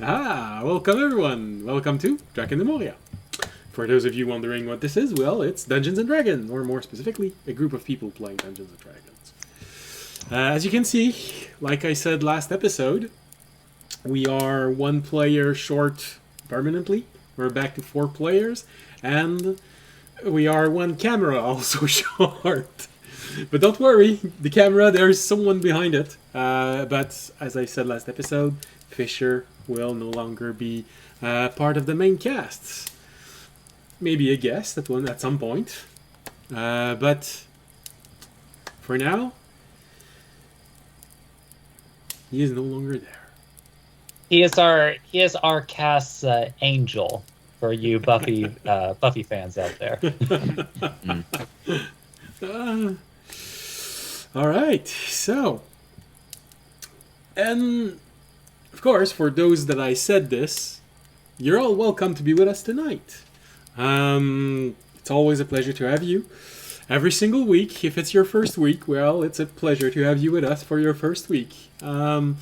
Welcome everyone! Welcome to Drakenmemoria. For those of you wondering what this is, well, it's Dungeons and Dragons, or more specifically, a group of people playing Dungeons and Dragons. As you can see, like I said last episode, we are one player short permanently. We're back to 4 players, and we are one camera also short. But don't worry, the camera, there's someone behind it. But as I said last episode, Fisher will no longer be part of the main casts. Maybe a guest at some point. But for now, he is no longer there. He is our cast's angel for you Buffy Buffy fans out there. All right, so, and of course, for those that I said this, you're all welcome to be with us tonight. It's always a pleasure to have you. Every single week, if it's your first week, well, it's a pleasure to have you with us for your first week. As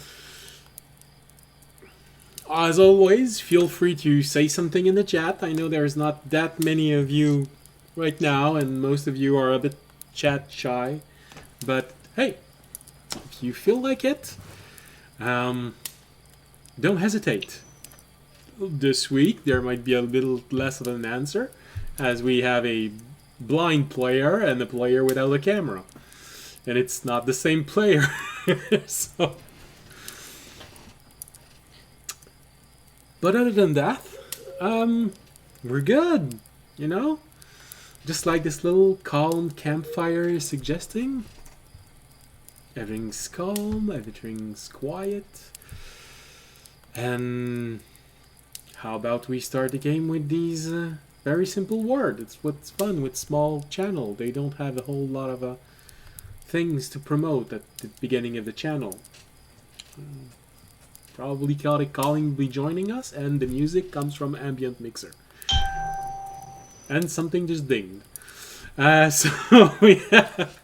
always, feel free to say something in the chat. I know there's not that many of you right now, and most of you are a bit chat shy. But hey, if you feel like it, don't hesitate. This week there might be a little less of an answer, as we have a blind player and a player without a camera. And it's not the same player. So. But other than that, we're good, you know? Just like this little calm campfire is suggesting. Everything's calm, everything's quiet. And how about we start the game with these very simple words? It's what's fun with small channel. They don't have a whole lot of things to promote at the beginning of the channel. Probably calling rejoining us, and the music comes from ambient mixer. And something just dinged. So we have...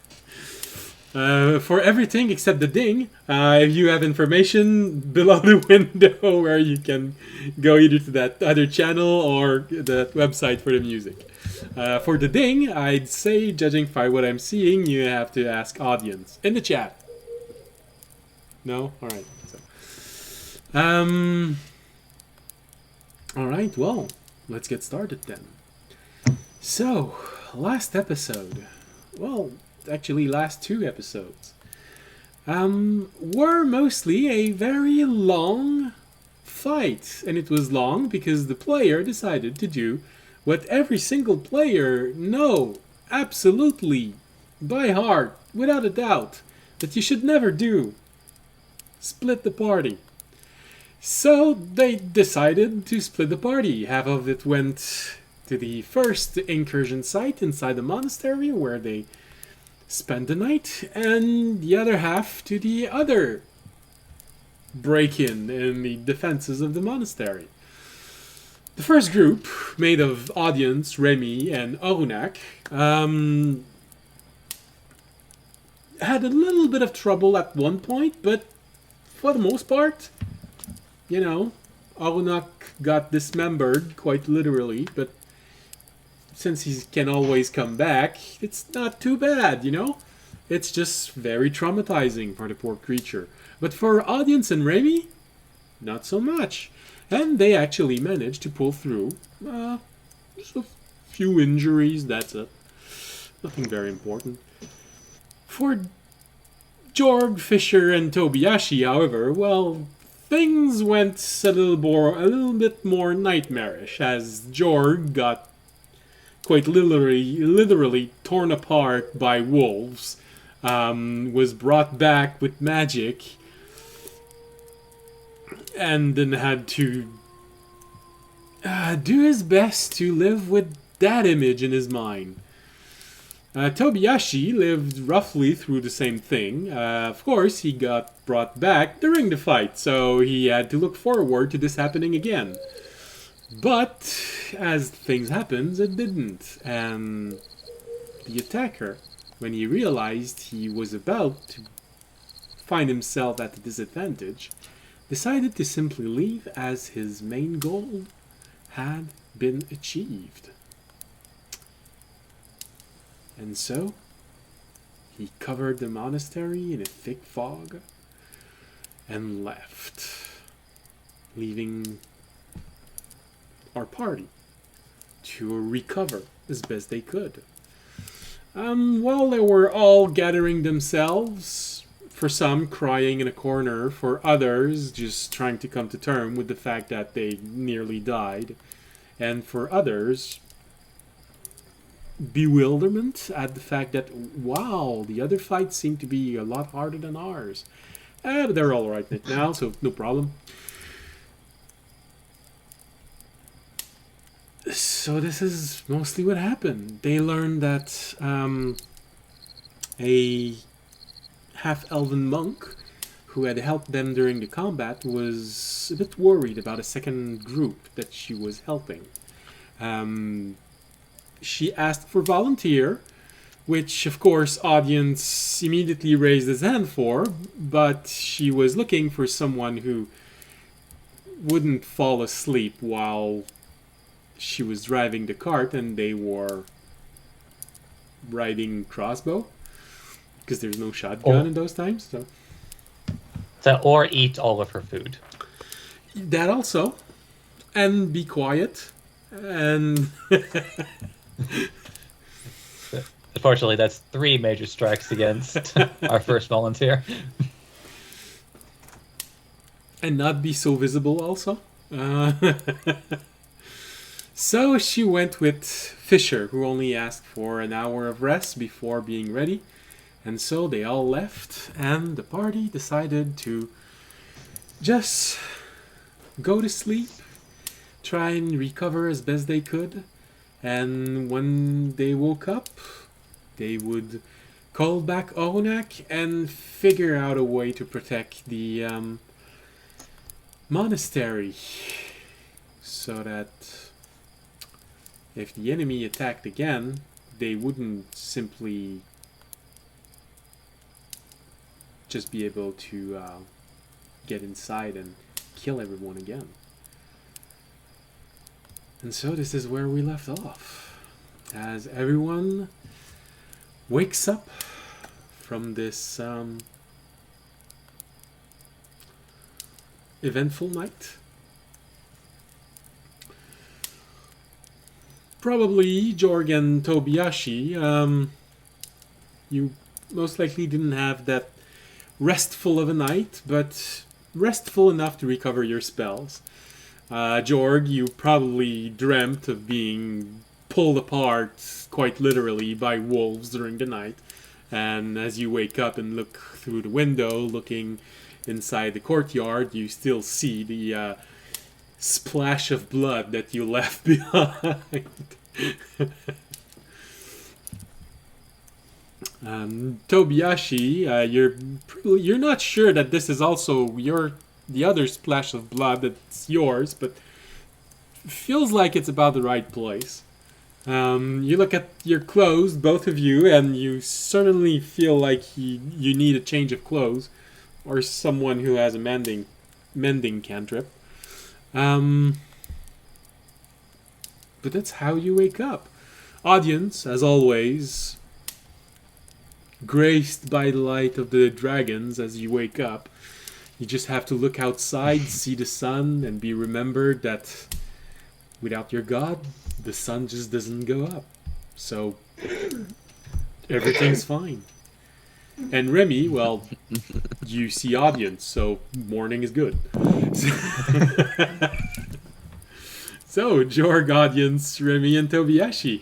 for everything except the ding, if you have information below the window where you can go either to that other channel or the website for the music. For the ding, I'd say, judging by what I'm seeing, you have to ask audience in the chat. No? Alright. So. Alright, well, let's get started then. So, last episode. Well, actually last 2 episodes were mostly a very long fight, and it was long because the player decided to do what every single player absolutely by heart, without a doubt, that you should never do: split the party. So they decided to split the party. Half of it went to the first incursion site inside the monastery where they spend the night, and the other half to the other break-in in the defenses of the monastery. The first group, made of Audience, Remy, and Arunak, had a little bit of trouble at one point, but for the most part, you know, Arunak got dismembered, quite literally, but since he can always come back, it's not too bad, you know? It's just very traumatizing for the poor creature. But for Audience and Remy, not so much. And they actually managed to pull through. Just a few injuries, that's it. Nothing very important. For Jorg, Fisher, and Tobiyashi, however, well, things went a little bit more nightmarish, as Jorg got quite literally torn apart by wolves, was brought back with magic, and then had to do his best to live with that image in his mind. Tobiyashi lived roughly through the same thing. Of course, he got brought back during the fight, so he had to look forward to this happening again. But, as things happened, it didn't, and the attacker, when he realized he was about to find himself at a disadvantage, decided to simply leave as his main goal had been achieved. And so, he covered the monastery in a thick fog and left, leaving our party to recover as best they could. While they were all gathering themselves, for some crying in a corner, for others just trying to come to terms with the fact that they nearly died, and for others, bewilderment at the fact that, wow, the other fights seem to be a lot harder than ours. But they're all right now, so no problem. So this is mostly what happened. They learned that a half-elven monk who had helped them during the combat was a bit worried about a second group that she was helping. She asked for volunteer, which of course audience immediately raised his hand for, but she was looking for someone who wouldn't fall asleep while she was driving the cart and they were riding crossbow, because there's no shotgun in those times. Or eat all of her food. That also. And be quiet. And unfortunately, that's 3 major strikes against our first volunteer. And not be so visible also. So she went with Fisher, who only asked for an hour of rest before being ready. And so they all left, and the party decided to just go to sleep, try and recover as best they could, and when they woke up, they would call back Ohonak and figure out a way to protect the monastery, so that if the enemy attacked again, they wouldn't simply just be able to get inside and kill everyone again. And so this is where we left off, as everyone wakes up from this eventful night. Probably Jorg and Tobiyashi, you most likely didn't have that restful of a night, but restful enough to recover your spells. Jorg, you probably dreamt of being pulled apart, quite literally, by wolves during the night. And as you wake up and look through the window, looking inside the courtyard, you still see the splash of blood that you left behind. Tobiyashi, you're not sure that this is also the other splash of blood that's yours, but feels like it's about the right place. You look at your clothes, both of you, and you certainly feel like you need a change of clothes, or someone who has a mending cantrip. But that's how you wake up. Audience, as always, graced by the light of the dragons as you wake up. You just have to look outside, see the sun, and be remembered that without your god, the sun just doesn't go up. So, everything's fine. And Remy, well, you see audience, so morning is good. So, Jorg, audience, Remy, and Tobiyashi,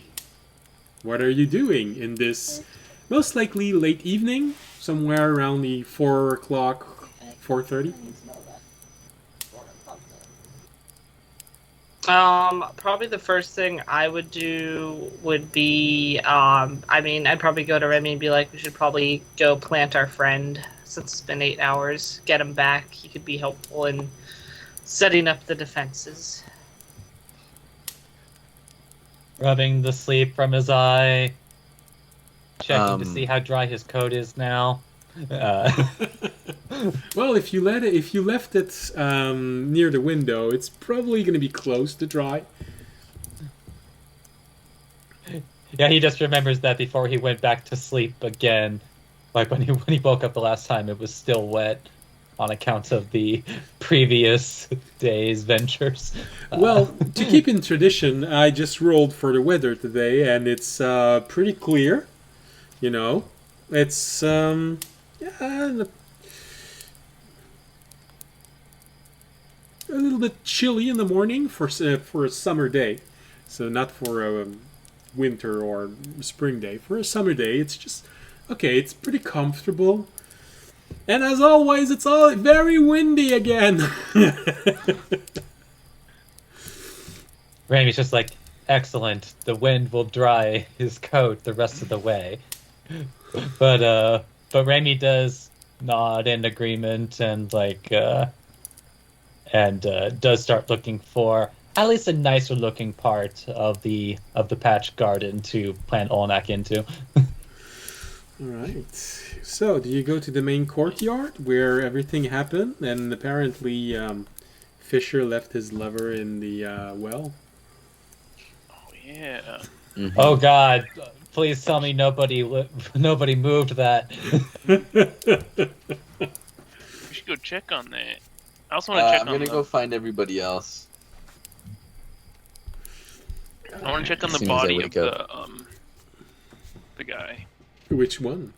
what are you doing in this most likely late evening, somewhere around the 4 o'clock, 4:30? Probably the first thing I would do would be, I'd probably go to Remy and be like, we should probably go plant our friend, since it's been 8 hours, get him back. He could be helpful in setting up the defenses. Rubbing the sleep from his eye, checking to see how dry his coat is now. Well, if you left it near the window, it's probably going to be close to dry. Yeah, he just remembers that before he went back to sleep again, like when he woke up the last time, it was still wet on account of the previous day's ventures. Well, to keep in tradition, I just rolled for the weather today, and it's pretty clear. You know, it's yeah, a little bit chilly in the morning for a summer day, so not for a winter or spring day. For a summer day, it's just okay. It's pretty comfortable, and as always, it's all very windy again. Ramy's just like, excellent. The wind will dry his coat the rest of the way. But Ramy does nod in agreement and does start looking for at least a nicer looking part of the patch garden to plant Olnak into. All right. So, do you go to the main courtyard where everything happened? And apparently, Fisher left his lever in the well. Oh yeah. Mhm. Oh God! Please tell me nobody moved that. We should go check on that. I also want to check I'm on gonna go find everybody else. I want to check on As the soon as I body of wake up. the guy Which one?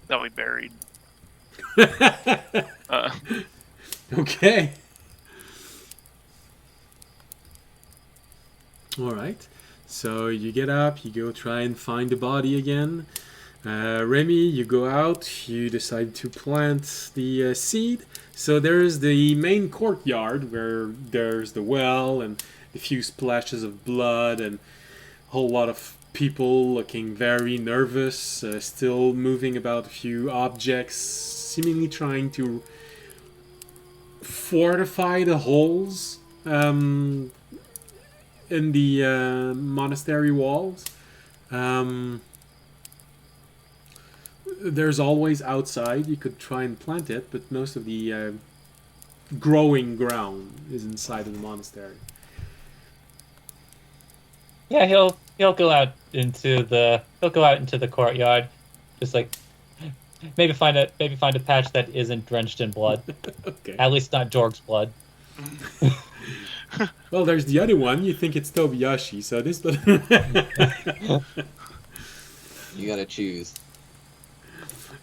that we buried. Uh, Okay. All right. So you get up, you go try and find the body again. Remy, you go out, you decide to plant the seed. So there's the main courtyard where there's the well and a few splashes of blood and a whole lot of people looking very nervous, still moving about a few objects, seemingly trying to fortify the holes in the monastery walls. There's always outside. You could try and plant it, but most of the growing ground is inside of the monastery. Yeah, he'll go out into the courtyard, just like maybe find a patch that isn't drenched in blood. Okay. At least not Jorg's blood. Well, there's the other one. You think it's Tobiyashi, so this. You gotta choose.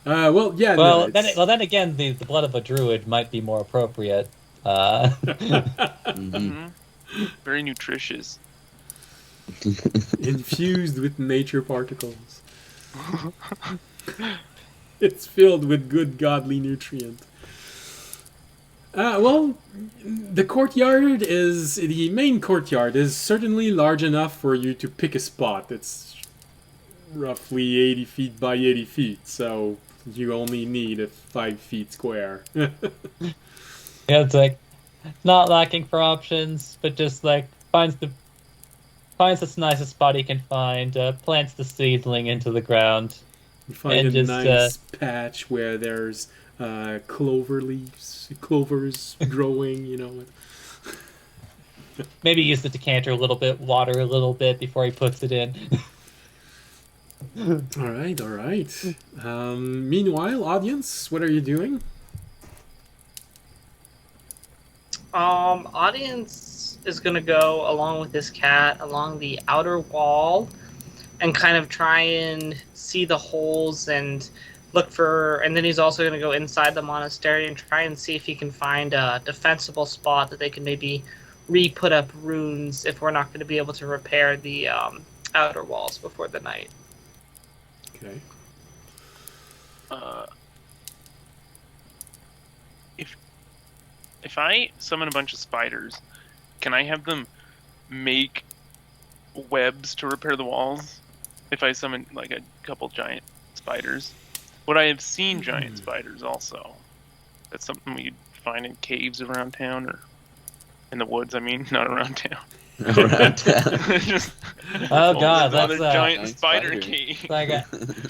Well, yeah. Well, no, it's- then again, the blood of a druid might be more appropriate. Mhm. very nutritious. infused with nature particles. It's filled with good godly nutrient. Well, the main courtyard is certainly large enough for you to pick a spot. It's roughly 80 feet by 80 feet, so you only need a 5 feet square. Yeah, it's like not lacking for options, but just like finds the nicest spot he can find, plants the seedling into the ground. You find And a just, nice patch where there's clovers growing, you know. Maybe use the decanter a little bit, water a little bit before he puts it in. All right, all right. Meanwhile, audience, what are you doing? Audience is gonna go along with his cat along the outer wall and kind of try and see the holes and look for, and then he's also gonna go inside the monastery and try and see if he can find a defensible spot that they can maybe re-put up runes if we're not going to be able to repair the outer walls before the night. Okay. If I summon a bunch of spiders, can I have them make webs to repair the walls? If I summon like a couple giant spiders, would I have seen giant spiders also? That's something we'd find in caves around town or in the woods. I mean, not around town. Around town. Just Oh god, another that's giant Giant spider spider. key. like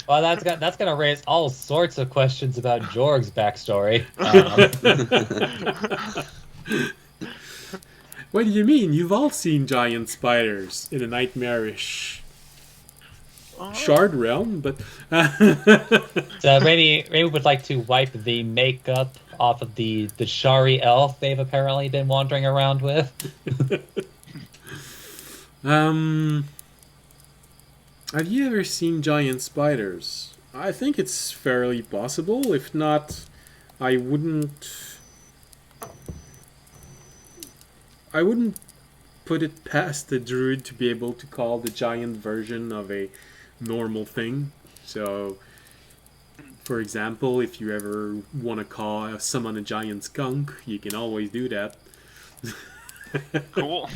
well, that's gonna raise all sorts of questions about Jorg's backstory. What do you mean? You've all seen giant spiders in a nightmarish Oh, shard realm, but So Rainy would like to wipe the makeup off of the Shari elf they've apparently been wandering around with. Have you ever seen giant spiders? I think it's fairly possible. If not, I wouldn't. I wouldn't put it past the druid to be able to call the giant version of a normal thing. So, for example, if you ever want to summon a giant skunk, you can always do that. cool.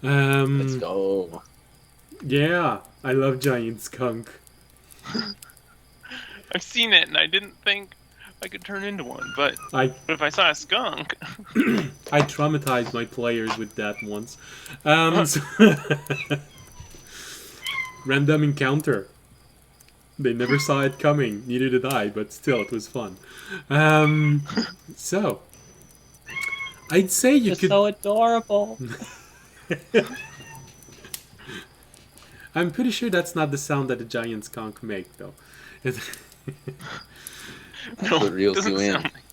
Let's go. Yeah, I love giant skunk. I've seen it, and I didn't think I could turn into one. But I if I saw a skunk, I traumatized my players with that once. So random encounter. They never saw it coming. Neither did I, but still, it was fun. So I'd say you You're could. so adorable. I'm pretty sure that's not the sound that a giant skunk make, though. no, What reels doesn't you in? sound like-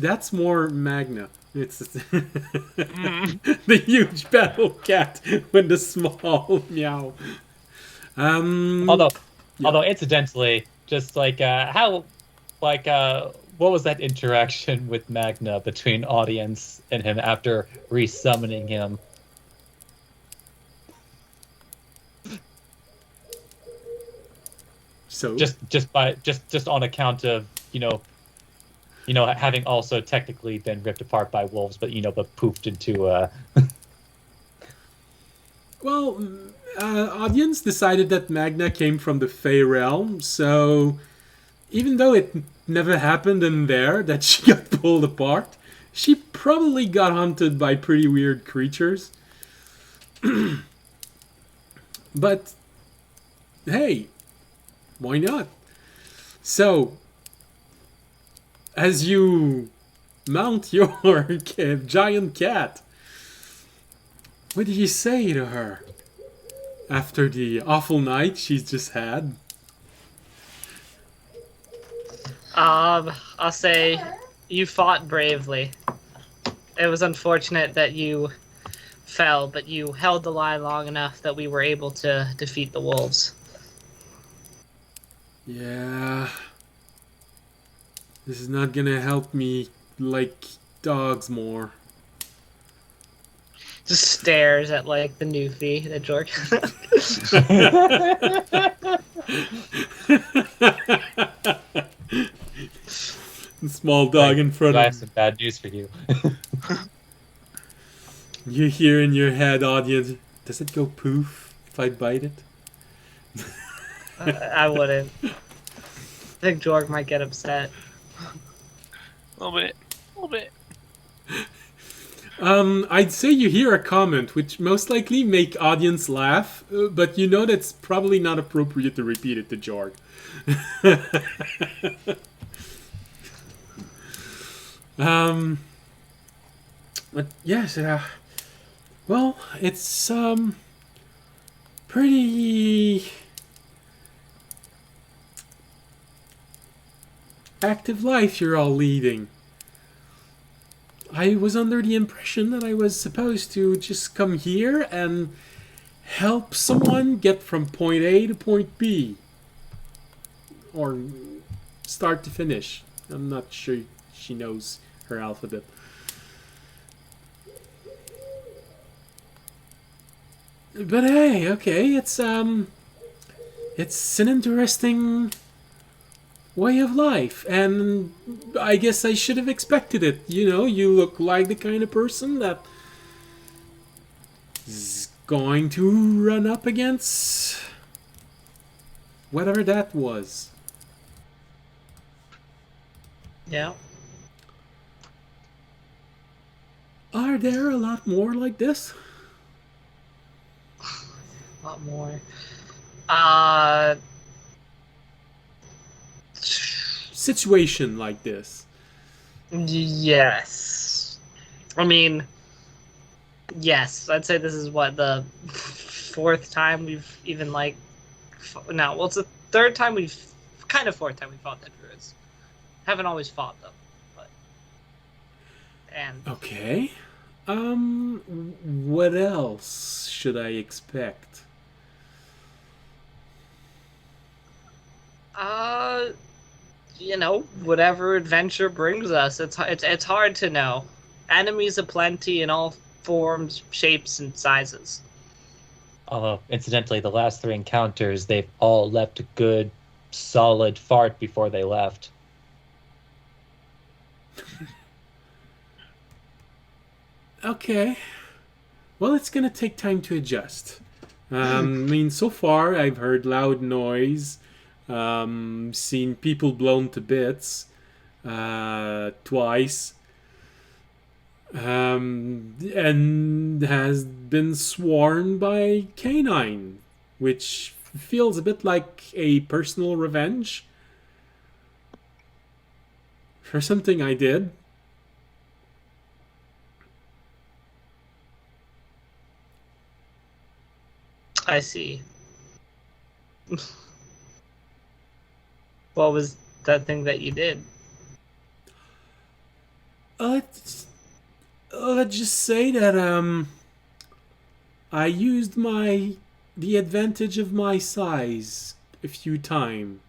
That's more Magna. It's the huge battle cat with the small meow. Although Yeah. although incidentally, just like how like what was that interaction with Magna between audience and him after resummoning him? So Just on account of having also technically been ripped apart by wolves, but but poofed into well, audience decided that Magna came from the Fey realm, so even though it never happened in there that she got pulled apart, she probably got hunted by pretty weird creatures. But hey, why not? So, as you mount your giant cat, what did you say to her after the awful night she's just had? I'll say you fought bravely. It was unfortunate that you fell, but you held the line long enough that we were able to defeat the wolves. Yeah. This is not gonna help me like dogs more. Just stares at like the Newfie that Jorg. Small dog in front I of have some bad news for you. you hear in your head, audience. Does it go poof if I bite it? I wouldn't. I think Jorg might get upset. a little bit. I'd say you hear a comment which most likely make audience laugh, but you know that's probably not appropriate to repeat it to Jorg. But yes, well, it's pretty active life you're all leading. I was under the impression that I was supposed to just come here and help someone get from point A to point B. Or start to finish. I'm not sure she knows her alphabet. But hey, okay, it's an interesting way of life, and I guess I should have expected it. You know, you look like the kind of person that is going to run up against whatever that was. Yeah. Are there a lot more like this? A lot more. Situation like this. Yes. I mean, yes. I'd say this is what, the fourth time we've even like. No, well, it's the third time fourth time we fought the druids. Haven't always fought them, but. And. Okay. What else should I expect? Whatever adventure brings us. It's hard to know. Enemies aplenty in all forms, shapes, and sizes. Although, incidentally, the last 3 encounters, they've all left a good, solid fart before they left. Okay. Well, it's gonna take time to adjust. I mean, so far I've heard loud noise, seen people blown to bits twice, and has been sworn by canine, which feels a bit like a personal revenge for something I did. I see. What was that thing that you did? Let's just say that I used the advantage of my size a few times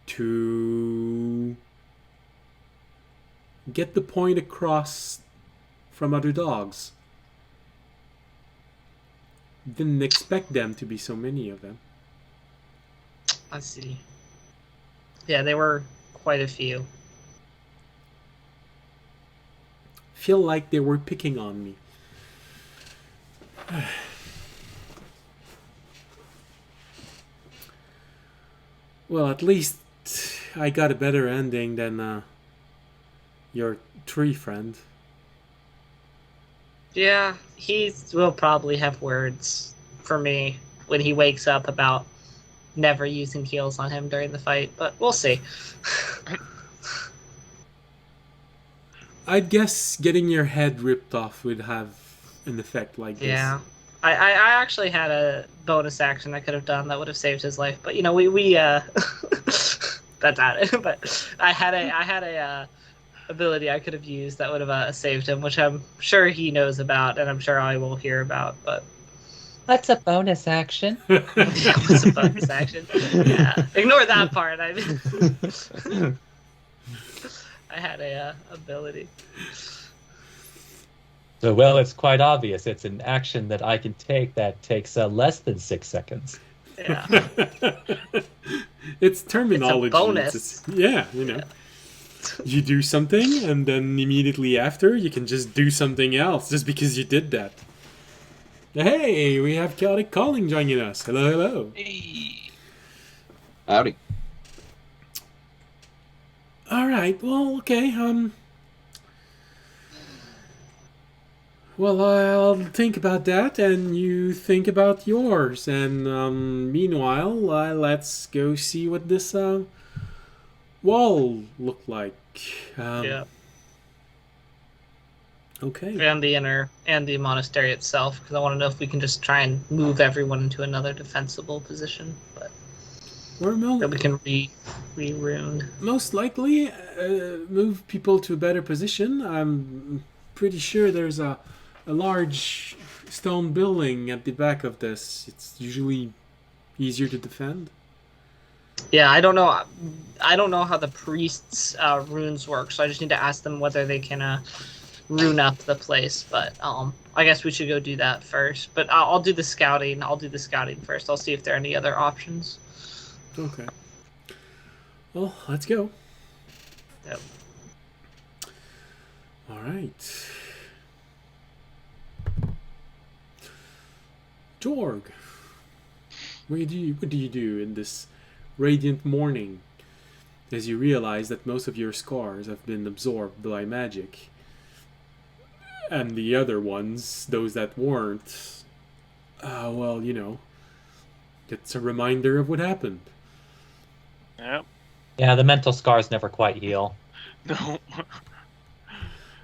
to get the point across from other dogs. Didn't expect them to be so many of them. I see. Yeah, they were quite a few. Feel like they were picking on me. Well, at least I got a better ending than your tree friend. Yeah, he will probably have words for me when he wakes up about never using heals on him during the fight, but we'll see. I'd guess getting your head ripped off would have an effect like this. Yeah. I actually had a bonus action I could have done that would have saved his life, but we that's not it. But I had a ability I could have used that would have saved him, which I'm sure he knows about, and I'm sure I will hear about. But That's a bonus action. that was a bonus action. Yeah, ignore that part. I had a ability. So, well, it's quite obvious. It's an action that I can take that takes less than 6 seconds. Yeah, It's terminology. It's a bonus. Yeah. You do something, and then immediately after, you can just do something else just because you did that. Hey, we have Chaotic Calling joining us. Hello, hello. Hey. Howdy. All right. Well, okay. Well, I'll think about that, and you think about yours. And meanwhile, let's go see what this wall looked like. yeah, Okay. and the monastery itself, because I want to know if we can just try and move everyone into another defensible position, but that we can re-rune. Most likely move people to a better position. I'm pretty sure there's a large stone building at the back of this. It's usually easier to defend. Yeah, I don't know how the priests' runes work, so I just need to ask them whether they can rune up the place. But I guess we should go do that first. But I'll do the scouting. I'll do the scouting first. I'll see if there are any other options. Okay. Well, let's go. Yep. All right. Jorg, what do you do in this radiant morning as you realize that most of your scars have been absorbed by magic? And the other ones, those that weren't, well, it's a reminder of what happened. Yep. Yeah, the mental scars never quite heal. No.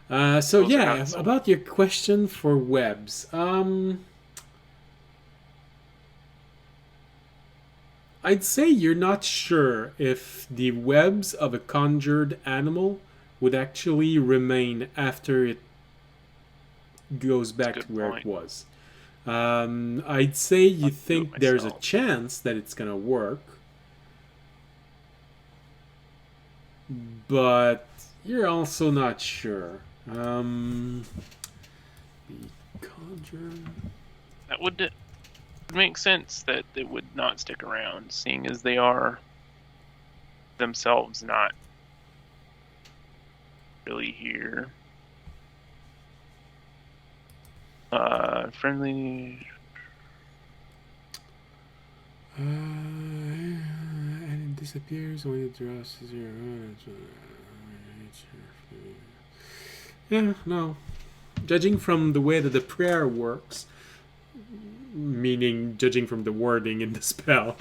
So Those are yeah, not so- about your question for webs. I'd say you're not sure if the webs of a conjured animal would actually remain after it goes back good to where point. it was. I'd say you I'll do it think there's a myself. chance that it's gonna work, but you're also not sure. The conjure. That would make sense that they would not stick around, seeing as they are themselves not really here. Friendly. And it disappears when it draws to zero. Yeah, no. Judging from the way that the prayer works, meaning judging from the wording in the spell,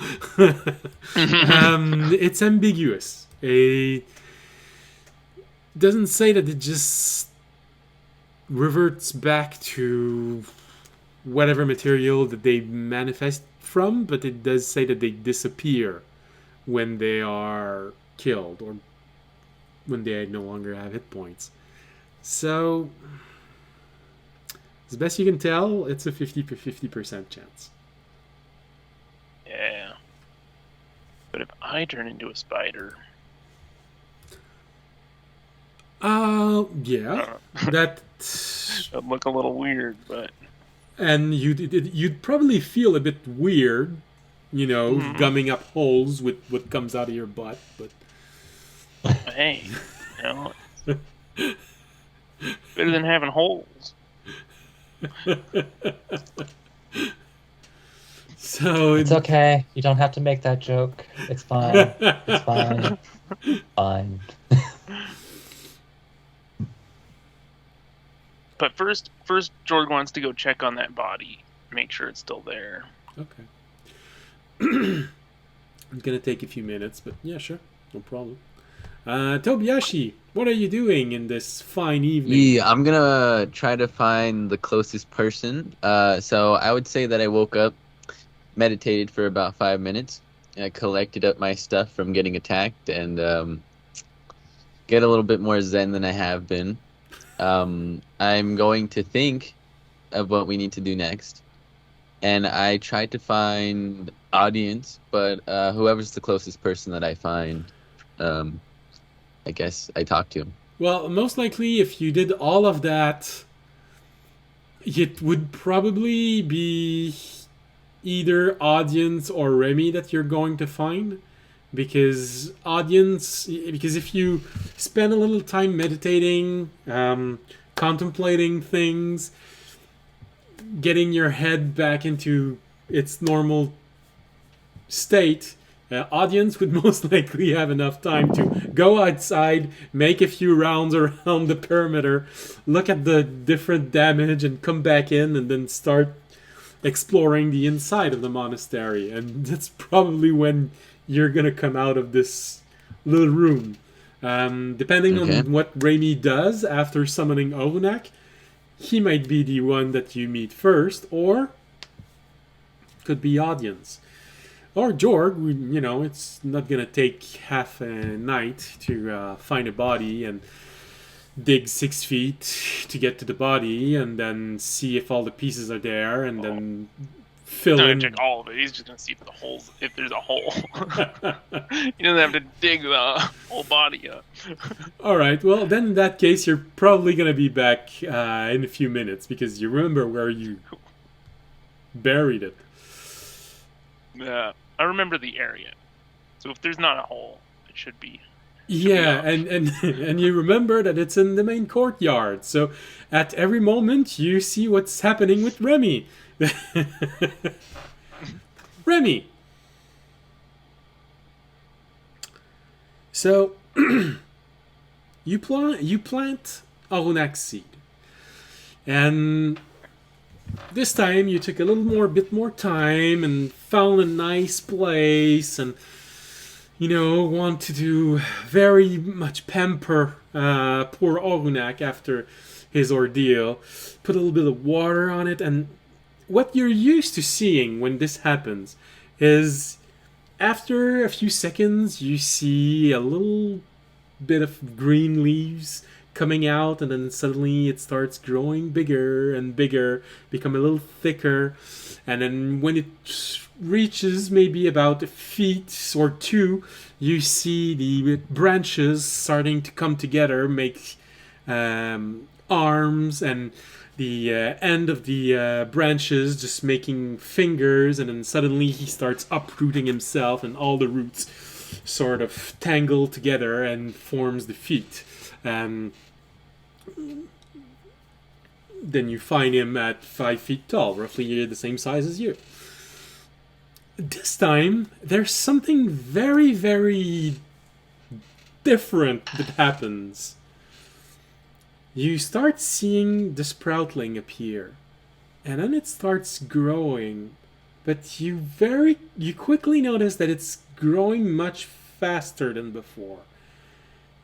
it's ambiguous. It doesn't say that it just reverts back to whatever material that they manifest from, but it does say that they disappear when they are killed or when they no longer have hit points. So, as best you can tell, it's a 50% chance. Yeah. But if I turn into a spider, Yeah, that, it'd look a little weird, but and you'd probably feel a bit weird, gumming up holes with what comes out of your butt, but hey, you know, better than having holes. so It's okay. You don't have to make that joke. It's fine. It's fine. Fine. But first, Jorg wants to go check on that body, make sure it's still there. Okay. It's gonna take a few minutes, but yeah, sure, no problem. Tobiyashi, what are you doing in this fine evening? Yeah, I'm gonna try to find the closest person. So I would say that I woke up, meditated for about 5 minutes, and I collected up my stuff from getting attacked, and get a little bit more zen than I have been. I'm going to think of what we need to do next, and I tried to find audience, but whoever's the closest person that I find, I guess I talk to him. Well, most likely, if you did all of that, it would probably be either audience or Remy that you're going to find. Because if you spend a little time meditating, contemplating things, getting your head back into its normal state, audience would most likely have enough time to go outside, make a few rounds around the perimeter, look at the different damage, and come back in, and then start exploring the inside of the monastery. And that's probably when you're gonna come out of this little room. Depending Okay. on what Raimi does after summoning Ovunak, he might be the one that you meet first, or could be audience. Or Jorg, it's not gonna take half a night to find a body and dig 6 feet to get to the body, and then see if all the pieces are there, and then fill He's not in. gonna check all of it. He's just gonna see if the holes, if there's a hole. He doesn't have to dig the whole body up. All right. Well, then in that case, you're probably gonna be back in a few minutes because you remember where you buried it. Yeah, I remember the area. So if there's not a hole, it should be. Yeah, off. and you remember that it's in the main courtyard. So at every moment, you see what's happening with Remy. Remy. So you plant Arunak seed. And this time you took a bit more time and found a nice place and wanted to very much pamper poor Orunak after his ordeal. Put a little bit of water on it, and what you're used to seeing when this happens is after a few seconds you see a little bit of green leaves coming out, and then suddenly it starts growing bigger and bigger, become a little thicker, and then when it reaches maybe about a feet or two, you see the branches starting to come together, make arms, and the end of the branches just making fingers, and then suddenly he starts uprooting himself, and all the roots sort of tangle together and forms the feet. Then you find him at 5 feet tall, roughly the same size as you. This time, there's something very, very different that happens. You start seeing the sproutling appear, and then it starts growing, but you quickly notice that it's growing much faster than before,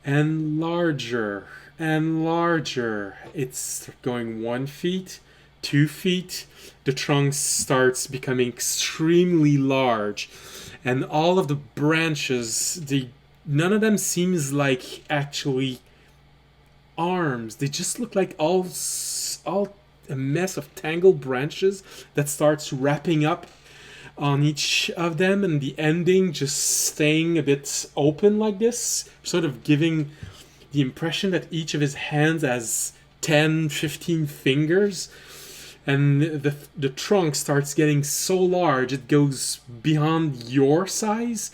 and larger and larger. It's going 1 feet, 2 feet. The trunk starts becoming extremely large, and all of the branches, none of them seems like actually arms. They just look like all a mess of tangled branches that starts wrapping up on each of them, and the ending just staying a bit open like this, sort of giving the impression that each of his hands has 10, 15 fingers. And the trunk starts getting so large it goes beyond your size,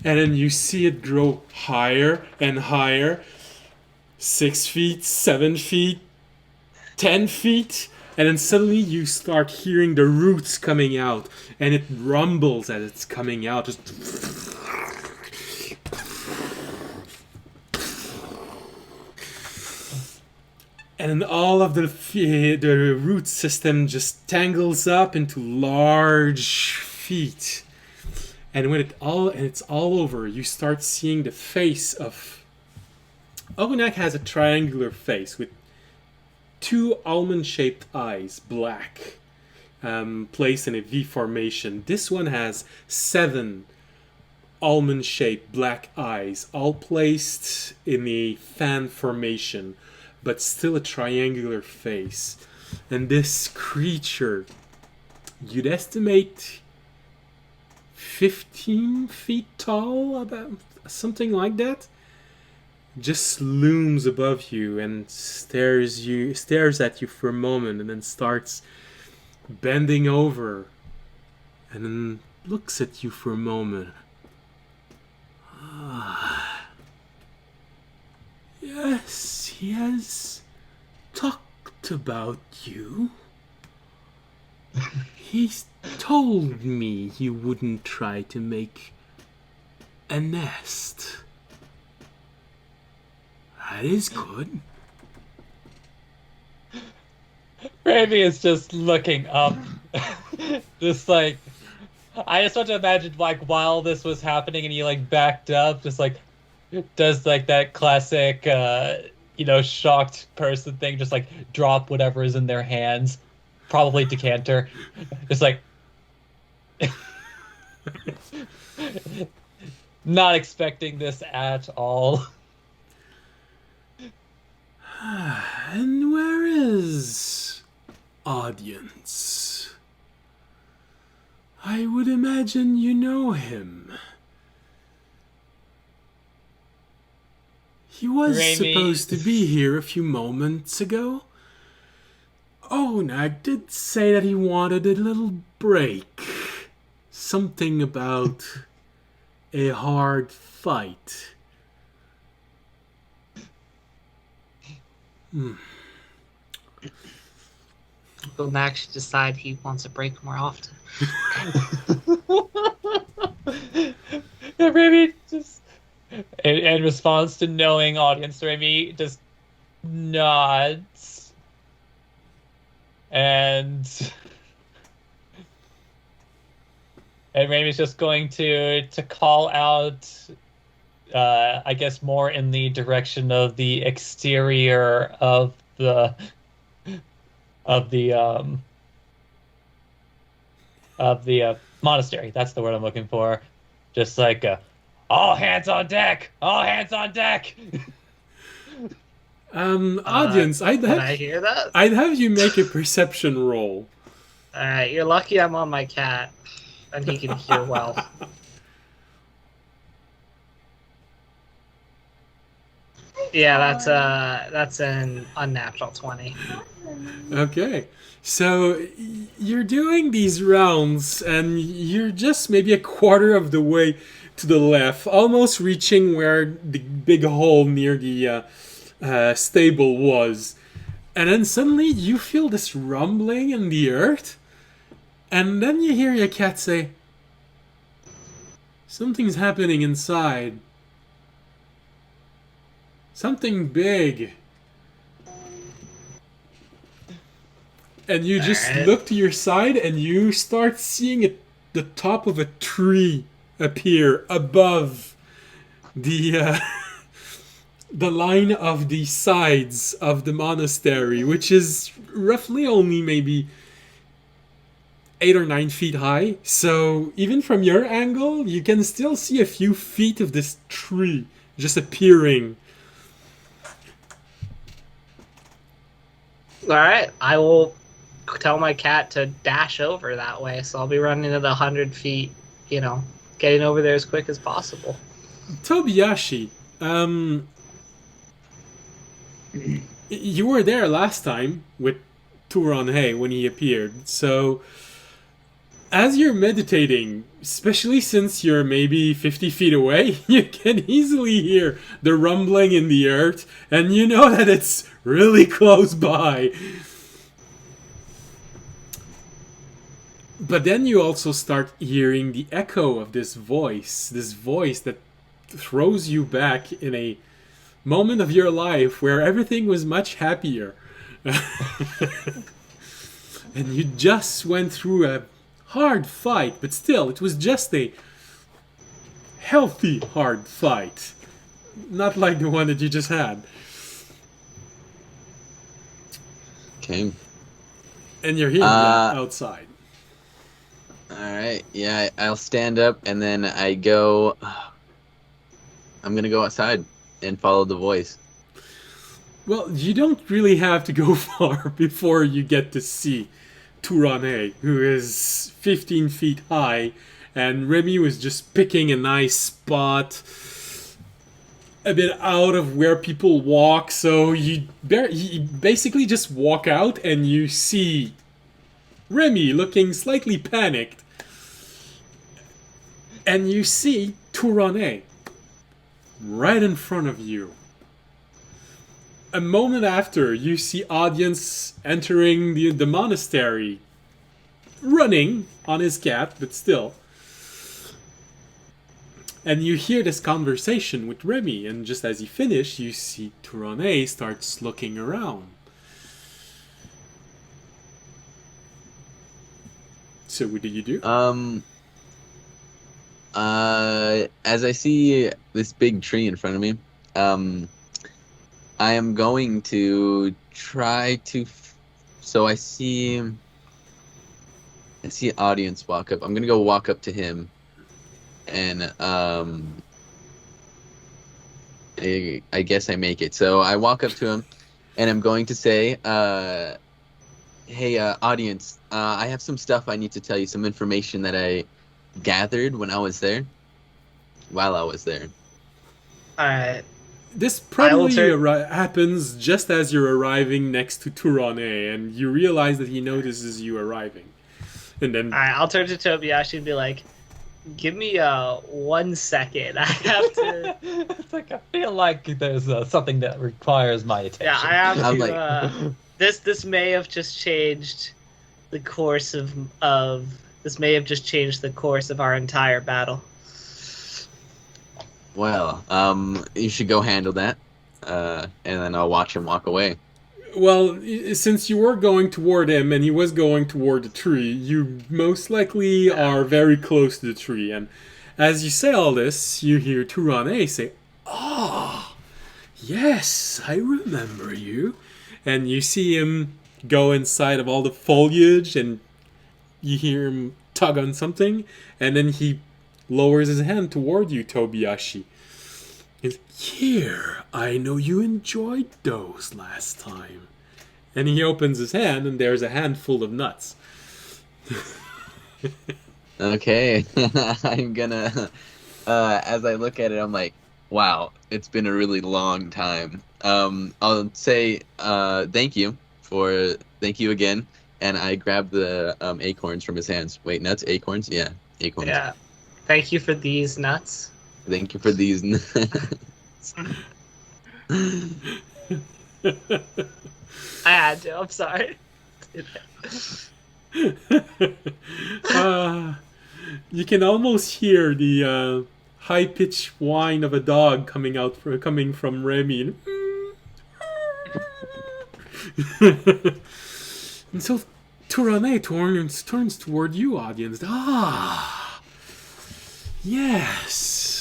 and then you see it grow higher and higher. 6 feet, 7 feet, 10 feet, and then suddenly you start hearing the roots coming out, and it rumbles as it's coming out. Just and then all of the root system just tangles up into large feet. And when it's all over, you start seeing the face of Ogunak. Has a triangular face with 2 almond-shaped eyes, black, placed in a V formation. This one has 7 almond-shaped black eyes, all placed in a fan formation, but still a triangular face. And this creature, you'd estimate 15 feet tall, about something like that, just looms above you and stares at you for a moment, and then starts bending over and then looks at you for a moment. Yes, he has talked about you. He's told me you wouldn't try to make a nest. That is good. Raimi is just looking up. Just like, I just want to imagine, like, while this was happening and he, like, backed up, just, like, does, like, that classic, shocked person thing, just, like, drop whatever is in their hands. Probably decanter. Just, like... Not expecting this at all. And where is Audience? I would imagine you know him. He was Raimi. supposed to be here a few moments ago. Onak did say that he wanted a little break. Something about a hard fight. Will Max decide he wants a break more often? Raimi just... In response to knowing Audience, Raimi just nods. and Remy's just going to call out, I guess, more in the direction of the exterior of the monastery. That's the word I'm looking for. Just like, all hands on deck! All hands on deck! Audience, Can I hear that? I'd have you make a perception roll. Alright, you're lucky I'm on my cat, and he can hear well. Yeah, that's an unnatural 20. Okay. So you're doing these rounds, and you're just maybe a quarter of the way to the left, almost reaching where the big hole near the stable was. And then suddenly you feel this rumbling in the earth, and then you hear your cat say, "Something's happening inside. Something big." And you just look to your side, and you start seeing the top of a tree appear above the the line of the sides of the monastery, which is roughly only maybe 8 or 9 feet high. So even from your angle, you can still see a few feet of this tree just appearing. Alright, I will tell my cat to dash over that way, so I'll be running at 100 feet, getting over there as quick as possible. Tobiyashi, you were there last time with Turanhe when he appeared, so as you're meditating, especially since you're maybe 50 feet away, you can easily hear the rumbling in the earth, and you know that it's really close by. But then you also start hearing the echo of this voice that throws you back in a moment of your life where everything was much happier. And you just went through a hard fight, but still, it was just a healthy hard fight. Not like the one that you just had. Okay. And you're hearing that outside. Alright, yeah, I'll stand up and then I'm gonna go outside and follow the voice. Well, you don't really have to go far before you get to see Turanhe, who is 15 feet high, and Remy was just picking a nice spot a bit out of where people walk, so you basically just walk out and you see Remy looking slightly panicked. And you see Turanhe right in front of you. A moment after, you see audience entering the monastery, running on his cat, but still. And you hear this conversation with Remy, and just as he finished, you see Turanhe starts looking around. So what do you do? As I see this big tree in front of me, I am going to try to. So I see audience walk up. I'm gonna go walk up to him, and I guess I make it. So I walk up to him, and I'm going to say, "Hey, audience, I have some stuff I need to tell you. Some information that I gathered while I was there. Alright. This probably happens just as you're arriving next to Turanhe, and you realize that he notices you arriving. And then... Alright, I'll turn to Tobiyashi and be like, give me 1 second. I have to... It's like, I feel like there's something that requires my attention. Yeah, I have to... This may have just changed the course of... This may have just changed the course of our entire battle. Well, you should go handle that, and then I'll watch him walk away. Well, since you were going toward him and he was going toward the tree, you most likely are very close to the tree. And as you say all this, you hear Turane say, "Ah, yes, I remember you." And you see him go inside of all the foliage, and you hear him tug on something, and then he lowers his hand toward you, Tobiyashi. He's, "Here, I know you enjoyed those last time." And he opens his hand, and there's a handful of nuts. Okay, I'm gonna. As I look at it, I'm like, wow, it's been a really long time. I'll say thank you again, and I grab the acorns from his hands. Wait, nuts, acorns, yeah, acorns. Yeah. Thank you for these nuts. Thank you for these. I had to. I'm sorry. You can almost hear the high-pitched whine of a dog coming from Remy. And so Turane turns toward you, audience. Ah, yes.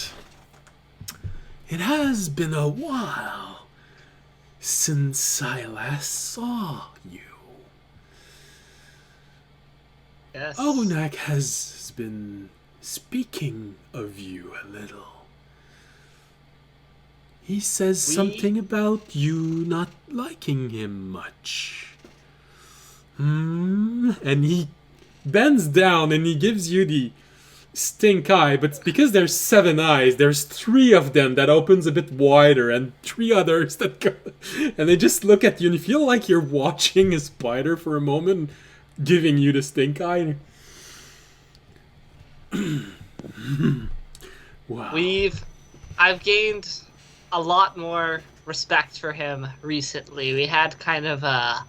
It has been a while since I last saw you. Yes. Onak has been speaking of you a little. He says something about you not liking him much. And he bends down and he gives you the stink eye, but because there's 7 eyes, there's 3 of them that opens a bit wider and 3 others that go, and they just look at you and you feel like you're watching a spider for a moment, giving you the stink eye. Wow. I've gained a lot more respect for him recently. We had kind of a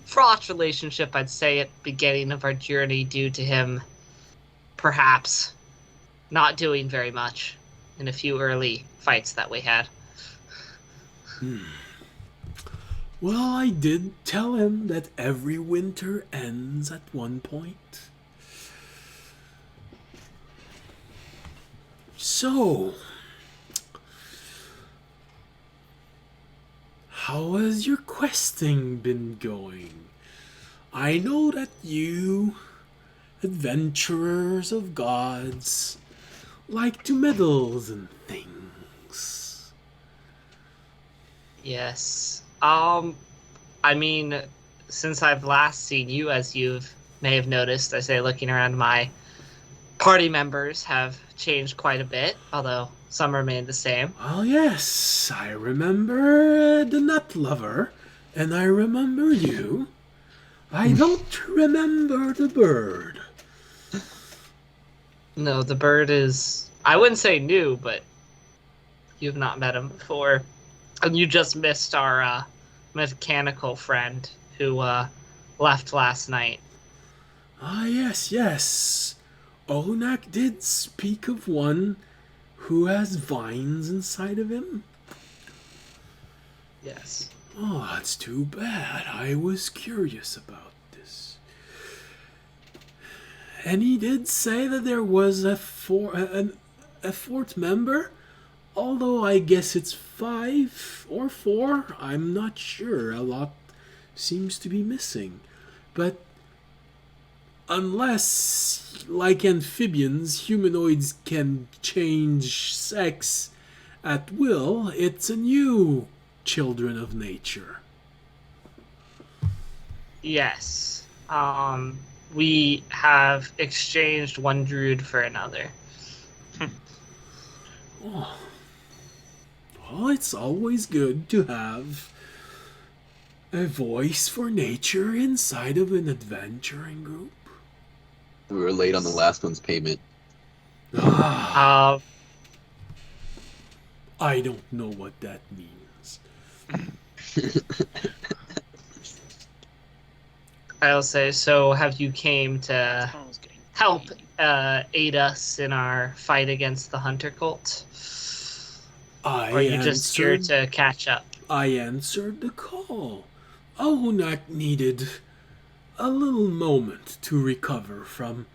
fraught relationship, I'd say, at the beginning of our journey due to him perhaps not doing very much in a few early fights that we had. Well, I did tell him that every winter ends at one point. So, how has your questing been going? I know that you, adventurers of gods, like to meddle in things. Yes. I mean, since I've last seen you, as you may have noticed, I say looking around, my party members have changed quite a bit, although some remain the same. Well, yes, I remember the nut lover, and I remember you. I don't remember the bird. No, the bird is, I wouldn't say new, but you've not met him before. And you just missed our mechanical friend who left last night. Ah, yes. Onak did speak of one who has vines inside of him. Yes. Oh, that's too bad. I was curious about this. And he did say that there was a fourth member, although I guess it's 5 or 4. I'm not sure. A lot seems to be missing. But unless, like amphibians, humanoids can change sex at will, it's a new children of nature. Yes. We have exchanged one druid for another. Oh. Well, it's always good to have a voice for nature inside of an adventuring group. We were late on the last one's payment. I don't know what that means. I'll say, so have you came to help aid us in our fight against the hunter cult? Or are you just here to catch up? I answered the call. Arunak needed a little moment to recover from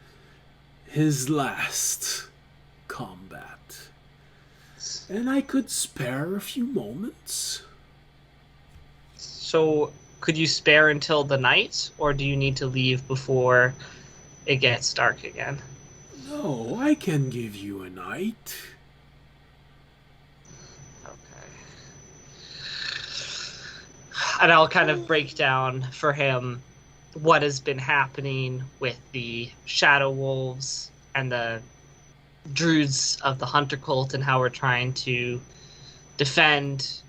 his last combat. And I could spare a few moments. So, could you spare until the night, or do you need to leave before it gets dark again? No, I can give you a night. Okay. And I'll kind of break down for him what has been happening with the Shadow Wolves and the Druids of the Hunter Cult and how we're trying to defend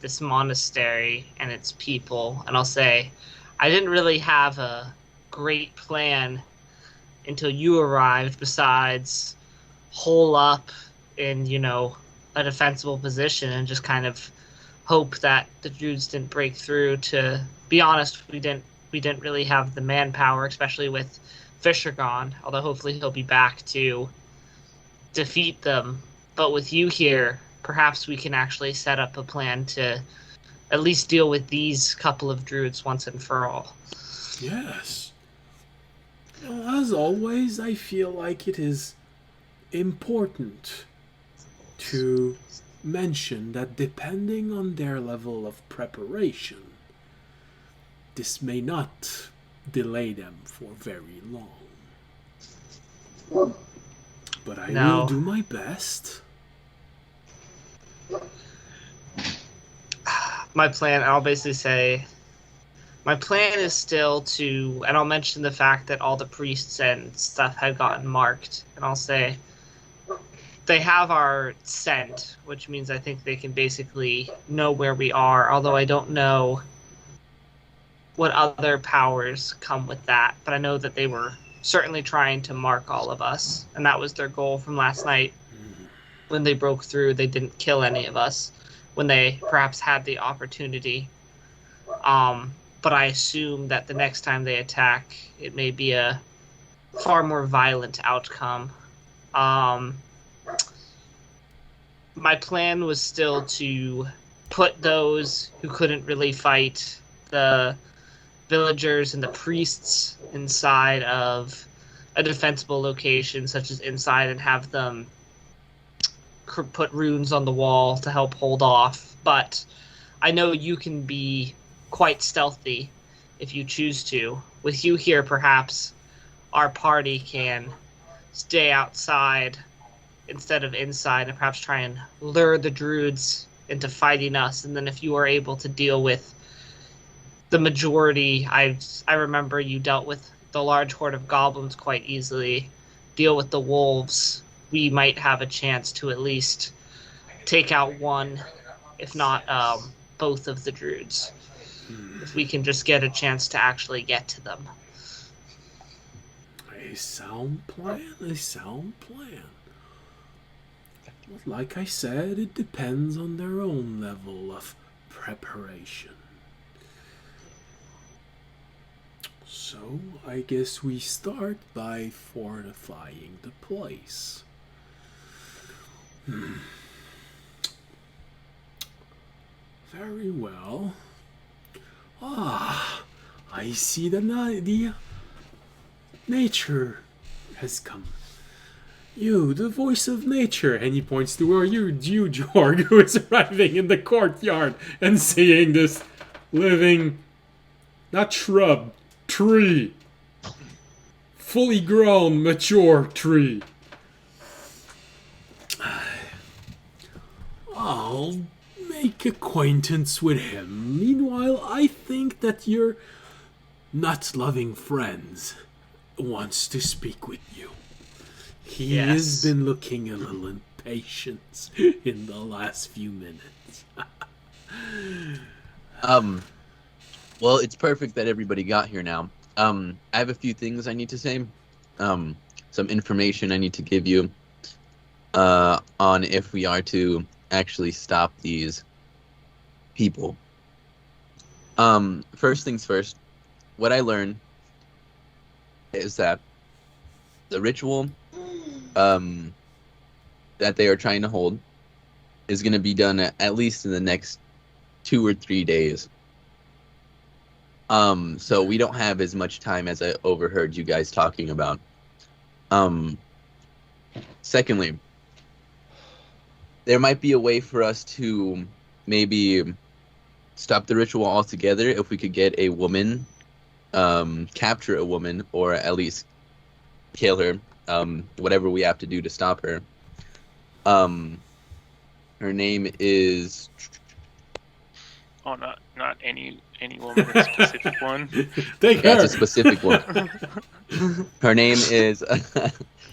this monastery and its people. And I'll say, I didn't really have a great plan until you arrived, besides hole up in, a defensible position and just kind of hope that the Druids didn't break through. To be honest, we didn't really have the manpower, especially with Fisher gone, although hopefully he'll be back to defeat them. But with you here, perhaps we can actually set up a plan to at least deal with these couple of Druids once and for all. Yes. As always, I feel like it is important to mention that depending on their level of preparation, this may not delay them for very long. But I will do my best. My plan, I'll basically say, my plan is still to, and I'll mention the fact that all the priests and stuff had gotten marked, and I'll say they have our scent, which means I think they can basically know where we are, although I don't know what other powers come with that, but I know that they were certainly trying to mark all of us, and that was their goal from last night. When they broke through, they didn't kill any of us when they perhaps had the opportunity. But I assume that the next time they attack, it may be a far more violent outcome. My plan was still to put those who couldn't really fight, the villagers and the priests, inside of a defensible location, such as inside, and have them put runes on the wall to help hold off. But I know you can be quite stealthy if you choose to. With you here, perhaps our party can stay outside instead of inside and perhaps try and lure the Druids into fighting us. And then if you are able to deal with the majority, I remember you dealt with the large horde of goblins quite easily. Deal with the wolves, we might have a chance to at least take out one, if not both of the Druids. If we can just get a chance to actually get to them. A sound plan, a sound plan. But like I said, it depends on their own level of preparation. So, I guess we start by fortifying the place. Very well. I see the nature has come. You, the voice of nature. And he points to where you, Jorg, who is arriving in the courtyard and seeing this living, not shrub, tree. Fully grown, mature tree. I'll make acquaintance with him. Meanwhile, I think that your nut-loving friend wants to speak with you. He has been looking a little impatient in the last few minutes. Well, it's perfect that everybody got here now. I have a few things I need to say. Some information I need to give you on if we are to actually stop these people. First things first, what I learned is that the ritual that they are trying to hold is going to be done at least in the next 2 or 3 days. So we don't have as much time as I overheard you guys talking about. Secondly, there might be a way for us to maybe stop the ritual altogether if we could get a woman, capture a woman, or at least kill her, whatever we have to do to stop her. Her name is... Oh, not any woman, a specific one. Take Yeah, her. it's a specific one. Her name is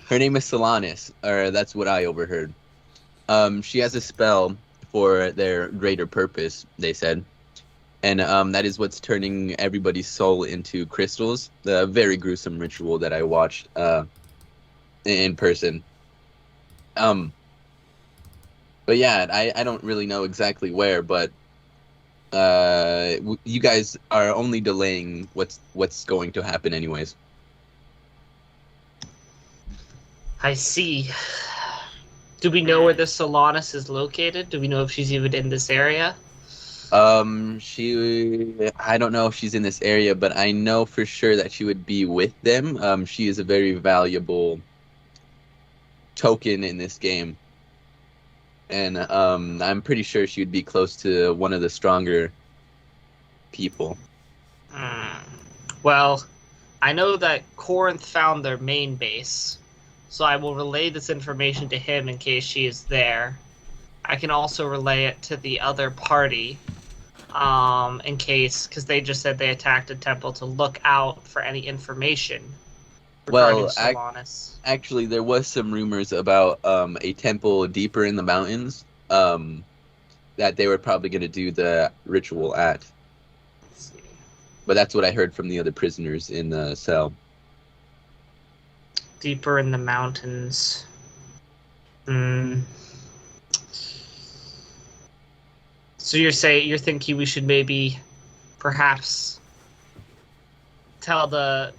her name is Solanis, or that's what I overheard. She has a spell for their greater purpose, they said. And that is what's turning everybody's soul into crystals. The very gruesome ritual that I watched in person. But yeah, I don't really know exactly where, but you guys are only delaying what's going to happen anyways. I see. Do we know where the Solanas is located? Do we know if she's even in this area? I don't know if she's in this area, but I know for sure that she would be with them. She is a very valuable token in this game. And I'm pretty sure she would be close to one of the stronger people. Well, I know that Corinth found their main base, so I will relay this information to him in case she is there. I can also relay it to the other party, in case, because they just said they attacked a temple to look out for any information regarding Solanas. Actually, there was some rumors about a temple deeper in the mountains that they were probably going to do the ritual at. Let's see. But that's what I heard from the other prisoners in the cell. Deeper in the mountains. So you're thinking we should maybe, perhaps, tell the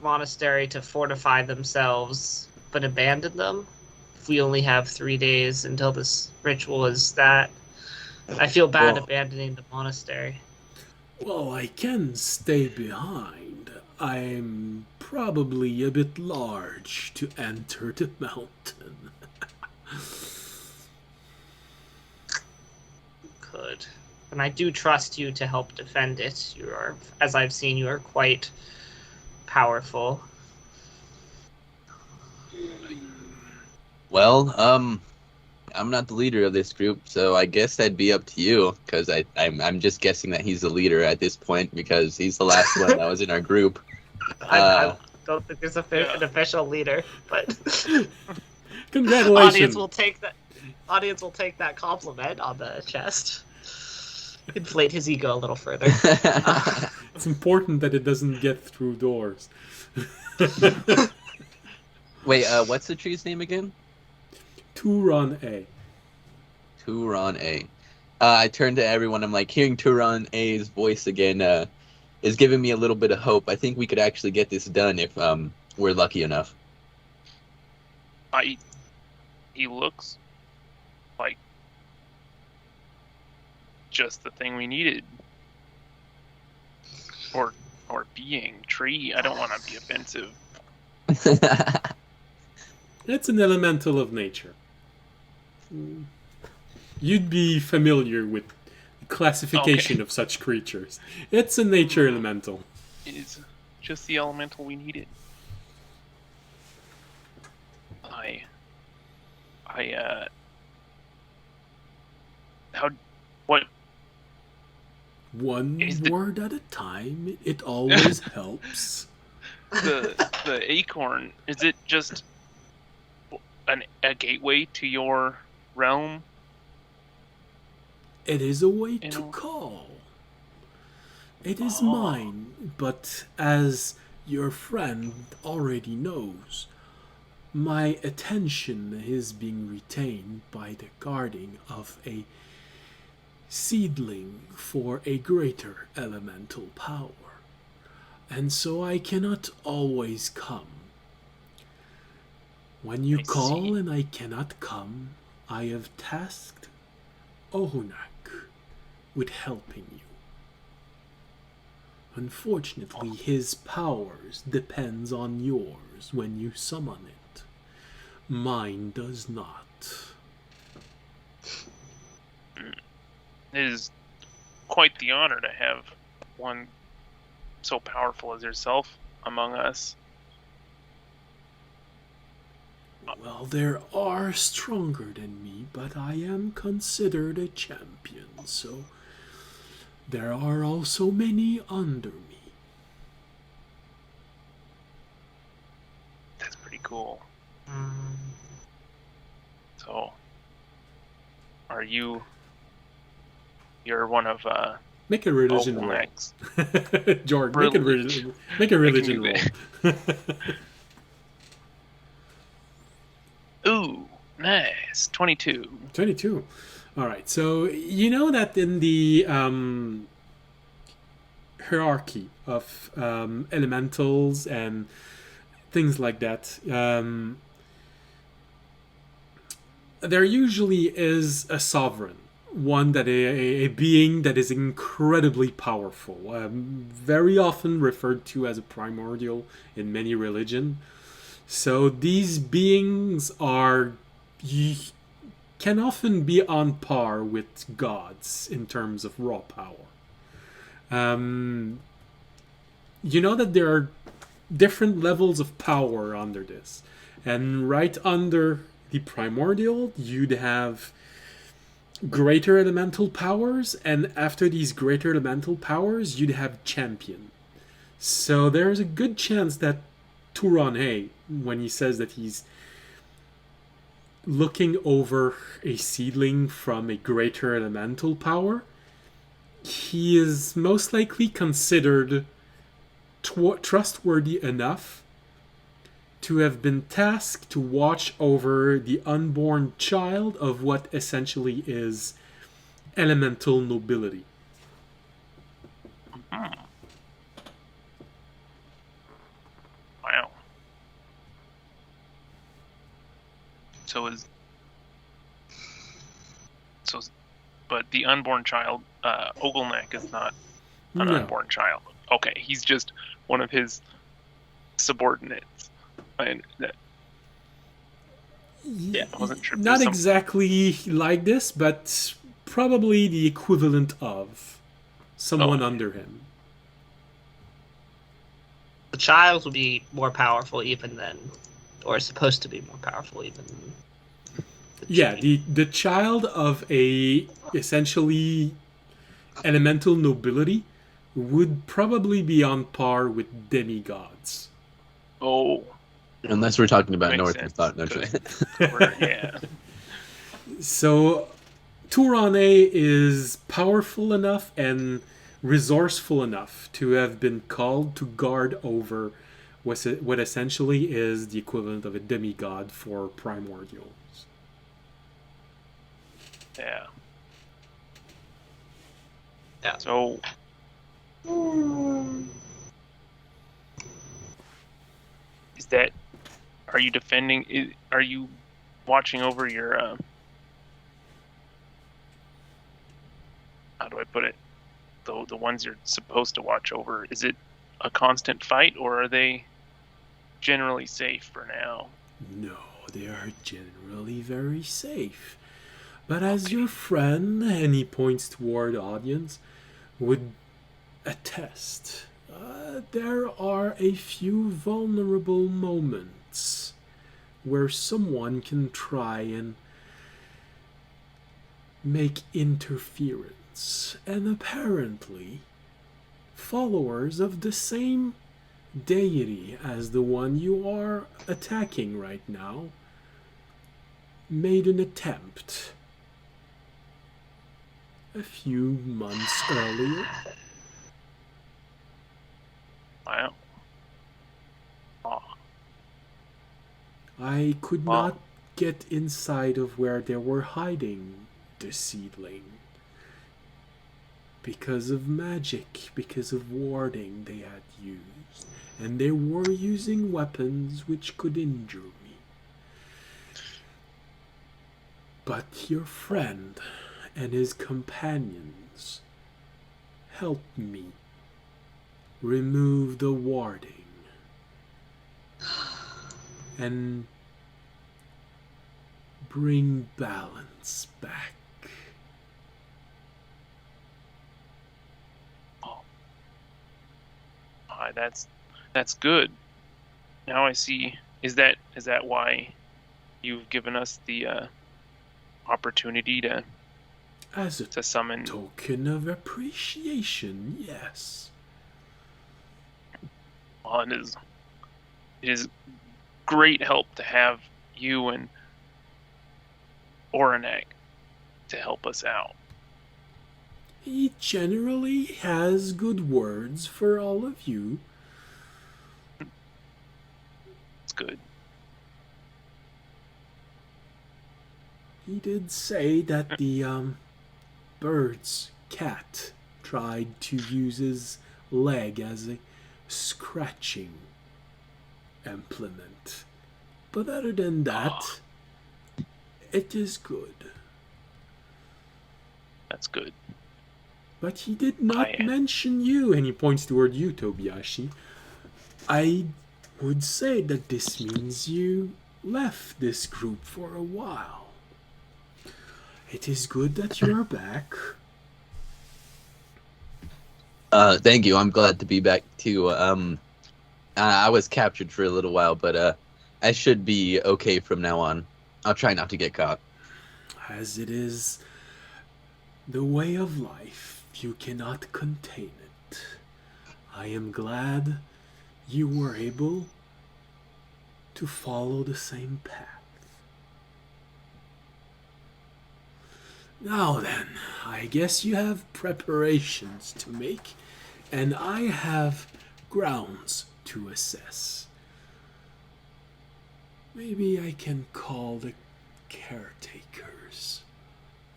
monastery to fortify themselves, but abandon them? If we only have 3 days until this ritual is that. I feel bad abandoning the monastery. Well, I can stay behind. I'm probably a bit large to enter the mountain. Could. And I do trust you to help defend it. You are, as I've seen, you are quite powerful. Well, I'm not the leader of this group, so I guess that'd be up to you, because I'm just guessing that he's the leader at this point, because he's the last one that was in our group. I don't think there's an official leader, but Congratulations. Audience will take that compliment on the chest. Inflate his ego a little further. It's important that it doesn't get through doors. Wait, what's the tree's name again? Turon A. Turon A. I turn to everyone. I'm like, hearing Turon A's voice again is giving me a little bit of hope. I think we could actually get this done if we're lucky enough. He looks like just the thing we needed. Or being tree. I don't want to be offensive. It's an elemental of nature. You'd be familiar with the classification of such creatures. It's a nature elemental. It is just the elemental we needed. What? One word at a time, it always helps. The acorn, is it just a gateway to your realm? It is a way to call. It is mine, but as your friend already knows, my attention is being retained by the guarding of a seedling for a greater elemental power, and so I cannot always come. When you call and I cannot come, I have tasked Ohunak with helping you. Unfortunately, his powers depends on yours when you summon it. Mine does not. It is quite the honor to have one so powerful as yourself among us. Well, there are stronger than me, but I am considered a champion, so there are also many under me. That's pretty cool. Mm. So, are you? You're one of Make a religion roll. Ogulnak's. George, Religion. make a religion do roll. Ooh, nice. 22. 22. All right. So you know that in the hierarchy of elementals and things like that, there usually is a sovereign, one that a being that is incredibly powerful, very often referred to as a primordial in many religions. So these beings can often be on par with gods in terms of raw power. You know that there are different levels of power under this, and right under the primordial, you'd have greater elemental powers, and after these greater elemental powers, you'd have champion. So there's a good chance that Turon, when he says that he's looking over a seedling from a greater elemental power, he is most likely considered trustworthy enough to have been tasked to watch over the unborn child of what essentially is elemental nobility. Wow. But the unborn child, Ogulnak is not an unborn child. Okay, he's just one of his subordinates. I wasn't sure. Not exactly like this, but probably the equivalent of someone under him. The child will be more powerful even than, or supposed to be more powerful even than. The child of a essentially elemental nobility would probably be on par with demigods. Oh. Unless we're talking about Makes North sense, thought, yeah. So Turane is powerful enough and resourceful enough to have been called to guard over what essentially is the equivalent of a demigod for primordials. Yeah. Yeah. So. Are you defending? Are you watching over your? How do I put it? The ones you're supposed to watch over. Is it a constant fight, or are they generally safe for now? No, they are generally very safe. But as your friend, and he points toward the audience, would attest, there are a few vulnerable moments where someone can try and make interference. And apparently, followers of the same deity as the one you are attacking right now made an attempt a few months earlier. Wow. Oh. I could not get inside of where they were hiding the seedling. Because of magic, because of warding they had used. And they were using weapons which could injure me. But your friend and his companions helped me remove the warding, and bring balance back. That's good. Now I see. Is that why you've given us the opportunity As a to summon? token of appreciation, yes. Well, it is great help to have you and Oranek to help us out. He generally has good words for all of you. It's good. He did say that the bird's cat tried to use his leg as a scratching implement. But other than that, it is good. That's good. But he did not I- mention you, and he points toward you, Tobiashi. I would say that this means you left this group for a while. It is good that you're back. Thank you. I'm glad to be back too. I was captured for a little while, but I should be okay from now on. I'll try not to get caught. As it is the way of life, you cannot contain it. I am glad you were able to follow the same path. Now then, I guess you have preparations to make, and I have grounds to assess. Maybe I can call the caretakers.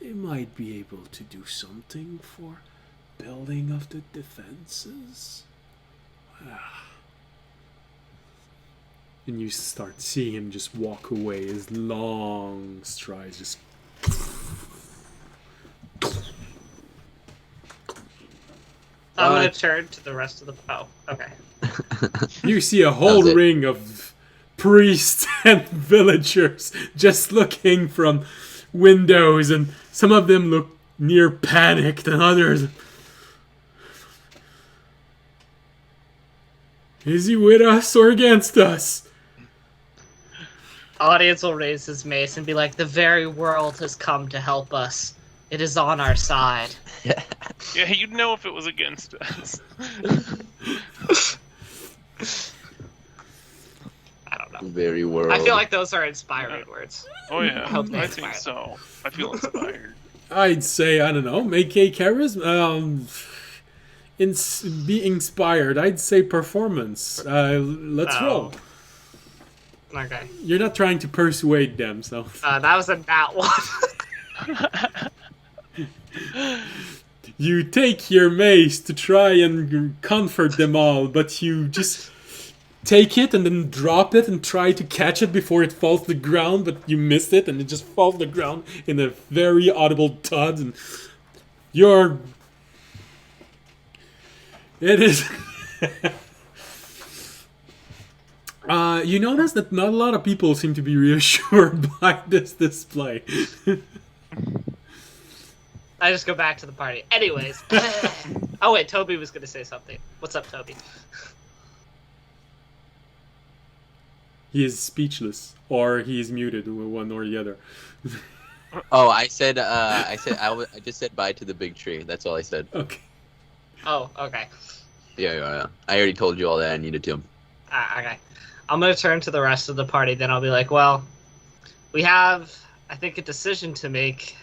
They might be able to do something for building of the defenses. And you start seeing him just walk away, his long strides just. I'm gonna turn to the rest of the. Oh, okay. You see a whole That was it. ring of priests and villagers just looking from windows, and some of them look near panicked, and others. Is he with us or against us? Audience will raise his mace and be like, "The very world has come to help us. It is on our side." Yeah, you'd know if it was against us. I don't know. Very world. I feel like those are inspiring words. Oh yeah, I hope they I inspire think so. I feel inspired. I'd say, I don't know, make a charisma. Be inspired. I'd say performance. Let's Oh. roll. Okay. You're not trying to persuade them, so. That was a nat one. You take your mace to try and comfort them all, but you just take it and then drop it and try to catch it before it falls to the ground, but you miss it and it just falls to the ground in a very audible thud, and you're... It is... you notice that not a lot of people seem to be reassured by this display. I just go back to the party. Anyways. Oh wait, Toby was gonna say something. What's up, Toby? He is speechless, or he is muted, one or the other. Oh, I just said bye to the big tree. That's all I said. Okay. Oh, okay. Yeah. I already told you all that I needed to. Okay. I'm gonna turn to the rest of the party. Then I'll be like, well, we have, I think, a decision to make.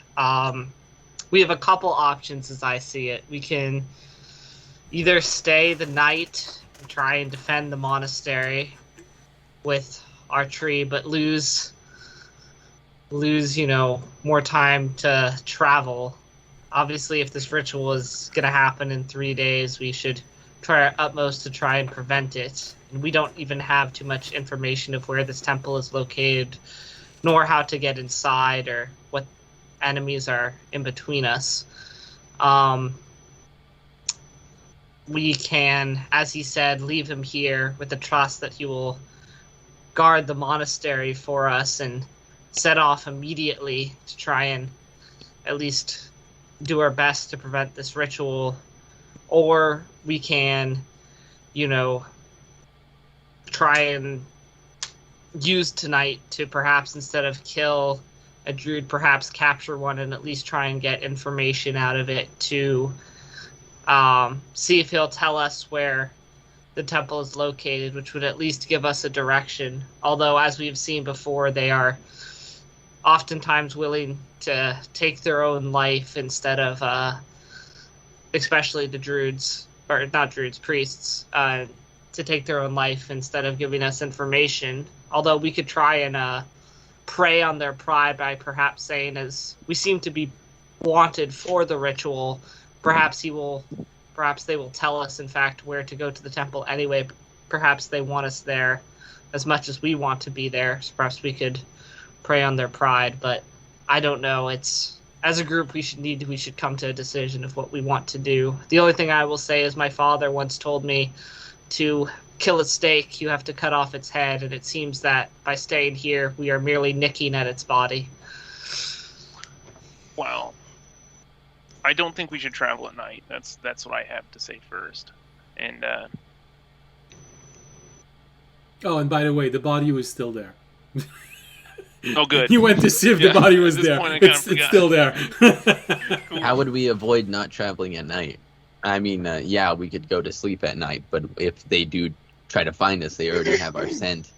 We have a couple options as I see it. We can either stay the night and try and defend the monastery with our tree, but lose, more time to travel. Obviously, if this ritual is going to happen in 3 days, we should try our utmost to try and prevent it. And we don't even have too much information of where this temple is located, nor how to get inside or what enemies are in between us. we can, as he said, leave him here with the trust that he will guard the monastery for us and set off immediately to try and at least do our best to prevent this ritual. Or we can, try and use tonight to perhaps, instead of kill a druid, perhaps capture one and at least try and get information out of it to see if he'll tell us where the temple is located, which would at least give us a direction. Although, as we've seen before, they are oftentimes willing to take their own life instead of, especially the druids, or not druids, priests, to take their own life instead of giving us information. Although we could try and prey on their pride by perhaps saying, as we seem to be wanted for the ritual, perhaps they will tell us, in fact, where to go to the temple anyway. Perhaps they want us there as much as we want to be there. So perhaps we could prey on their pride, but I don't know. It's, as a group, we should come to a decision of what we want to do. The only thing I will say is my father once told me to kill a snake, you have to cut off its head, and it seems that by staying here, we are merely nicking at its body. Well, I don't think we should travel at night. That's what I have to say first. And Oh, and by the way, the body was still there. oh, good. You went to see if the body was at this there. point, I kinda It's still there. Cool. How would we avoid not traveling at night? I mean, yeah, we could go to sleep at night, but if they do try to find us, they already have our scent.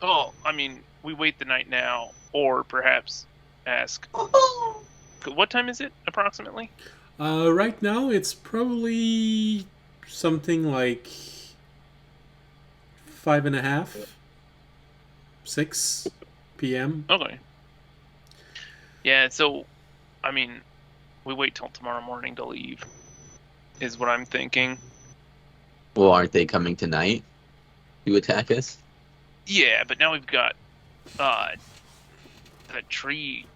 Oh, I mean, we wait the night now, or perhaps ask. What time is it approximately? Right now, it's probably something like 5:30, 6 p.m. Okay. Yeah, so, I mean, we wait till tomorrow morning to leave, is what I'm thinking. Well, aren't they coming tonight to attack us? Yeah, but now we've got that tree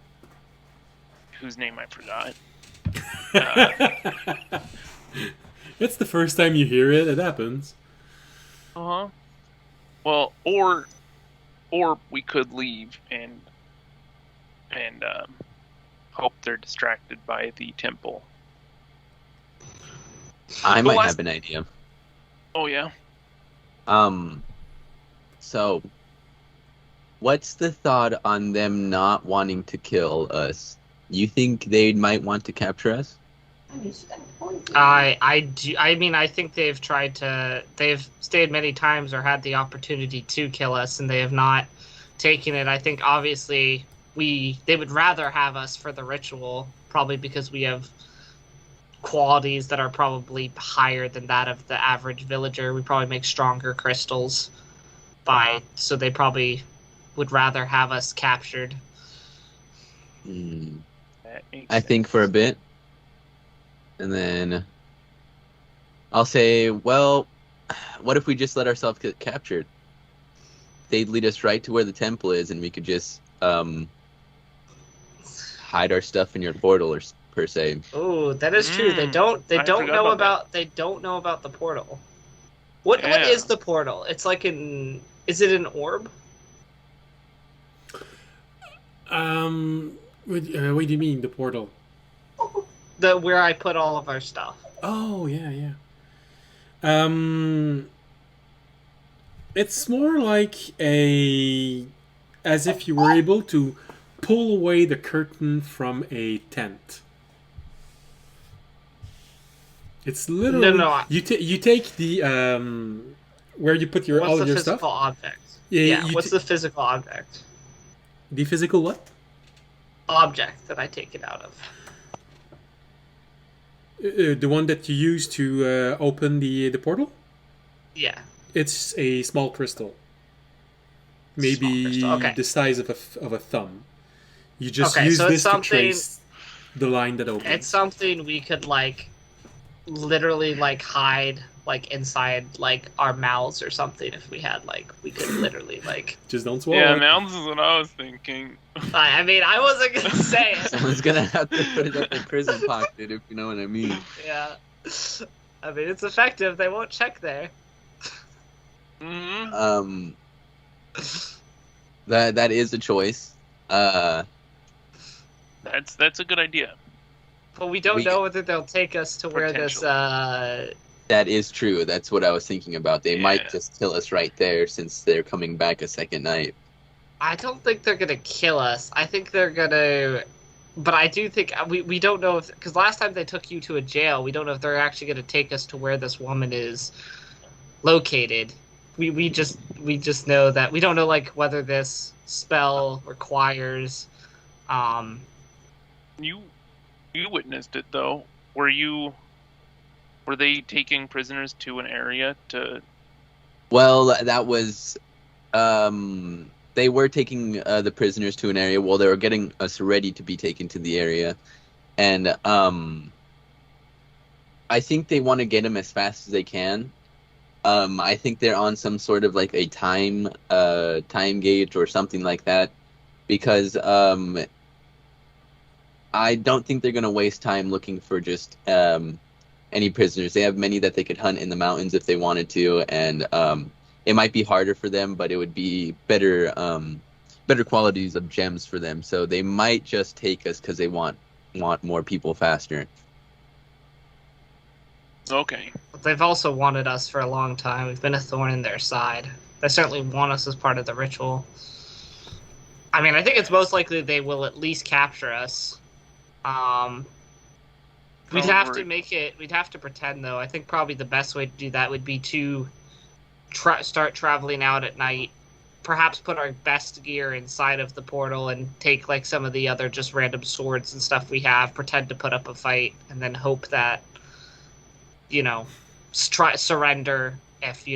whose name I forgot. It's the first time you hear it. It happens. Uh-huh. Well, or we could leave and hope they're distracted by the temple. I might Well, have an idea. Oh yeah. So, what's the thought on them not wanting to kill us? You think they might want to capture us? I do. I mean, I think they've stayed many times or had the opportunity to kill us, and they have not taken it. I think obviously they would rather have us for the ritual, probably because we have qualities that are probably higher than that of the average villager. We probably make stronger crystals, so they probably would rather have us captured. That makes I think sense. for a bit. And then I'll say, well, what if we just let ourselves get captured? They'd lead us right to where the temple is, and we could just hide our stuff in your portal, or per se. Oh, that is true. They don't I forgot know about they don't know about the portal. What Yeah. is the portal? It's like is it an orb? What do you mean, the portal? Where I put all of our stuff. Oh, yeah. It's more like as if you were able to pull away the curtain from a tent. It's literally No. you take the where you put What's all the of your physical stuff. object? Yeah, What's the physical object? the physical what? Object that I take it out of. The one that you use to open the portal? Yeah. It's a small crystal. Small Maybe crystal, okay. the size of a thumb. You just Okay, use so it's this to something- trace the line that opens. It's something we could literally hide inside our mouths or something if we had we could literally Just don't swallow Yeah, it. mouths is what I was thinking. I mean, I wasn't gonna say it. Someone's gonna have to put it up in prison pocket, if you know what I mean. Yeah. I mean, it's effective. They won't check there. Mhm. That is a choice. That's a good idea. But we don't We- know whether they'll take us to where this. Potentially. That is true. That's what I was thinking about. They might Yeah. just kill us right there since they're coming back a second night. I don't think they're gonna kill us. I think they're gonna. But I do think we don't know if, because last time they took you to a jail, we don't know if they're actually gonna take us to where this woman is located. We just know that we don't know like whether this spell requires. You witnessed it though. Were they taking prisoners to an area to? Well, that was they were taking the prisoners to an area. Well, they were getting us ready to be taken to the area, and I think they want to get them as fast as they can. I think they're on some sort of like a time gauge or something like that, because I don't think they're gonna waste time looking for just any prisoners. They have many that they could hunt in the mountains if they wanted to, and it might be harder for them, but it would be better qualities of gems for them. So they might just take us because they want more people faster. Okay. But they've also wanted us for a long time. We've been a thorn in their side. They certainly want us as part of the ritual. I mean, I think it's most likely they will at least capture us. We'd have to make it. We'd have to pretend, though. I think probably the best way to do that would be to start traveling out at night. Perhaps put our best gear inside of the portal and take like some of the other just random swords and stuff we have. Pretend to put up a fight, and then hope that surrender if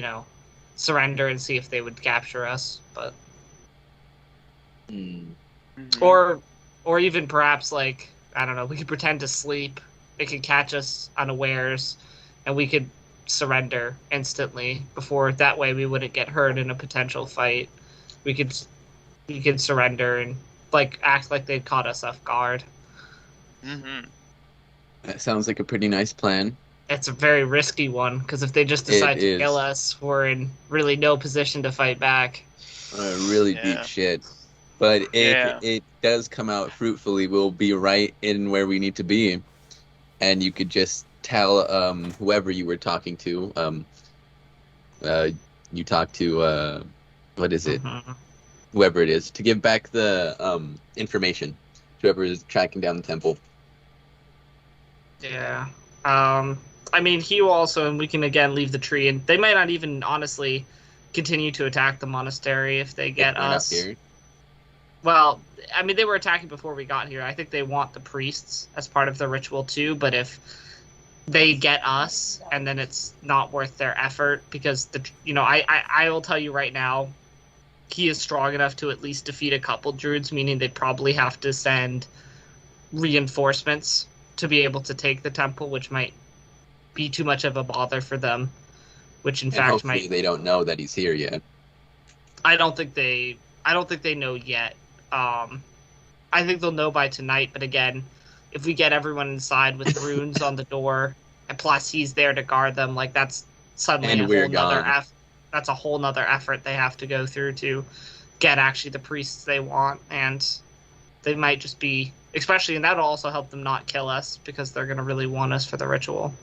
surrender and see if they would capture us. But Hmm. Mhm. or even perhaps like I don't know. We could pretend to sleep. It could catch us unawares, and we could surrender instantly before. That way, we wouldn't get hurt in a potential fight. We could surrender and like act like they'd caught us off guard. Mhm. That sounds like a pretty nice plan. It's a very risky one because if they just It decide to is. kill us, we're in really no position to fight back. Really Yeah. beat shit. But if Yeah. it does come out fruitfully, we'll be right in where we need to be. And you could just tell whoever you were talking to. You talk to what is it? Mhm. Whoever it is, to give back the information to whoever is tracking down the temple. Yeah. I mean, he will also, and we can again leave the tree, and they might not even honestly continue to attack the monastery if they get If we're not us. here. Well, I mean, they were attacking before we got here. I think they want the priests as part of the ritual too, but if they get us, and then it's not worth their effort, because I will tell you right now, he is strong enough to at least defeat a couple druids, meaning they'd probably have to send reinforcements to be able to take the temple, which might be too much of a bother for them, which in And fact hopefully might. they don't know that he's here yet. I don't think they know yet. I think they'll know by tonight, but again, if we get everyone inside with runes on the door, and plus he's there to guard them, like that's suddenly And a we're whole nother gone. that's a whole nother effort they have to go through to get actually the priests they want, and they might just be, especially, and that'll also help them not kill us because they're gonna really want us for the ritual.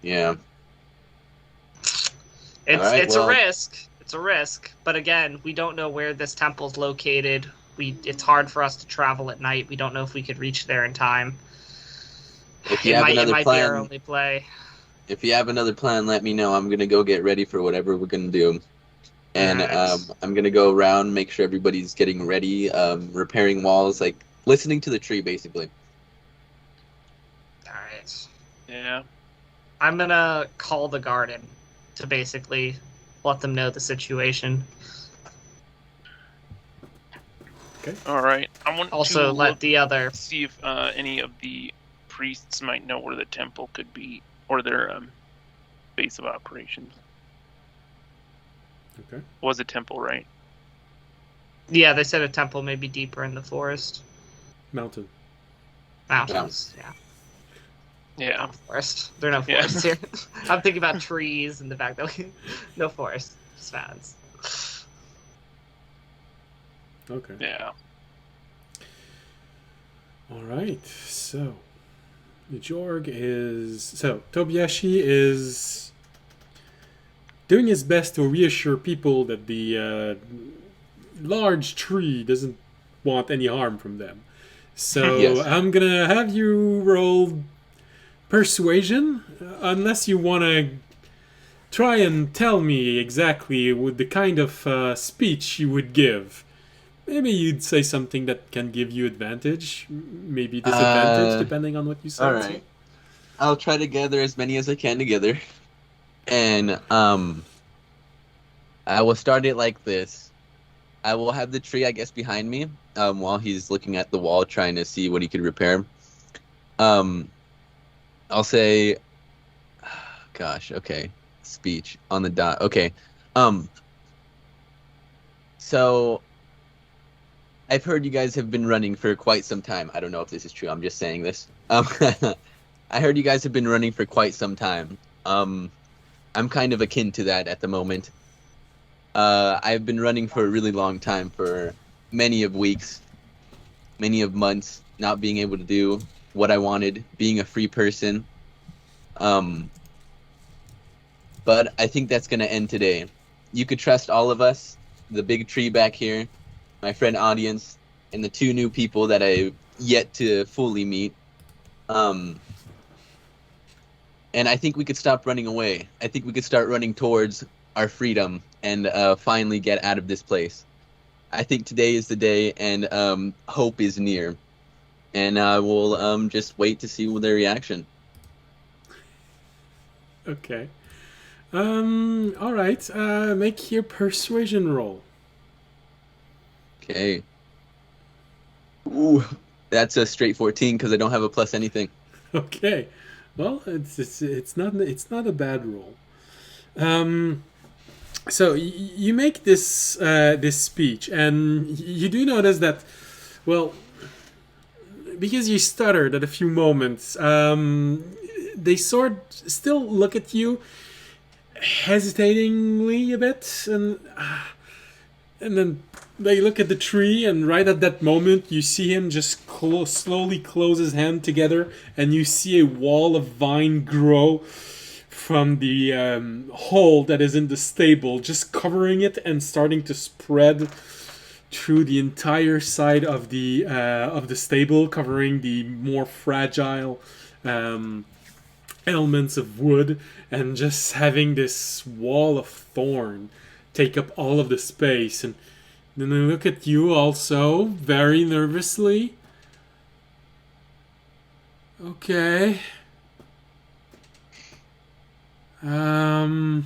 Yeah. It's All right, it's well- a risk. It's a risk, but again, we don't know where this temple's located. It's hard for us to travel at night. We don't know if we could reach there in time. If you It have might another be our plan, only play. if you have another plan, let me know. I'm gonna go get ready for whatever we're gonna do. And Alright. I'm gonna go around, make sure everybody's getting ready, repairing walls, like listening to the tree, basically. All right. Yeah. I'm gonna call the garden to basically let them know the situation. All right. I want Also, to let the other. see if any of the priests might know where the temple could be, or their base of operations. Okay. Was a temple, right? Yeah, they said a temple may be deeper in the forest. Mountain. Mountains. Yeah. Yeah. Forest. There are no Yeah. forests here. I'm thinking about trees and the fact that no forest. Just fans. Okay. Yeah. All right. So the Jorg is Tobiashi is doing his best to reassure people that the large tree doesn't want any harm from them. So Yes. I'm gonna have you roll persuasion, unless you want to try and tell me exactly with the kind of speech you would give. Maybe you'd say something that can give you advantage, maybe disadvantage, depending on what you say. All right. I'll try to gather as many as I can together, and I will start it like this. I will have the tree, I guess, behind me, while he's looking at the wall, trying to see what he could repair. I'll say, gosh, okay, speech on the dot. Okay, so I've heard you guys have been running for quite some time. I don't know if this is true. I'm just saying this. I heard you guys have been running for quite some time. I'm kind of akin to that at the moment. I've been running for a really long time, for many of weeks, many of months, not being able to do what I wanted, being a free person. But I think that's going to end today. You could trust all of us, the big tree back here, my friend audience, and the two new people that I've yet to fully meet. And I think we could stop running away. I think we could start running towards our freedom and finally get out of this place. I think today is the day, and hope is near. And I will just wait to see their reaction. Okay. All right. Make your persuasion roll. Okay. Ooh, that's a straight 14 because I don't have a plus anything. Okay. Well, it's not a bad roll. So you make this this speech, and you do notice that, well, because you stuttered at a few moments, they still look at you hesitatingly a bit, and then they look at the tree, and right at that moment you see him just slowly close his hand together, and you see a wall of vine grow from the hole that is in the stable, just covering it and starting to spread through the entire side of the stable, covering the more fragile elements of wood, and just having this wall of thorn take up all of the space. And then I look at you also, very nervously. Okay. You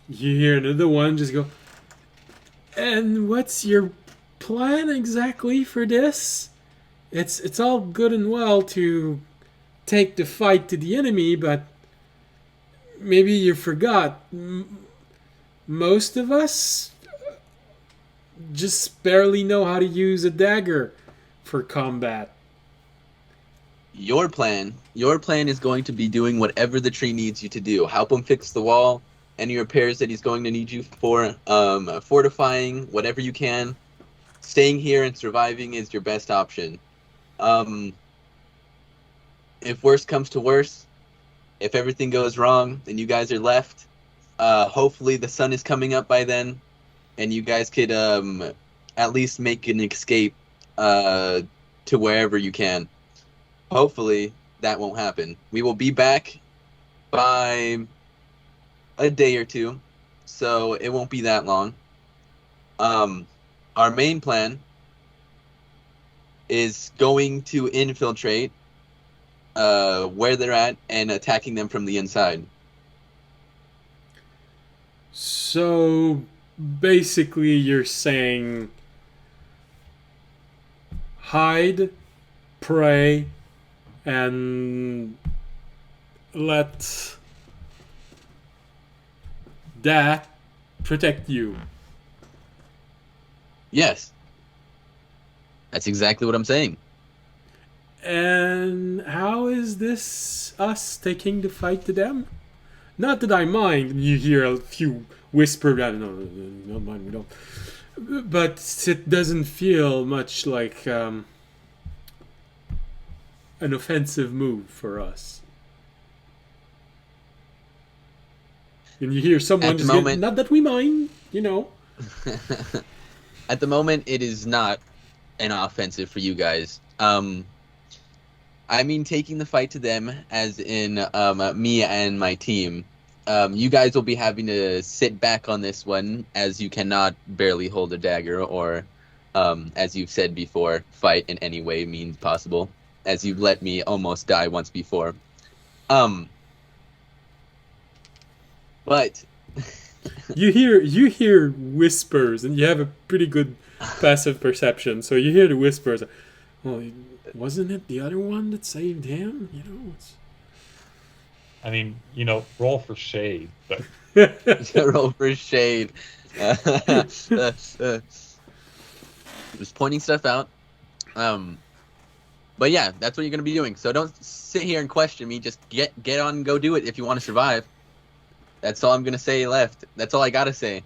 hear another one just go, and what's your plan exactly for this? It's all good and well to take the fight to the enemy, but maybe you forgot. Most of us just barely know how to use a dagger for combat. Your plan is going to be doing whatever the tree needs you to do. Help him fix the wall, any repairs that he's going to need you for, fortifying, whatever you can. Staying here and surviving is your best option. If worst comes to worst, if everything goes wrong and you guys are left, hopefully the sun is coming up by then, and you guys could at least make an escape to wherever you can. Hopefully that won't happen. We will be back by a day or two, so it won't be that long. Our main plan is going to infiltrate where they're at and attacking them from the inside. So basically you're saying hide, pray, and let that protect you. Yes. That's exactly what I'm saying. And how is this us taking the fight to them? Not that I mind. You hear a few whisper. No, mind. We don't. But it doesn't feel much like an offensive move for us. And you hear someone At the just moment- not that we mind, you know. At the moment, it is not an offensive for you guys. I mean, taking the fight to them, as in me and my team. You guys will be having to sit back on this one, as you cannot barely hold a dagger, or, as you've said before, fight in any way means possible, as you've let me almost die once before. But You hear whispers, and you have a pretty good passive perception. So you hear the whispers. Well, wasn't it the other one that saved him? You know. I mean, roll for shade, but roll for shade. Just pointing stuff out. But yeah, that's what you're gonna be doing. So don't sit here and question me. Just get on and go do it if you want to survive. That's all I'm gonna say left. That's all I gotta say.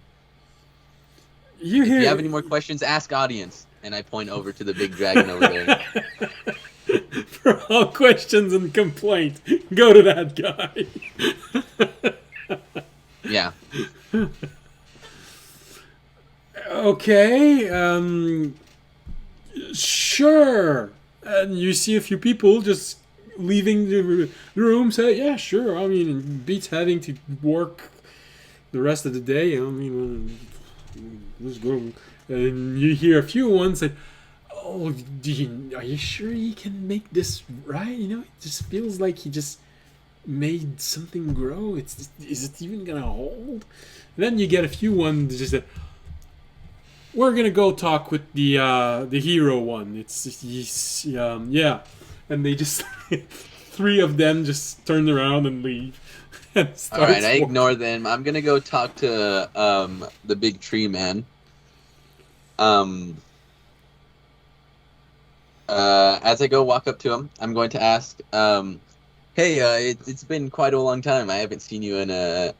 If you have any more questions, ask audience. And I point over to the big dragon over there. For all questions and complaints, go to that guy. Yeah. Okay. Sure. And you see a few people just leaving the room. Say, yeah, sure. I mean, it beats having to work the rest of the day. I mean, let's go. And you hear a few ones that, oh, are you sure he can make this right? You know, it just feels like he just made something grow. Is it even gonna hold? And then you get a few ones just that, we're gonna go talk with the hero one. Yeah, and they just three of them just turn around and leave. And All right, I walking. ignore them. I'm gonna go talk to the big tree man. As I go walk up to him, I'm going to ask, hey, it's been quite a long time. I haven't seen you in a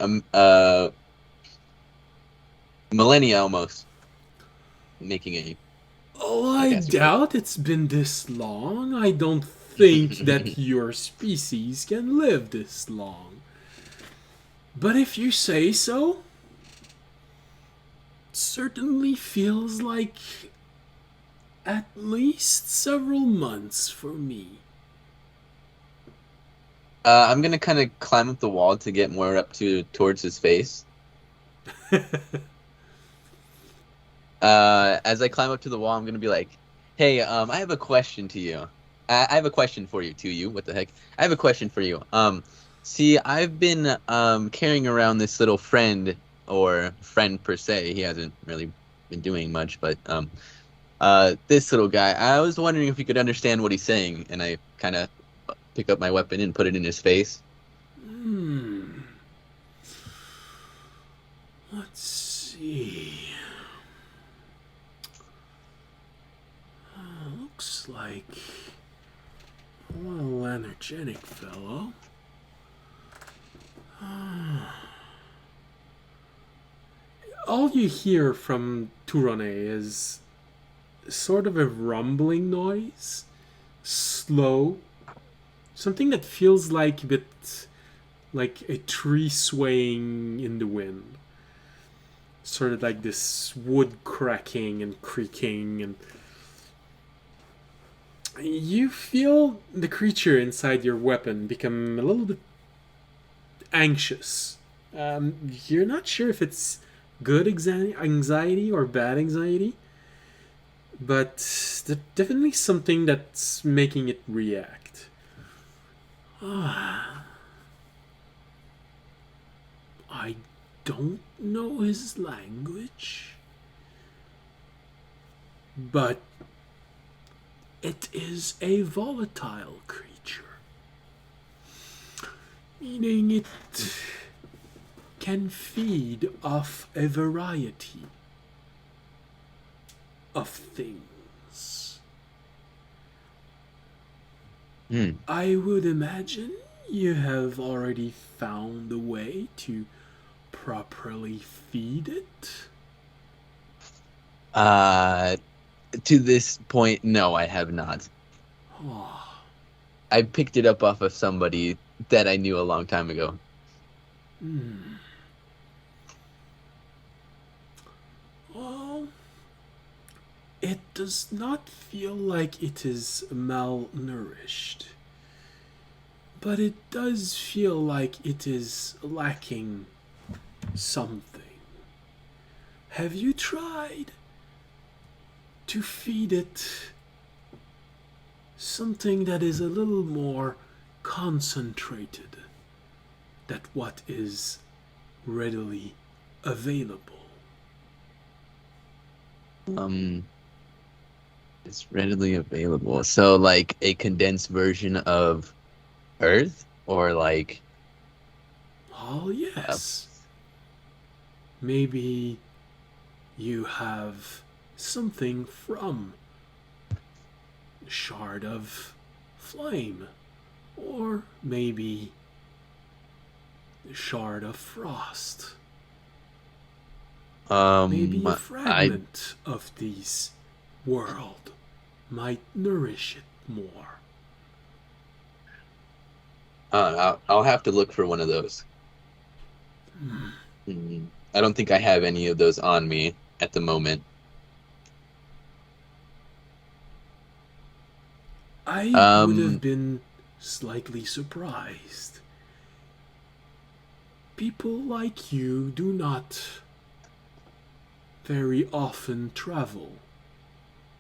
millennia almost. Making a... Oh, I doubt it's been this long. I don't think that your species can live this long. But if you say so, it certainly feels like at least several months for me. I'm gonna kind of climb up the wall to get more up towards his face. As I climb up to the wall, I'm gonna be like, "Hey, I have a question to you. I have a question for you, to you. What the heck? I have a question for you. See, I've been carrying around this little friend, or friend per se. He hasn't really been doing much, but this little guy. I was wondering if you could understand what he's saying." And I kind of pick up my weapon and put it in his face. Let's see. Looks like a little energetic fellow. All you hear from Turone is sort of a rumbling noise, slow, something that feels like a bit like a tree swaying in the wind. Sort of like this wood cracking and creaking, and you feel the creature inside your weapon become a little bit anxious. You're not sure if it's good anxiety or bad anxiety, but definitely something that's making it react. I don't know his language, but it is a volatile creature, meaning it can feed off a variety of things. Hmm. I would imagine you have already found a way to properly feed it. Uh, to this point, no, I have not. Oh, I picked it up off of somebody that I knew a long time ago. hmm. Well, it does not feel like it is malnourished, but it does feel like it is lacking something. Have you tried to feed it something that is a little more concentrated than what is readily available? Um, it's readily available. So like a condensed version of Earth or like Oh, uh, yes. Maybe you have something from a shard of flame, or maybe a shard of frost, maybe a I fragment of this world might nourish it more. I'll have to look for one of those. I don't think I have any of those on me at the moment. I would have Um, been slightly surprised. People like you do not very often travel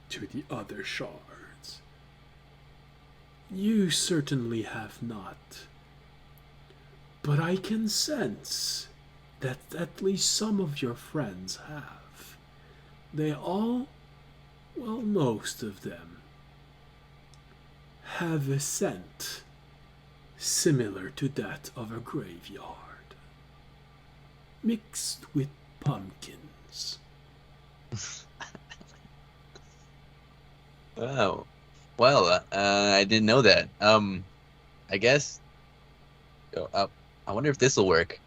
to the other shards. You certainly have not. But I can sense that at least some of your friends have. They all, well, most of them, have a scent similar to that of a graveyard, mixed with pumpkins. oh, well, I didn't know that. I guess. I wonder if this will work.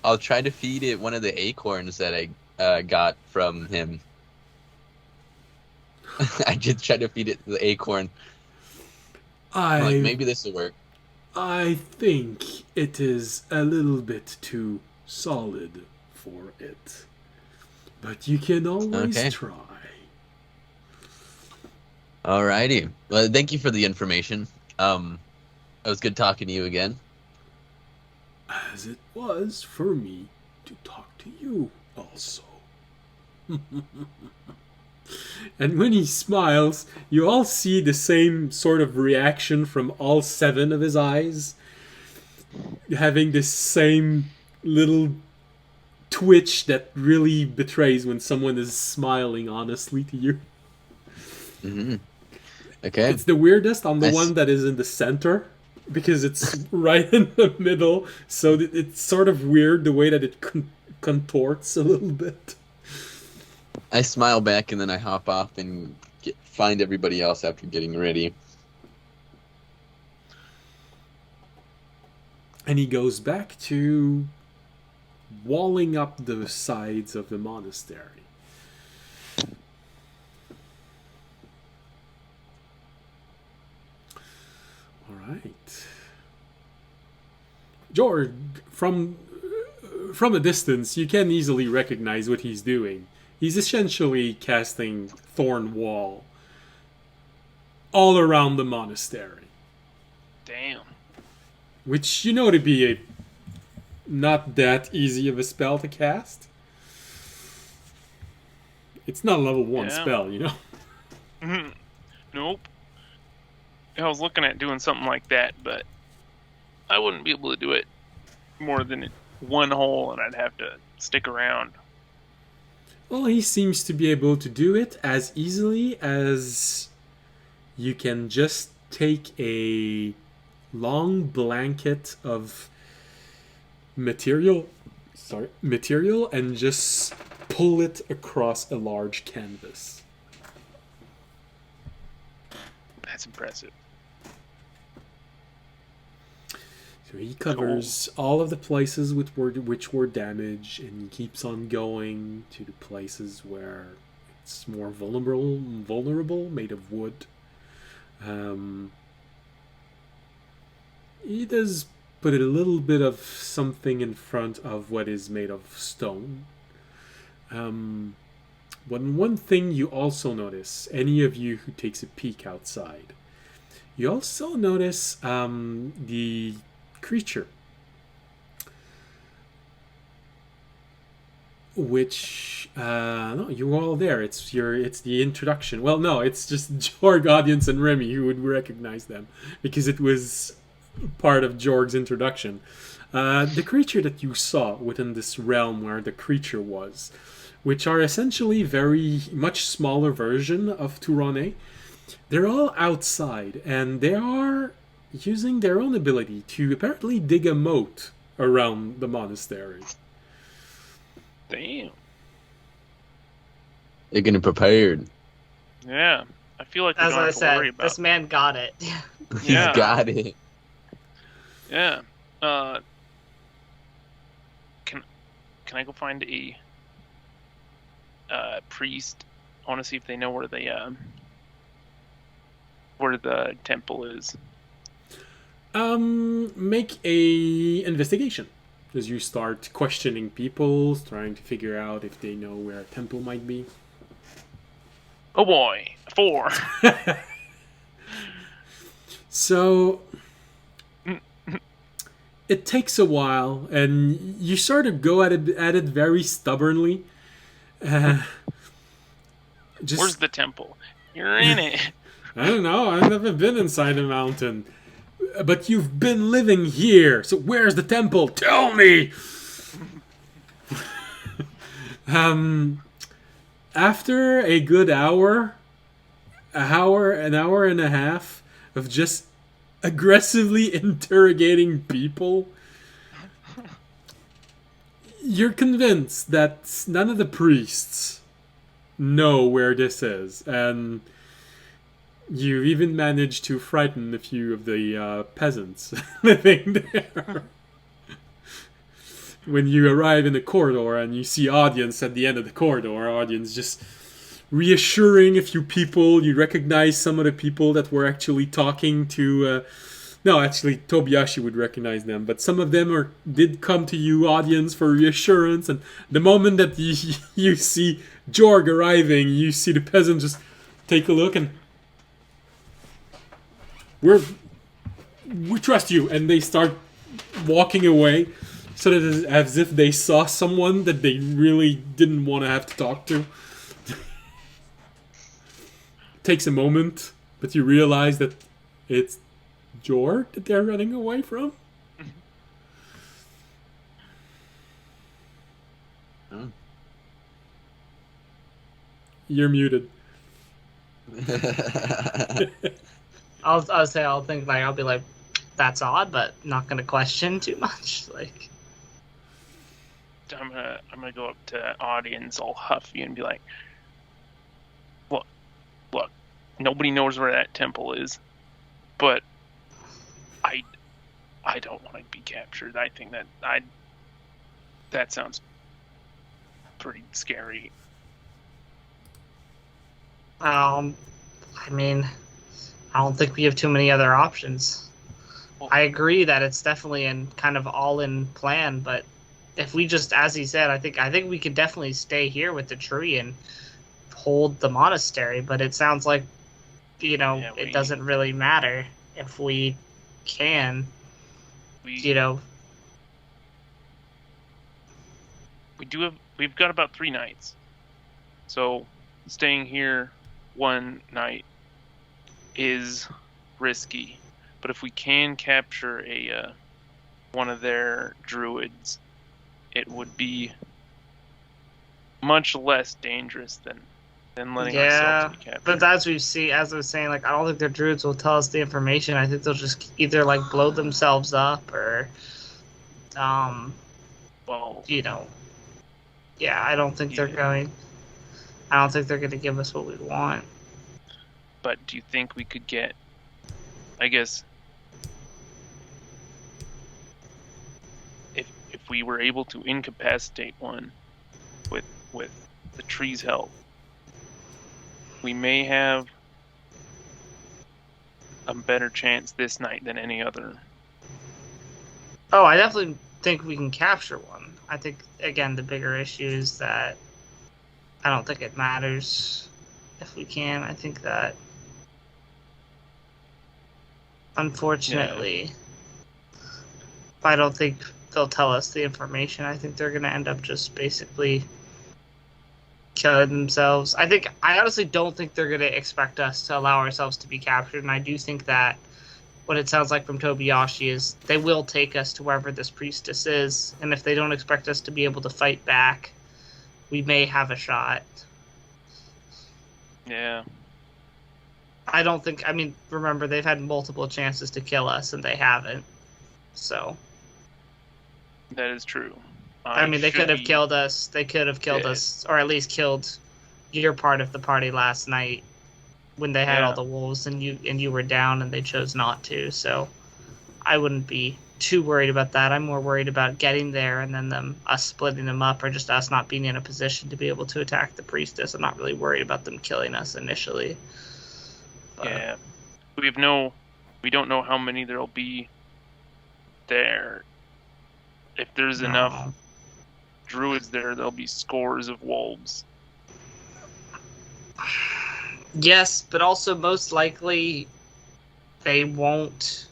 I'll try to feed it one of the acorns that I got from him. I just tried to feed it the acorn. I'm like, I maybe this will work. I think it is a little bit too solid for it. But you can always Okay. try. Alrighty. Well, thank you for the information. It was good talking to you again. As it was for me to talk to you also. And when he smiles, you all see the same sort of reaction from all 7 of his eyes, having this same little twitch that really betrays when someone is smiling honestly to you. Hmm. Okay. It's the weirdest on the Nice. one that is in the center because it's right in the middle, so it's sort of weird the way that it contorts a little bit. I smile back and then I hop off and find everybody else after getting ready. And he goes back to walling up the sides of the monastery. All right. George, from a distance, you can easily recognize what he's doing. He's essentially casting Thorn Wall all around the monastery, Damn. which you know to be a not that easy of a spell to cast. It's not a level 1 Yeah. spell, you know? Nope. I was looking at doing something like that, but I wouldn't be able to do it more than one hole, and I'd have to stick around. Well, he seems to be able to do it as easily as you can just take a long blanket of material and just pull it across a large canvas. That's impressive. So he covers all of the places which were damaged, and he keeps on going to the places where it's more vulnerable, made of wood. He does put a little bit of something in front of what is made of stone. One thing you also notice, any of you who takes a peek outside, you also notice the creature, which no, you're all there. It's the introduction. Well, no, it's just Jorg, audience, and Remy who would recognize them because it was part of Jorg's introduction. The creature that you saw within this realm where the creature was, which are essentially very much smaller version of Tourane, they're all outside, and they are using their own ability to apparently dig a moat around the monastery. Damn. They're getting prepared. Yeah. I feel like we As don't I have to worry said, about. this man got it. He's Yeah. got it. Yeah. Can I go find a priest? I want to see if they know where the temple is. Make a investigation as you start questioning people, trying to figure out if they know where a temple might be. Oh boy, 4. So it takes a while, and you sort of go at it very stubbornly. Just, Where's the temple? You're in it. I don't know. I've never been inside a mountain, but you've been living here. So where's the temple? Tell me. After a good an hour and a half of just aggressively interrogating people, you're convinced that none of the priests know where this is, and you even managed to frighten a few of the peasants living there. When you arrive in the corridor and you see audience at the end of the corridor, audience just reassuring a few people. You recognize some of the people that were actually talking to... no, actually, Tobiyashi would recognize them, but some of them did come to you, audience, for reassurance. And the moment that you see Jorg arriving, you see the peasant just take a look and... We trust you, and they start walking away, so that it's as if they saw someone that they really didn't want to have to talk to. Takes a moment, but you realize that it's Jorg that they're running away from. Oh. You're muted. I'll say I'll be like, that's odd, but not gonna question too much. Like, I'm gonna go up to audience all huffy and be like, look, nobody knows where that temple is, but I don't want to be captured. I think that sounds pretty scary. I mean, I don't think we have too many other options. I agree that it's definitely an kind of all-in plan, but if we just, as he said, I think we could definitely stay here with the tree and hold the monastery. But it sounds like, it doesn't really matter if we can. We've got about 3 nights, so staying here one night is risky. But if we can capture one of their druids, it would be much less dangerous than letting ourselves be captured. But as I was saying, like, I don't think the druids will tell us the information. I think they'll just either like blow themselves up or, I don't think they're going. I don't think they're going to give us what we want. But do you think we could get I guess if we were able to incapacitate one with the tree's help, we may have a better chance this night than any other. Oh, I definitely think we can capture one. I think, again, the bigger issue is that I don't think it matters if we can. I think that, unfortunately, I don't think they'll tell us the information. I think they're going to end up just basically killing themselves. I honestly don't think they're going to expect us to allow ourselves to be captured, and I do think that what it sounds like from Tobiyashi is they will take us to wherever this priestess is, and if they don't expect us to be able to fight back, we may have a shot. Yeah. I don't think, remember, they've had multiple chances to kill us, and they haven't. So. That is true. They could have killed us. They could have killed us, or at least killed your part of the party last night when they had all the wolves, and you were down, and they chose not to. So I wouldn't be too worried about that. I'm more worried about getting there and then us splitting them up, or just us not being in a position to be able to attack the priestess. I'm not really worried about them killing us initially. But, yeah, we don't know how many there'll be there. If there's enough druids there, there'll be scores of wolves. Yes, but also most likely they won't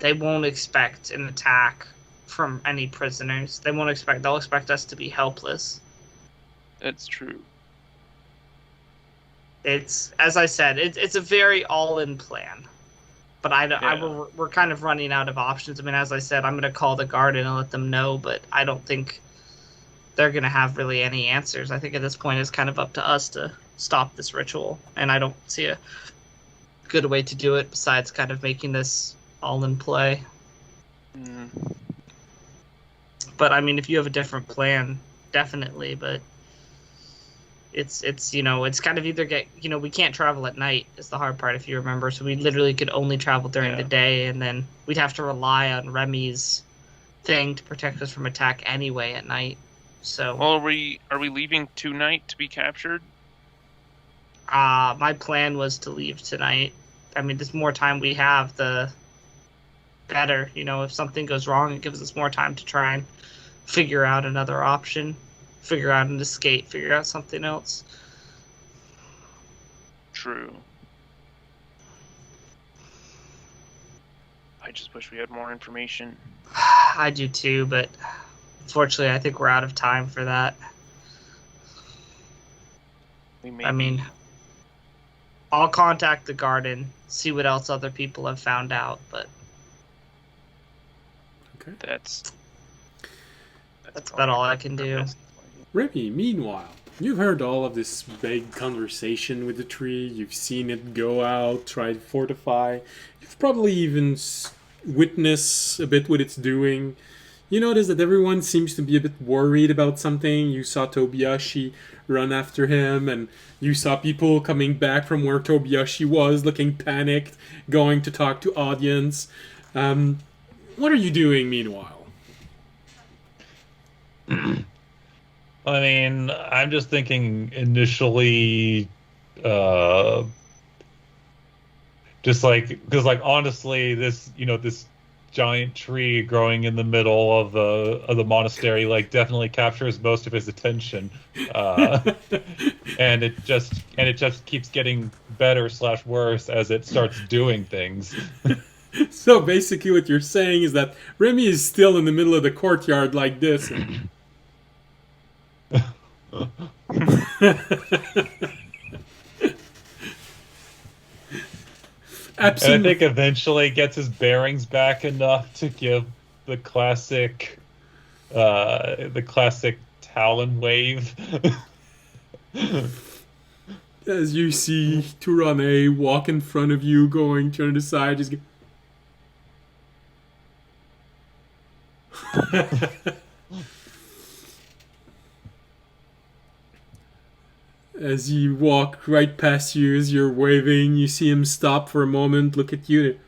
expect an attack from any prisoners. They'll expect us to be helpless. That's true. It's, as I said, it's a very all-in plan. But we're kind of running out of options. As I said, I'm going to call the garden and let them know, but I don't think they're going to have really any answers. I think at this point it's kind of up to us to stop this ritual, and I don't see a good way to do it besides kind of making this all in play. But if you have a different plan, definitely, but it's kind of either we can't travel at night is the hard part, if you remember, so we literally could only travel during the day, and then we'd have to rely on Remy's thing to protect us from attack anyway at night. So, well, are we leaving tonight to be captured? My plan was to leave tonight. The more time we have, the better. If something goes wrong, it gives us more time to try and figure out another option, figure out an escape, figure out something else. True. I just wish we had more information. I do too, but unfortunately, I think we're out of time for that. I'll contact the garden, see what else other people have found out, but Okay. That's about all I can do. Remy, meanwhile, you've heard all of this big conversation with the tree. You've seen it go out, try to fortify. You've probably even witnessed a bit what it's doing. You notice that everyone seems to be a bit worried about something. You saw Tobiyashi run after him, and you saw people coming back from where Tobiyashi was, looking panicked, going to talk to audience. What are you doing meanwhile? I'm just thinking initially, because honestly, this giant tree growing in the middle of the monastery definitely captures most of his attention, and it just keeps getting better / worse as it starts doing things. So basically what you're saying is that Remy is still in the middle of the courtyard like this. And I think eventually gets his bearings back enough to give the classic Talon wave. As you see Turane walk in front of you, going to the side, just As you walk right past you, as you're waving, you see him stop for a moment, look at you.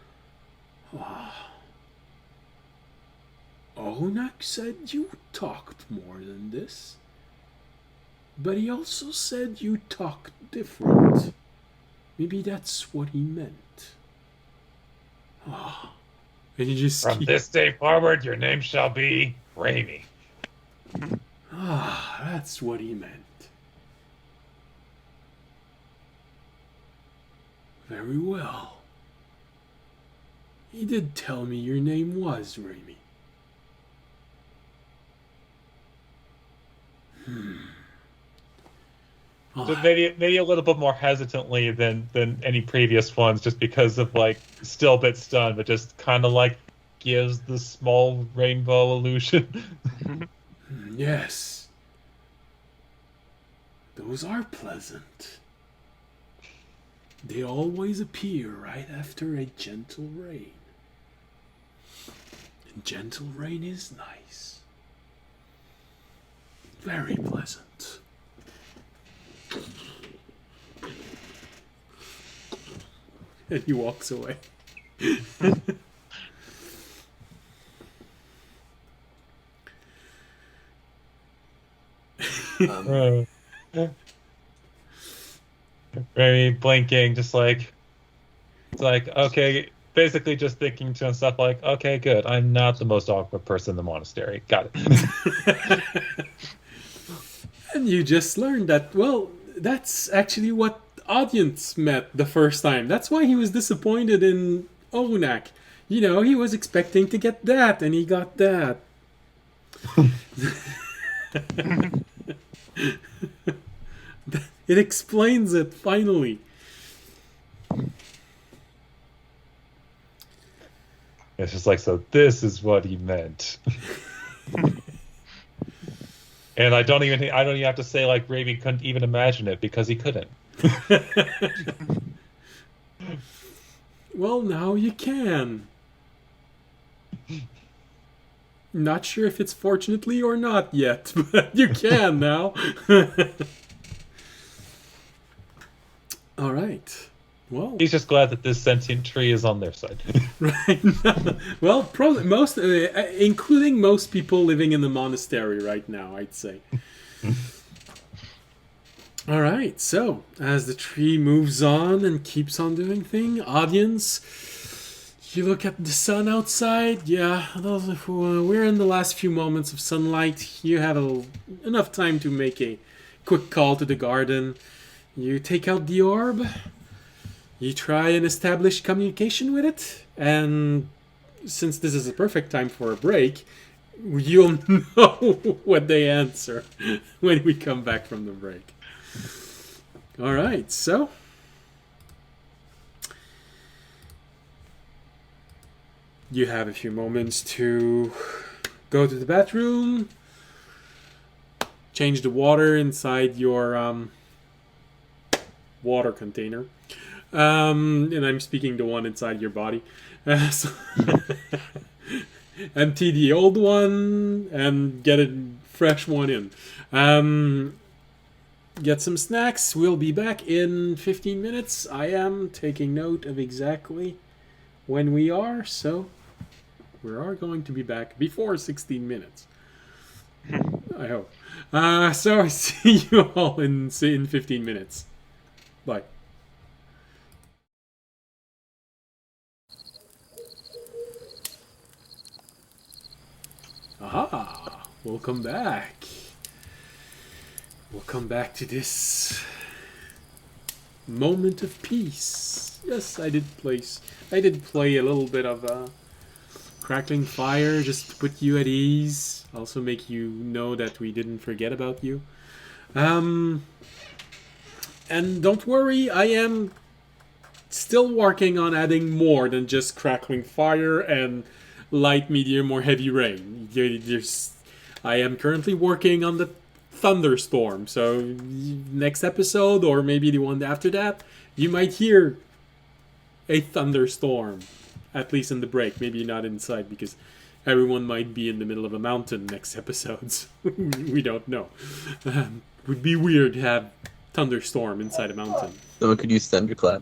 Onak said you talked more than this. But he also said you talked different. Maybe that's what he meant. And you just From this day forward, your name shall be Raimi. That's what he meant. Very well. He did tell me your name was Raimi. So maybe a little bit more hesitantly than any previous ones, just because of like still a bit stunned, but just kind of like gives the small rainbow illusion. Yes. Those are pleasant. They always appear right after a gentle rain. And gentle rain is nice. Very pleasant. And he walks away. Very blinking, just like it's like okay, basically just thinking to himself like, okay, good, I'm not the most awkward person in the monastery. Got it. And you just learned that, well, that's actually what audience met the first time. That's why he was disappointed in Onak. You know, he was expecting to get that, and he got that. It explains it, finally. It's just like, so this is what he meant. And I don't even have to say like Ravi couldn't even imagine it, because he couldn't. Well, now you can. Not sure if it's fortunately or not yet, but you can now. All right. Well, He's just glad that this sentient tree is on their side. right. Well, probably most, including most people living in the monastery right now, I'd say. All right. So as the tree moves on and keeps on doing thing, audience, you look at the sun outside. Yeah, we're in the last few moments of sunlight. You have enough time to make a quick call to the garden. You take out the orb. You try and establish communication with it, and since this is a perfect time for a break, you'll know what they answer when we come back from the break. All right, so you have a few moments to go to the bathroom, change the water inside your water container. And I'm speaking the one inside your body. So empty the old one and get a fresh one in. Get some snacks. We'll be back in 15 minutes. I am taking note of exactly when we are, so we are going to be back before 16 minutes. I hope. So I see you all in 15 minutes. Bye. Aha! Welcome back. Welcome back to this moment of peace. Yes, I did play a little bit of Crackling Fire just to put you at ease. Also make you know that we didn't forget about you. And don't worry, I am still working on adding more than just Crackling Fire and light, medium, or heavy rain. I am currently working on the thunderstorm, so next episode, or maybe the one after that, you might hear a thunderstorm, at least in the break. Maybe not inside, because everyone might be in the middle of a mountain next episodes. We don't know. Would be weird to have thunderstorm inside a mountain. Someone could use thunderclap.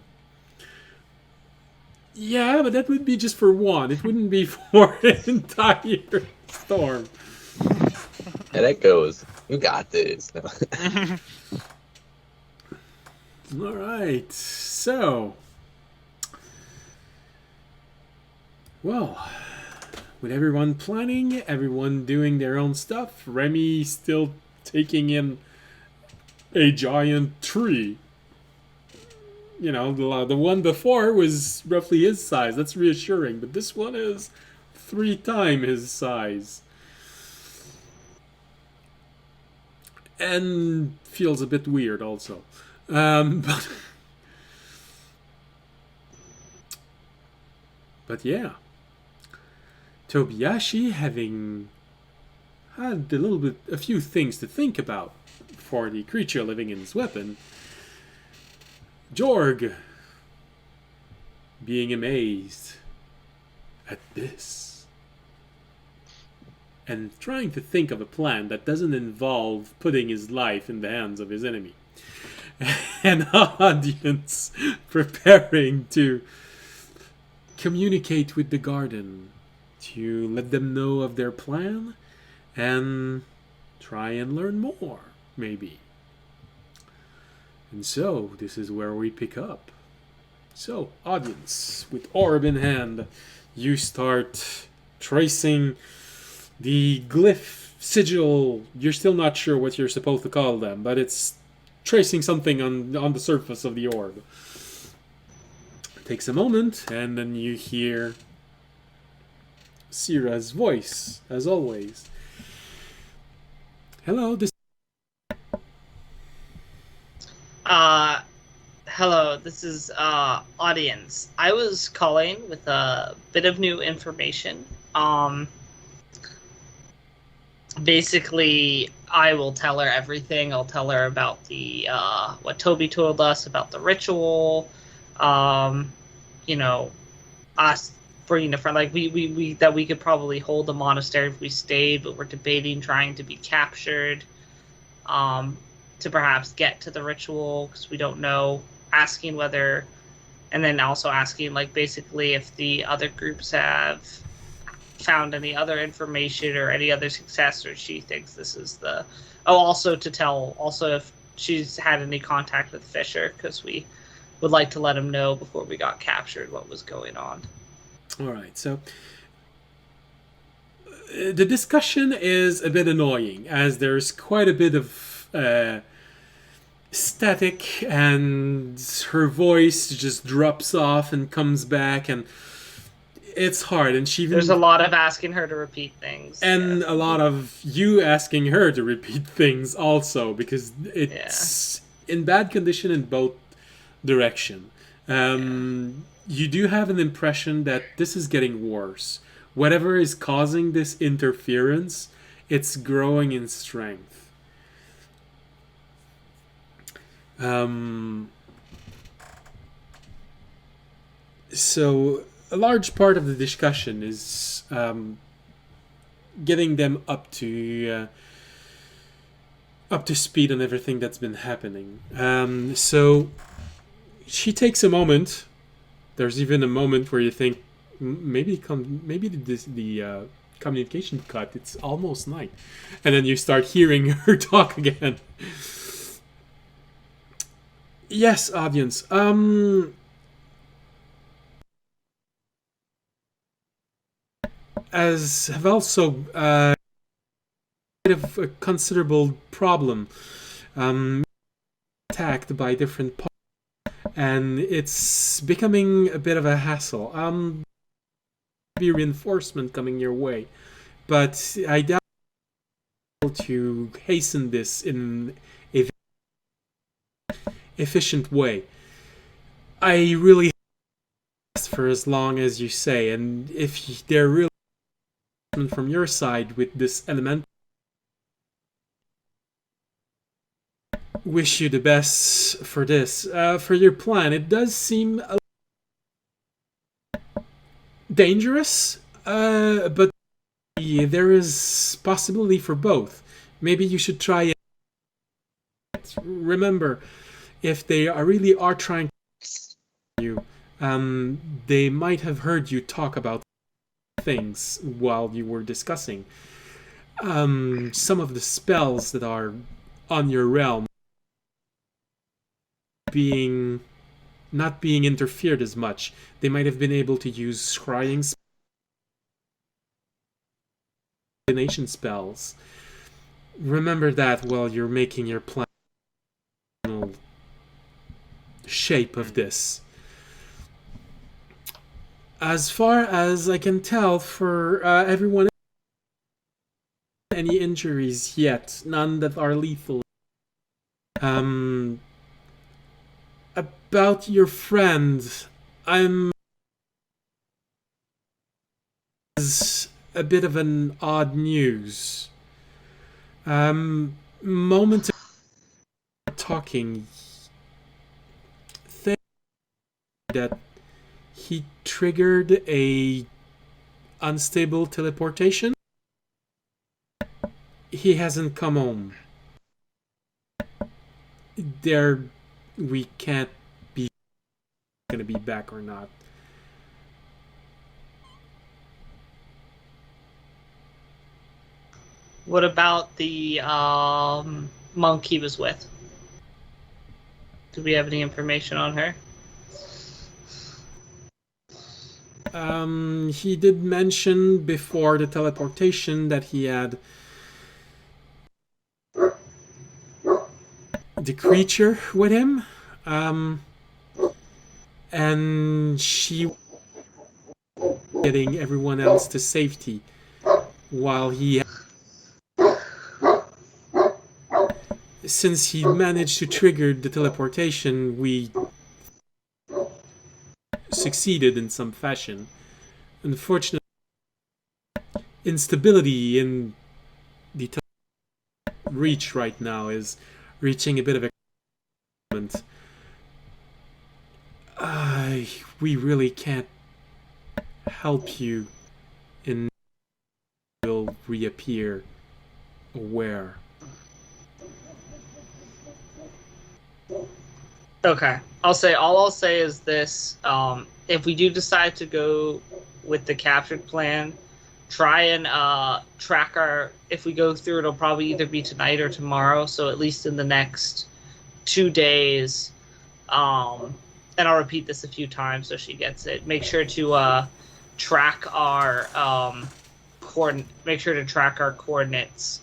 Yeah, but that would be just for one. It wouldn't be for an entire storm. Yeah, that goes. You got this. All right. So, well, with everyone planning, everyone doing their own stuff, Remy still taking in a giant tree. You know, the one before was roughly his size. That's reassuring. But this one is 3 times his size. And feels a bit weird also. But yeah. Tobiyashi, having had a few things to think about for the creature living in his weapon, Jorg, being amazed at this, and trying to think of a plan that doesn't involve putting his life in the hands of his enemy. An audience preparing to communicate with the garden, to let them know of their plan, and try and learn more, maybe. And so, this is where we pick up. So, audience, with orb in hand, you start tracing the glyph, sigil. You're still not sure what you're supposed to call them, but it's tracing something on the surface of the orb. It takes a moment, and then you hear Sira's voice, as always. Hello, this... Hello, this is, audience. I was calling with a bit of new information. Basically, I will tell her everything. I'll tell her about the, what Toby told us about the ritual, you know, us bringing a friend, like, we that we could probably hold the monastery if we stayed, but we're debating trying to be captured, to perhaps get to the ritual, because we don't know, asking whether, and then also asking, like, basically if the other groups have found any other information or any other success, or she thinks this is the... Oh, also to tell, also if she's had any contact with Fisher, because we would like to let him know before we got captured what was going on. Alright, so... the discussion is a bit annoying, as there's quite a bit of static, and her voice just drops off and comes back, and it's hard. And she There's a lot of asking her to repeat things, and yeah. a lot of you asking her to repeat things also, because it's in bad condition in both direction. You do have an impression that this is getting worse. Whatever is causing this interference, it's growing in strength. So a large part of the discussion is getting them up to speed on everything that's been happening. So she takes a moment. There's even a moment where you think maybe the communication cut. It's almost night, and then you start hearing her talk again. Yes, audience. As have also kind of a considerable problem, attacked by different parts, and it's becoming a bit of a hassle. Be reinforcement coming your way, but I doubt to hasten this in a efficient way. I really for as long as you say, and if they're really from your side with this element, wish you the best for this. For your plan, it does seem a dangerous, but there is possibility for both. Maybe you should try Remember, if they really are trying to you, they might have heard you talk about things while you were discussing. Some of the spells that are on your realm not being interfered as much. They might have been able to use scrying spells. Remember that while you're making your plan shape of this. As far as I can tell, for everyone, any injuries yet, none that are lethal. About your friend, I'm is a bit of an odd news. Moment talking, think that he triggered a unstable teleportation. He hasn't come home. We can't be gonna be back or not. What about the monk he was with? Do we have any information on her? He did mention before the teleportation that he had the creature with him, and she getting everyone else to safety while he, since he managed to trigger the teleportation, we succeeded in some fashion. Unfortunately, instability in the reach right now is reaching a bit of a moment. We really can't help you in will reappear aware. Okay. All I'll say is this. If we do decide to go with the captured plan, try and track our... If we go through, it'll probably either be tonight or tomorrow, so at least in the next 2 days. And I'll repeat this a few times so she gets it. Make sure to track our coordinates.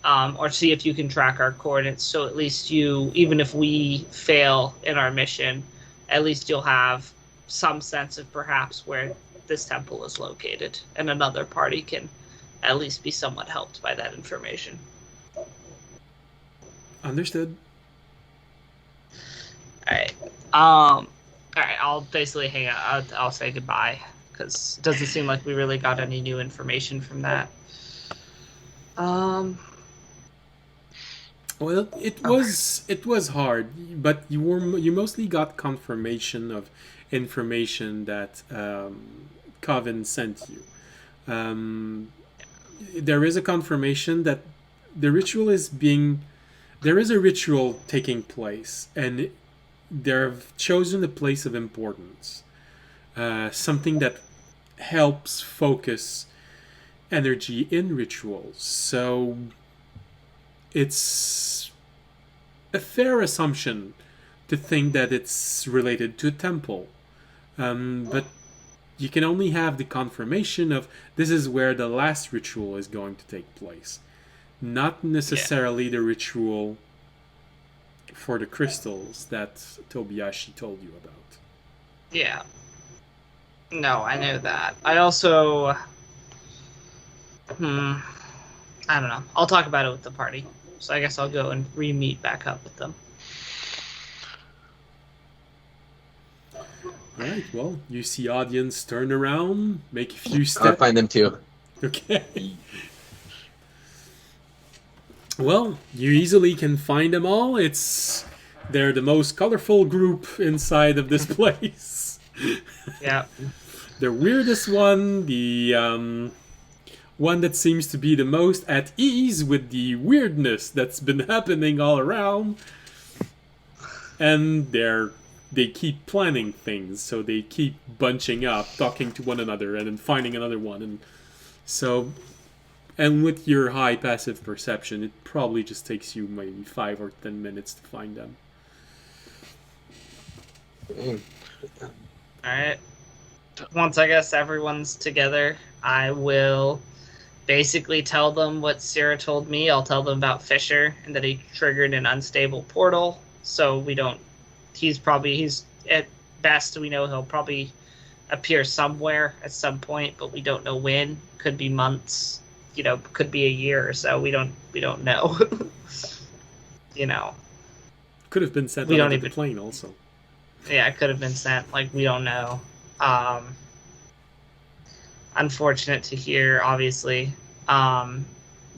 Or see if you can track our coordinates, so at least even if we fail in our mission, at least you'll have some sense of perhaps where this temple is located, and another party can at least be somewhat helped by that information. Understood. Alright. Alright, I'll basically hang out. I'll say goodbye, because it doesn't seem like we really got any new information from that. Well, it was hard, but you mostly got confirmation of information that Coven sent you. There is a confirmation that there is a ritual taking place, and they've chosen a place of importance, something that helps focus energy in rituals. So it's a fair assumption to think that it's related to a temple. But you can only have the confirmation of this is where the last ritual is going to take place. Not necessarily the ritual for the crystals that Tobiyashi told you about. Yeah. No, I know that. I also... I don't know. I'll talk about it with the party. So I guess I'll go and re-meet back up with them. Alright, well, you see audience turn around, make a few steps. I'll find them too. Okay. Well, you easily can find them all. They're the most colorful group inside of this place. Yeah. The weirdest one, the one that seems to be the most at ease with the weirdness that's been happening all around. and they keep planning things, so they keep bunching up, talking to one another, and then finding another one, and so. And with your high passive perception, it probably just takes you maybe 5 or 10 minutes to find them. Alright. Once I guess everyone's together, I will basically tell them what Sarah told me. I'll tell them about Fisher and that he triggered an unstable portal. So we don't. He's at best, we know he'll probably appear somewhere at some point, but we don't know when. Could be months. Could be a year or so. We don't know. Could have been sent We on don't the even- plane also. Yeah, it could have been sent. We don't know. Unfortunate to hear, obviously. I'll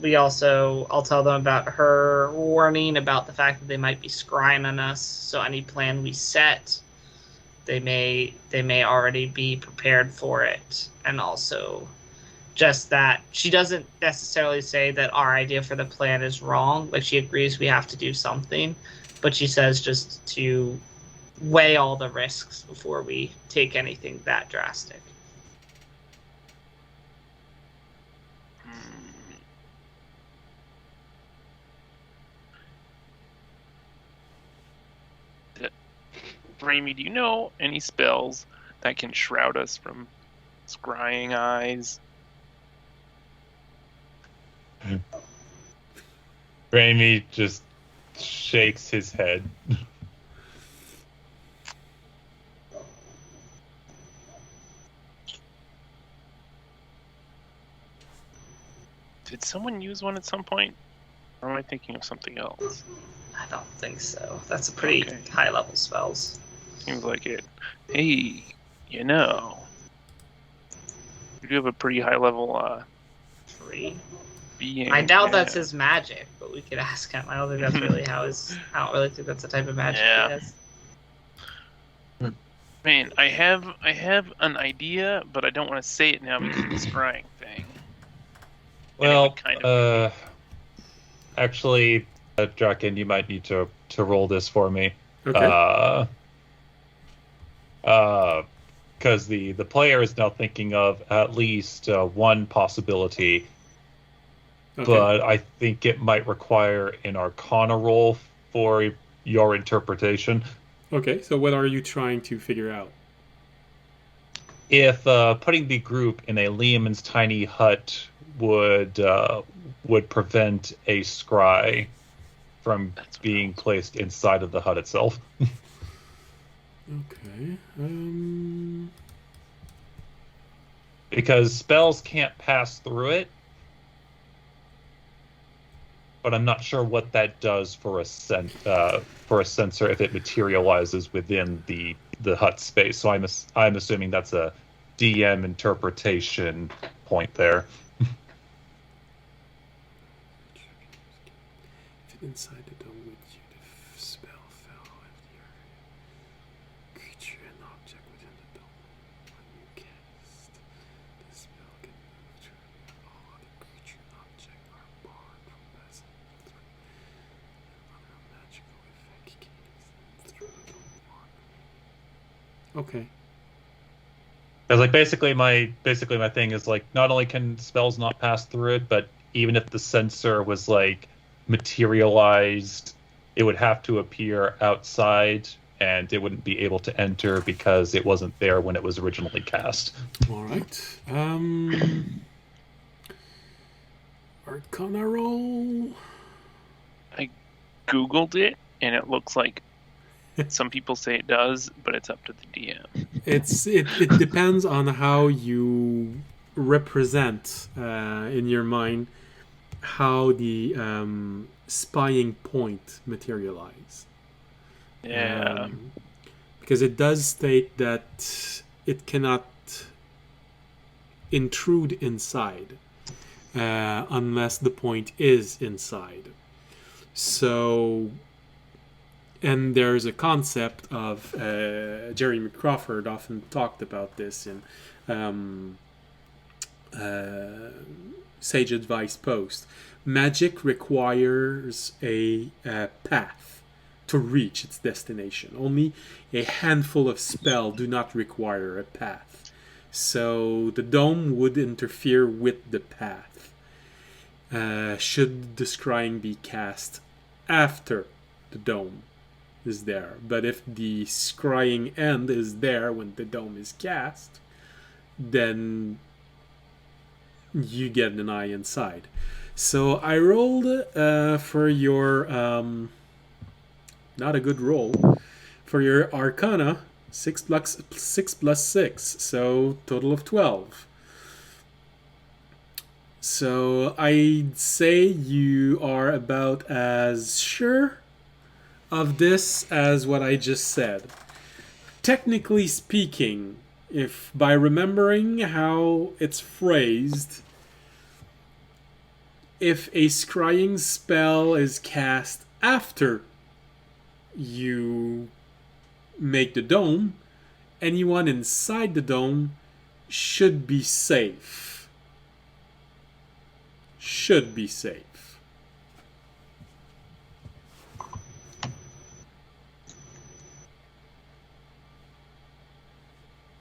tell them about her warning about the fact that they might be scrying on us. So any plan we set, they may already be prepared for it. And also, just that she doesn't necessarily say that our idea for the plan is wrong. She agrees we have to do something, but she says just to weigh all the risks before we take anything that drastic. Raimi, do you know any spells that can shroud us from scrying eyes? Raimi just shakes his head. Did someone use one at some point? Or am I thinking of something else? I don't think so. That's a pretty Okay. high level spells. Seems like it. Hey, you do have a pretty high level 3. being. I doubt yeah. that's his magic, but we could ask him. I don't think that's really I don't really think that's the type of magic Yeah. he has. Man, I have an idea, but I don't want to say it now because of the scrying thing. And it Well, would kind of actually, Draken, you might need to roll this for me. Okay. Because the player is now thinking of at least one possibility, Okay. but I think it might require an Arcana roll for your interpretation. Okay, so what are you trying to figure out? If putting the group in a Liam's tiny hut would prevent a scry from That's what being I was- placed inside of the hut itself. Okay. Because spells can't pass through it, but I'm not sure what that does for a sensor if it materializes within the hut space. So I'm assuming that's a DM interpretation point there. If inside the dome with you, the spell fell if your creature and object within the dome. When you cast, the spell can move through you. All other creature and object are barred from passing through. Another magical effect keeps them through the dome. Okay. Because basically my thing is not only can spells not pass through it, but even if the sensor was materialized, it would have to appear outside, and it wouldn't be able to enter because it wasn't there when it was originally cast. All right. Arcana roll. Googled it, and it looks like some people say it does, but it's up to the DM. It depends on how you represent in your mind how the spying point materialize. Yeah. Because it does state that it cannot intrude inside unless the point is inside. So, and there's a concept of Jeremy Crawford often talked about this in Sage Advice post. Magic requires a path, to reach its destination. Only a handful of spells do not require a path. So the dome would interfere with the path. Should the scrying be cast after the dome is there. But if the scrying end is there when the dome is cast, then you get an eye inside. So I rolled for your not a good roll for your Arcana 6 plus 6, so total of 12. So I'd say you are about as sure of this as what I just said. Technically speaking, if by remembering how it's phrased, if a scrying spell is cast after you make the dome, anyone inside the dome should be safe. Should be safe.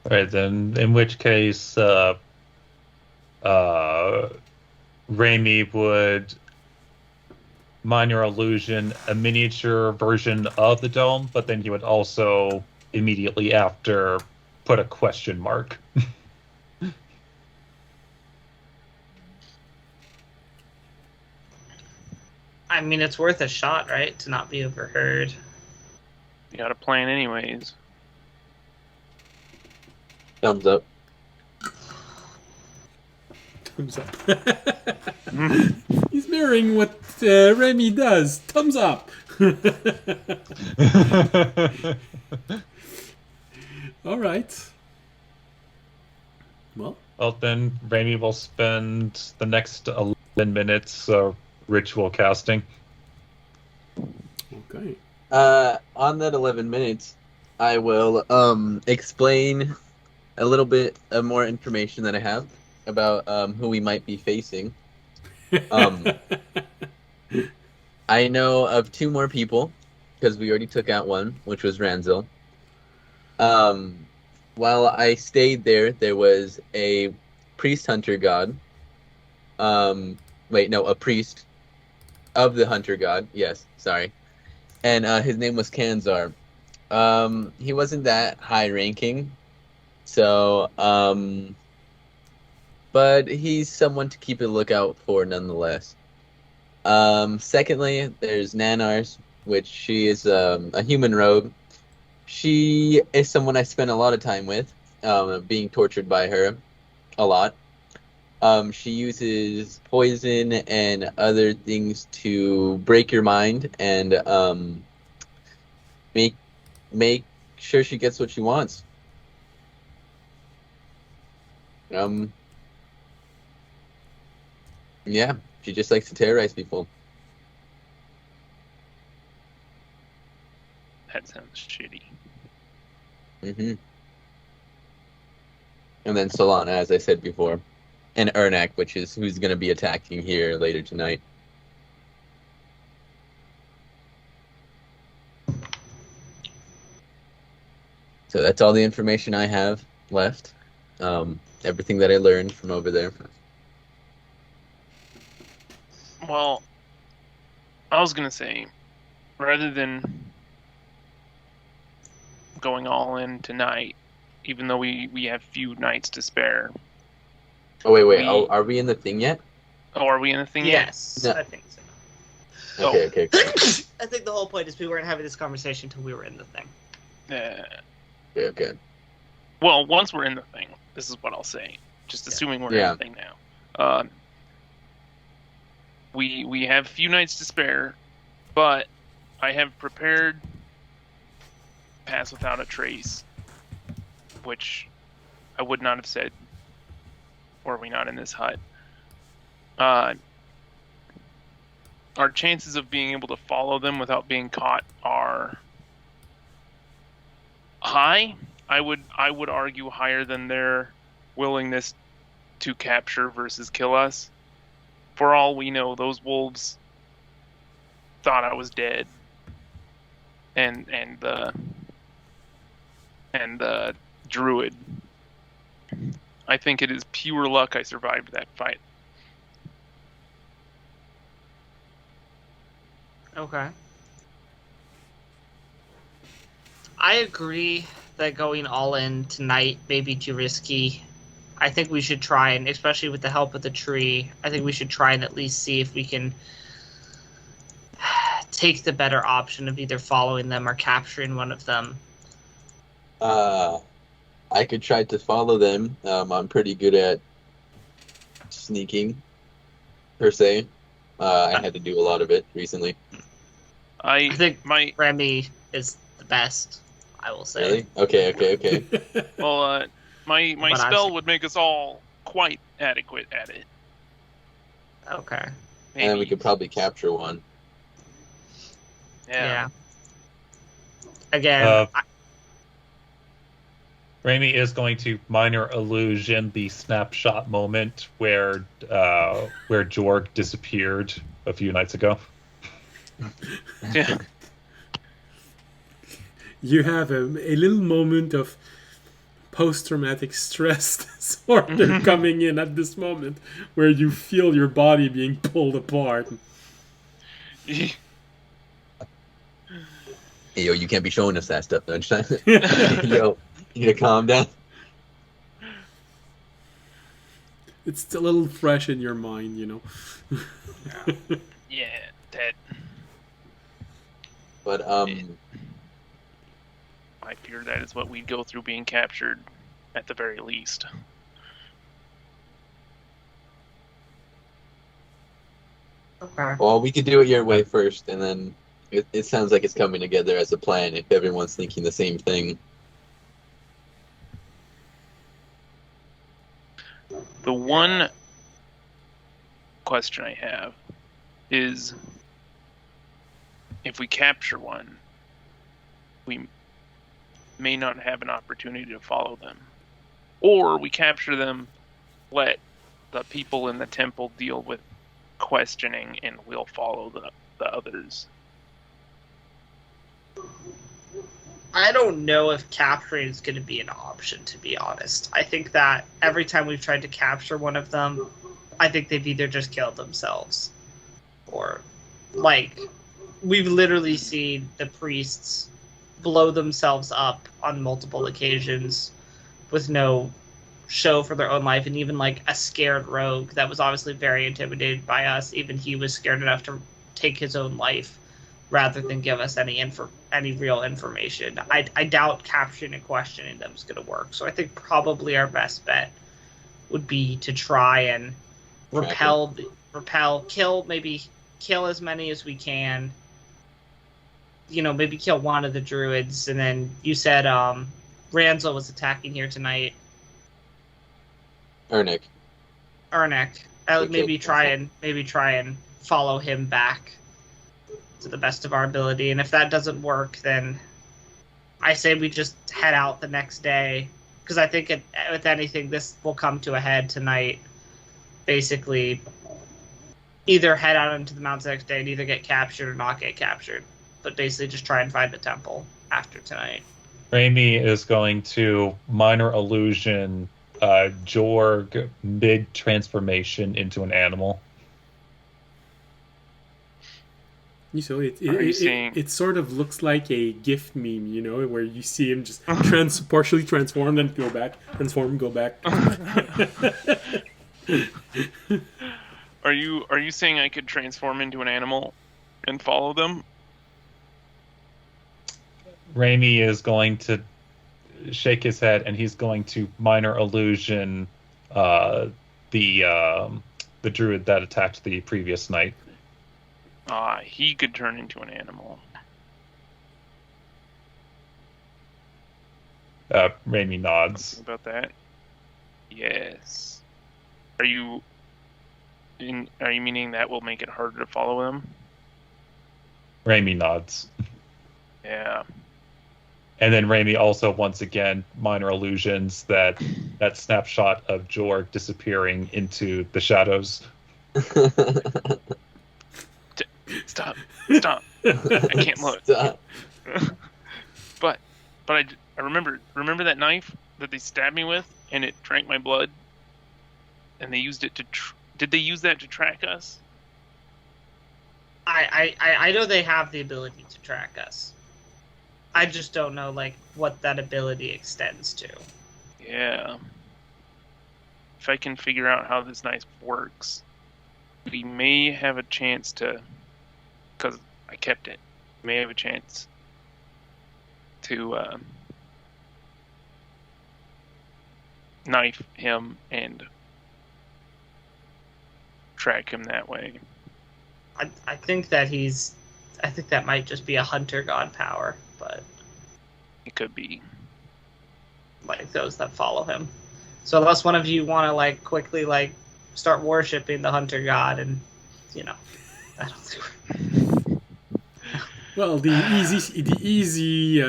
Alright, then in which case Raimi would minor illusion a miniature version of the dome, but then he would also immediately after put a question mark. I mean, it's worth a shot, right? To not be overheard. You got a plan anyways. Thumbs up. Thumbs up. He's mirroring what Remy does. Thumbs up. All right. Well, Then Raimi will spend the next 11 minutes ritual casting. okay. On that 11 minutes, I will explain a little bit of more information that I have about who we might be facing. I know of 2 more people because we already took out one, which was Ranzil. While I stayed there, there was a priest hunter god. A priest of the hunter god. Yes, sorry. And his name was Kanzar. He wasn't that high ranking, so but he's someone to keep a lookout for nonetheless. Secondly, there's Nanars, which she is a human rogue. She is someone I spent a lot of time with, being tortured by her a lot. She uses poison and other things to break your mind and make sure she gets what she wants. Yeah, she just likes to terrorize people. That sounds shitty. And then Solana, as I said before. And Ernak, which is who's going to be attacking here later tonight. So that's all the information I have left. Everything that I learned from over there. Well, I was gonna say, rather than going all in tonight, even though we have few nights to spare. Oh wait! Are we in the thing yet? Oh, are we in the thing Yes, No. I think so. Okay. I think the whole point is we weren't having this conversation until we were in the thing. yet? Okay. Well, once we're in the thing, this is what I'll say. Just assuming we're in the thing now. We have few nights to spare, but I have prepared Pass Without a Trace, which I would not have said were we not in this hut. Our chances of being able to follow them without being caught are high. I would argue higher than their willingness to capture versus kill us. For all we know, those wolves thought I was dead. and the druid. I think it is pure luck I survived that fight. Okay. I agree that going all in tonight may be too risky. I think we should try, and especially with the help of the tree, I think we should try and at least see if we can take the better option of either following them or capturing one of them. I could try to follow them. I'm pretty good at sneaking, per se. I had to do a lot of it recently. I think my Remy is the best, I will say. Really? Okay. well, my But spell would make us all quite adequate at it. Okay. And then we could probably capture one. Yeah. Again, Raimi is going to minor illusion the snapshot moment where Jorg disappeared a few nights ago. Yeah. You have a little moment of post-traumatic stress disorder coming in at this moment, where you feel your body being pulled apart. Hey, yo, you can't be showing us that stuff, don't you? Yo, you need to calm down. It's a little fresh in your mind, you know. Yeah, that. But I fear that is what we'd go through being captured, at the very least. okay. well, we could do it your way first, and then it sounds like it's coming together as a plan if everyone's thinking the same thing. The one question I have is, if we capture one, we may not have an opportunity to follow them. Or we capture them, let the people in the temple deal with questioning, and we'll follow the others. I don't know if capturing is going to be an option, to be honest. I think that every time we've tried to capture one of them, I think they've either just killed themselves or, like, we've literally seen the priests blow themselves up on multiple occasions with no show for their own life, and even, like, a scared rogue that was obviously very intimidated by us, even he was scared enough to take his own life rather than give us any real information. I doubt capturing and questioning them is going to work. So I think probably our best bet would be to try and repel, kill as many as we can. You know, maybe kill one of the druids, and then you said Ranzel was attacking here tonight. Ernick. Maybe try and follow him back to the best of our ability, and if that doesn't work, then I say we just head out the next day, because I think with anything, this will come to a head tonight. Basically, either head out into the mountains the next day and either get captured or not get captured, but basically just try and find the temple after tonight. Raimi is going to minor illusion Jorg mid-transformation into an animal. So it sort of looks like a GIF meme, you know, where you see him just partially transform, then go back, transform, go back. Are you saying I could transform into an animal and follow them? Raimi is going to shake his head, and he's going to minor illusion the druid that attacked the previous night. He could turn into an animal. Raimi nods. Think about that. Yes. Are you meaning that will make it harder to follow them? Raimi nods. Yeah. And then Raimi also once again minor illusions that snapshot of Jorg disappearing into the shadows. Stop. I can't look. Stop. but I remember that knife that they stabbed me with, and it drank my blood, and they used it to. Did they use that to track us? I know they have the ability to track us. I just don't know like what that ability extends to. Yeah. If I can figure out how this knife works, we may have a chance to, because I kept it, may have a chance to knife him and track him that way. I think that I think that might just be a hunter god power, but It could be. like those that follow him. So unless one of you want to like quickly like start worshiping the hunter god, and I don't think. Well, the easy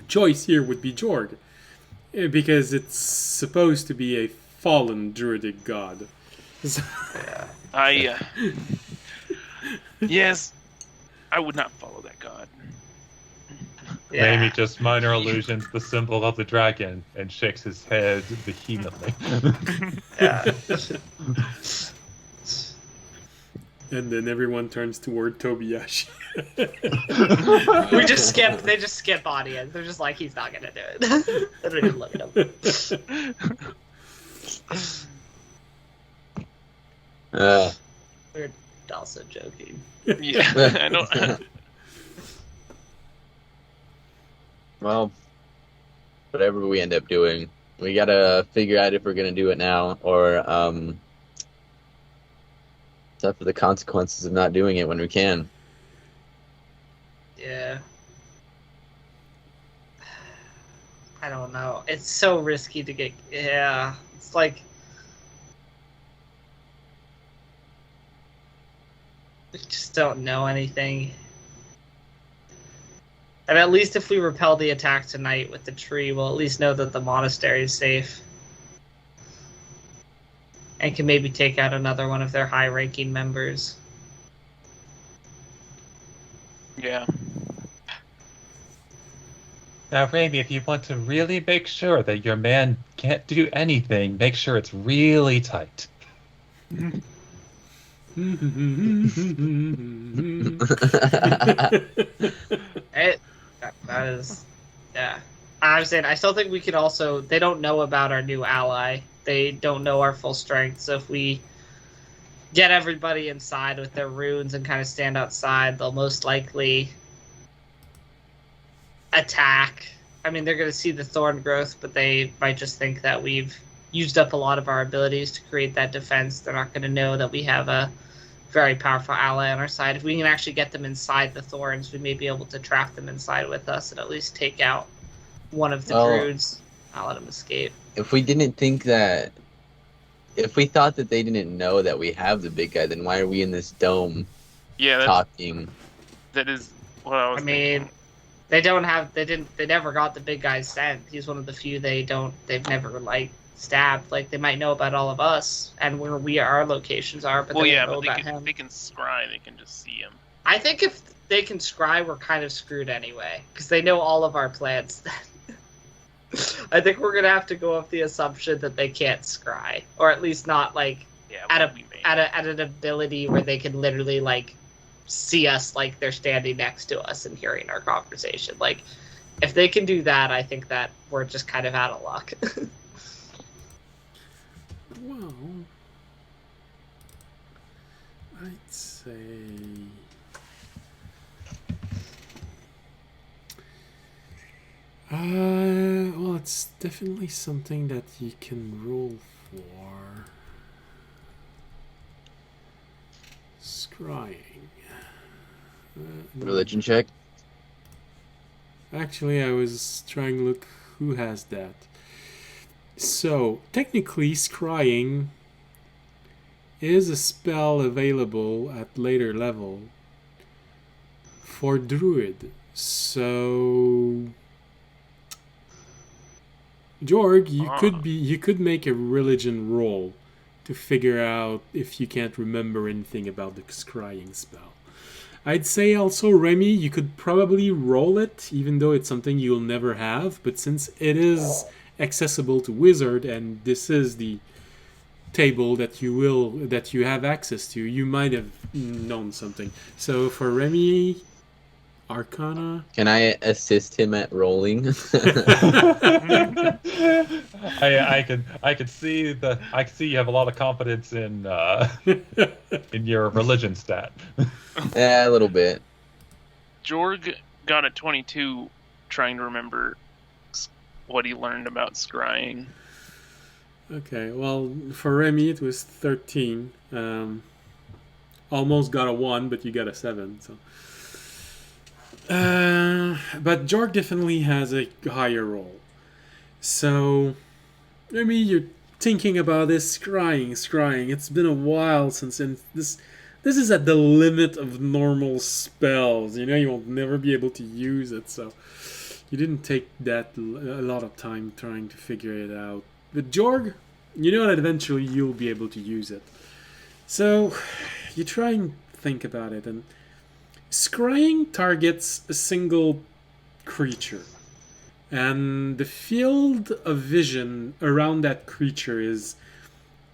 choice here would be Jorg, because it's supposed to be a fallen druidic god. So, I yes, I would not follow that god. Yeah. Maybe just minor illusions, the symbol of the dragon, and shakes his head vehemently. Yeah. and then everyone turns toward Tobiyashi. They just skip audience. They're just like, he's not gonna do it. They don't even look at him. We're also joking. Yeah, I don't. Well, whatever we end up doing, we gotta figure out if we're gonna do it now or suffer the consequences of not doing it when we can. Yeah. I don't know. It's so risky to get. Yeah. It's like. We just don't know anything. And at least if we repel the attack tonight with the tree, we'll at least know that the monastery is safe. And can maybe take out another one of their high-ranking members. Yeah. Now, Raimi, if you want to really make sure that your man can't do anything, make sure it's really tight. That is, yeah. I'm saying I still think we could also. They don't know about our new ally. They don't know our full strength. So if we get everybody inside with their runes and kind of stand outside, they'll most likely attack. I mean, they're going to see the thorn growth, but they might just think that we've used up a lot of our abilities to create that defense. They're not going to know that we have a very powerful ally on our side. If we can actually get them inside the thorns, we may be able to trap them inside with us and at least take out one of the druids. I'll let them escape. If we didn't think that, if we thought that they didn't know that we have the big guy, then why are we in this dome Yeah, talking? that is what I was thinking. They never got the big guy's scent. He's one of the few they've never like stabbed. Like they might know about all of us and where our locations are, but they don't know about him. They can scry. They can just see him. I think if they can scry, we're kind of screwed anyway because they know all of our plans. I think we're gonna have to go with the assumption that they can't scry, or at least not like at an ability where they can literally like see us like they're standing next to us and hearing our conversation. Like if they can do that, I think that we're just kind of out of luck. Well, I'd say well, it's definitely something that you can roll for. Scrying. Religion check? Actually, I was trying to look who has that. So, technically, scrying is a spell available at later level for druid. So, Jorg, you could make a religion roll to figure out if you can't remember anything about the scrying spell. I'd say also, Remy, you could probably roll it, even though it's something you'll never have. But since it is accessible to wizard, and this is the table that you have access to, you might have known something. So for Remy, Arcana. Can I assist him at rolling? I could see you have a lot of confidence in your religion stat. Yeah, a little bit. Jorg got a 22 trying to remember what he learned about scrying. Okay, well, for Remy it was 13. Almost got a 1, but you got a 7. So, but Jorg definitely has a higher roll. So, Remy, you're thinking about this scrying. It's been a while since this is at the limit of normal spells. You know, you won't never be able to use it. So, you didn't take a lot of time trying to figure it out. But Jorg, you know that eventually you'll be able to use it. So, you try and think about it, and scrying targets a single creature. And the field of vision around that creature is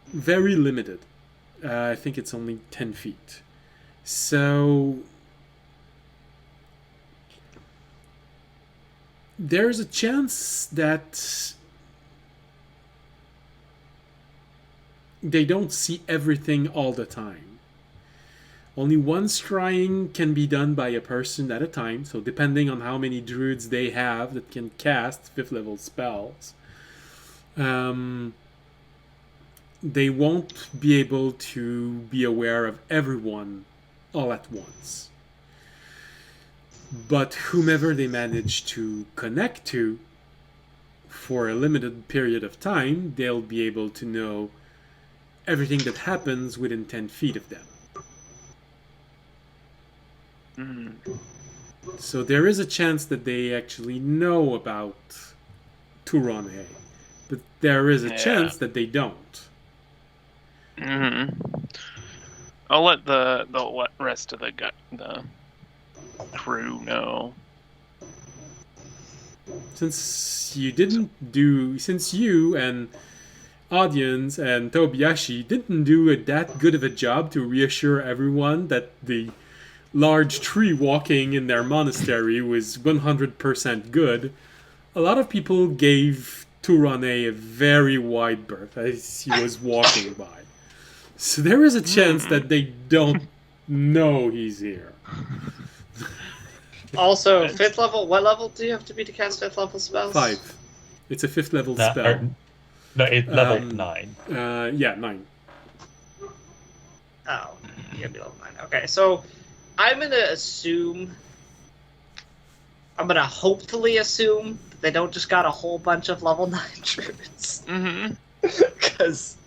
very limited. I think it's only 10 feet. So, there's a chance that they don't see everything all the time. Only one scrying can be done by a person at a time, so depending on how many druids they have that can cast 5th level spells, they won't be able to be aware of everyone all at once. But whomever they manage to connect to for a limited period of time, they'll be able to know everything that happens within 10 feet of them. So there is a chance that they actually know about Turone, but there is a chance that they don't. I'll let the rest of the crew know. Since you and audience and Tobiyashi didn't do that good of a job to reassure everyone that the large tree walking in their monastery was 100% good, a lot of people gave Turane a very wide berth as he was walking by. So there is a chance that they don't know he's here. Also, 5th level. What level do you have to be to cast 5th level spells? 5. It's a 5th level spell. Level 9. Yeah, 9. Oh, you gotta be level 9. Okay, so I'm gonna hopefully assume they don't just got a whole bunch of level 9 druids. Because,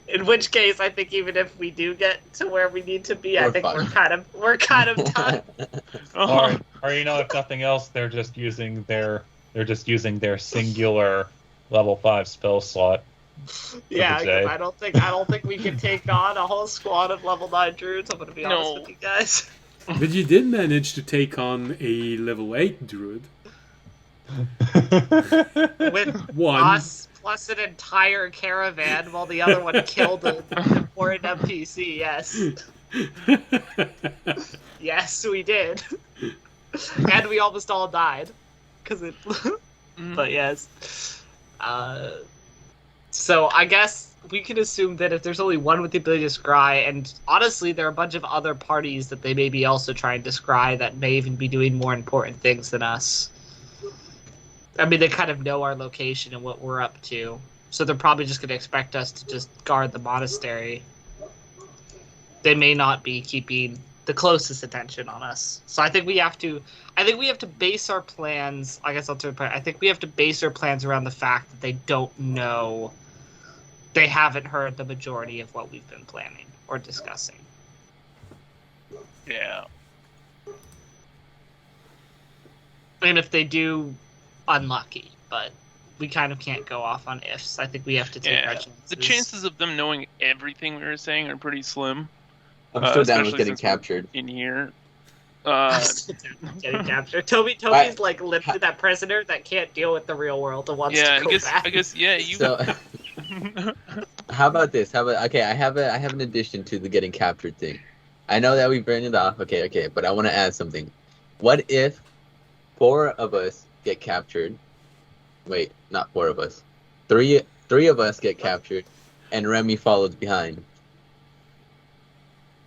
in which case, I think even if we do get to where we need to be, I think we're kind of done. Or if nothing else, they're just using their singular level 5 spell slot. Yeah, because I don't think we can take on a whole squad of level 9 druids. I'm gonna be honest with you guys. But you did manage to take on a level 8 druid. With one us plus an entire caravan, while the other one killed an important NPC. Yes, yes, we did, and we almost all died because it. But yes, so I guess we can assume that if there's only one with the ability to scry, and honestly, there are a bunch of other parties that they may be also trying to scry that may even be doing more important things than us. I mean, they kind of know our location and what we're up to, so they're probably just going to expect us to just guard the monastery. They may not be keeping the closest attention on us. So I think we have to base our plans. I guess I'll turn. I think we have to base our plans around the fact that they don't know. They haven't heard the majority of what we've been planning or discussing. Yeah. And if they do, unlucky. But we kind of can't go off on ifs. I think we have to take our chances. The chances of them knowing everything we were saying are pretty slim. I'm still down with especially getting since we're captured. in here. I'm still getting captured. Toby's like literally that prisoner that can't deal with the real world and wants Yeah, to go back. I guess, yeah, you. So, how about this? Okay? I have an addition to the getting captured thing. I know that we burned it off. Okay, but I want to add something. What if 4 of us get captured? Wait, not 4 of us. Three of us get captured, and Remy follows behind.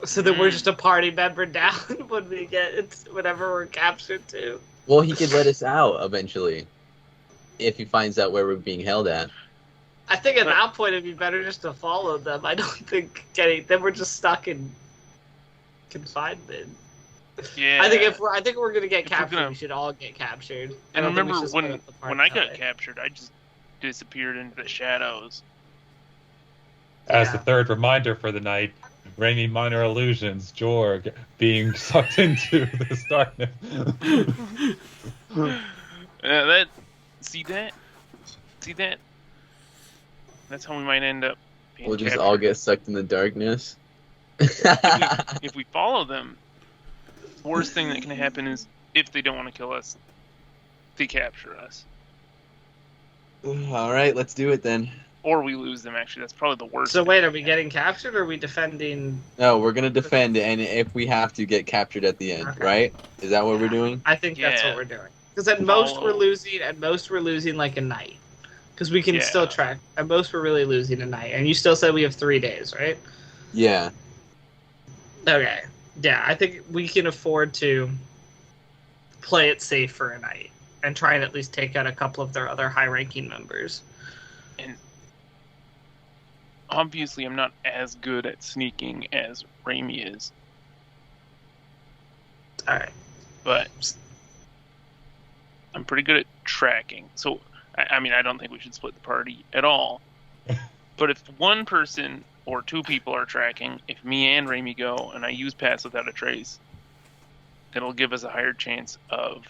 So then we're just a party member down when we whenever we're captured too. Well, he could let us out eventually, if he finds out where we're being held at. I think at that point it'd be better just to follow them. I don't think then we're just stuck in confinement. Yeah. I think we're gonna get captured. We should all get captured. And remember when I got captured? captured, I just disappeared into the shadows. As the third reminder for the night, Rainy Minor Illusions, Jorg, being sucked into this darkness. See that? That's how we might end up being We'll just captured. all get sucked in the darkness. If we follow them, the worst thing that can happen is if they don't want to kill us, they capture us. All right, let's do it then. Or we lose them, actually. That's probably the worst. So wait, are we getting captured or are we defending? No, we're gonna defend, and if we have to, get captured at the end, Okay. right? Is that what we're doing? I think that's what we're doing. Because at most we're losing like a night. Because we can still track. At most we're really losing a night. And you still said we have 3 days, right? Yeah. Okay. Yeah, I think we can afford to play it safe for a night. And try and at least take out a couple of their other high-ranking members. And obviously I'm not as good at sneaking as Raimi is. Alright. But I'm pretty good at tracking. So, I mean, I don't think we should split the party at all. But if one person or 2 people are tracking, if me and Raimi go and I use Pass Without a Trace, it'll give us a higher chance of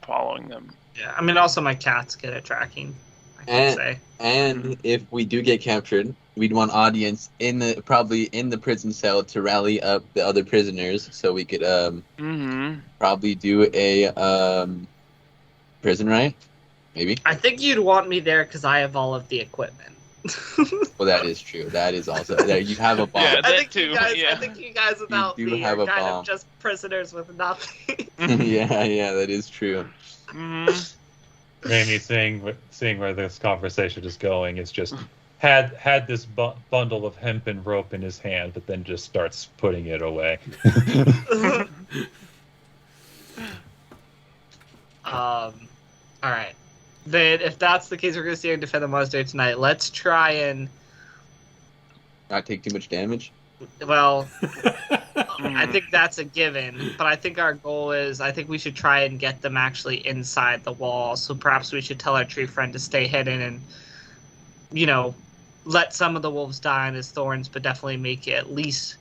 following them. Yeah, I mean, also my cat's good at tracking, I can say. And if we do get captured, we'd want audience probably in the prison cell to rally up the other prisoners, so we could probably do a prison riot, maybe. I think you'd want me there because I have all of the equipment. Well, that is true. That is also you have a bomb. Yeah, I think too, I think you guys without do me have are a kind bomb. of just prisoners with nothing. yeah, that is true. Raimi, seeing where this conversation is going, is just had this bundle of hempen rope in his hand, but then just starts putting it away. All right. Then, if that's the case, we're going to see and defend the monastery tonight. Let's try and. Not take too much damage. Well, I think that's a given. But I think our goal is, I think we should try and get them actually inside the wall. So perhaps we should tell our tree friend to stay hidden and, let some of the wolves die on his thorns, but definitely make it at least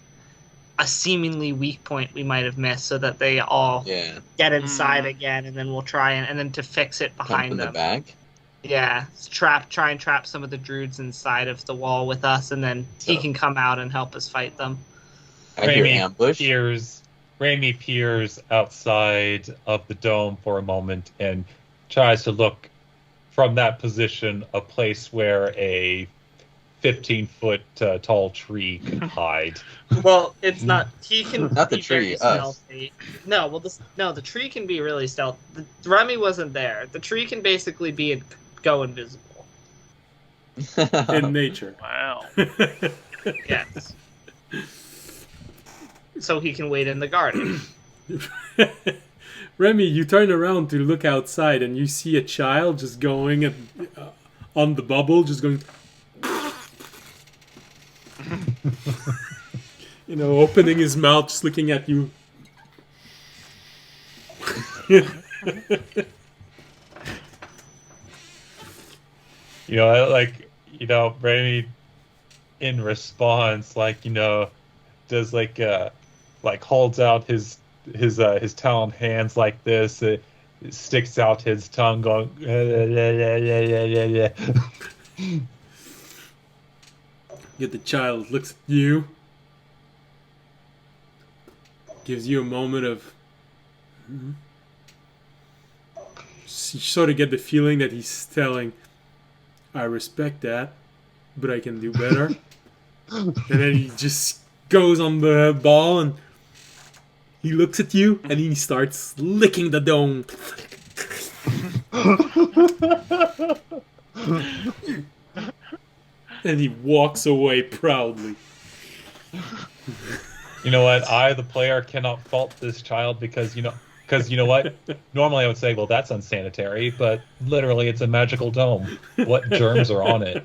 a seemingly weak point we might have missed, so that they all get inside again, and then we'll try and then to fix it behind Come from them. the back. Yeah, try and trap some of the druids inside of the wall with us, and then he can come out and help us fight them. I hear ambush. Raimi peers outside of the dome for a moment and tries to look from that position a place where a 15-foot tall tree could hide. Well, it's not. He can. Not the be very tree, us. stealthy. No, the tree can be really stealthy. Remy wasn't there. The tree can basically go invisible. In nature. Wow. Yes. So he can wait in the garden. Remy, you turn around to look outside and you see a child just going on the bubble, just going. Opening his mouth, just looking at you. Raimi, in response, does holds out his talon hands like this. It sticks out his tongue, going. Yet the child looks at you, gives you a moment of You sort of get the feeling that he's telling, I respect that, but I can do better. And then he just goes on the ball and he looks at you and he starts licking the dome. And he walks away proudly. You know what? I, the player, cannot fault this child because you know what? Normally I would say, well, that's unsanitary, but literally it's a magical dome. What germs are on it?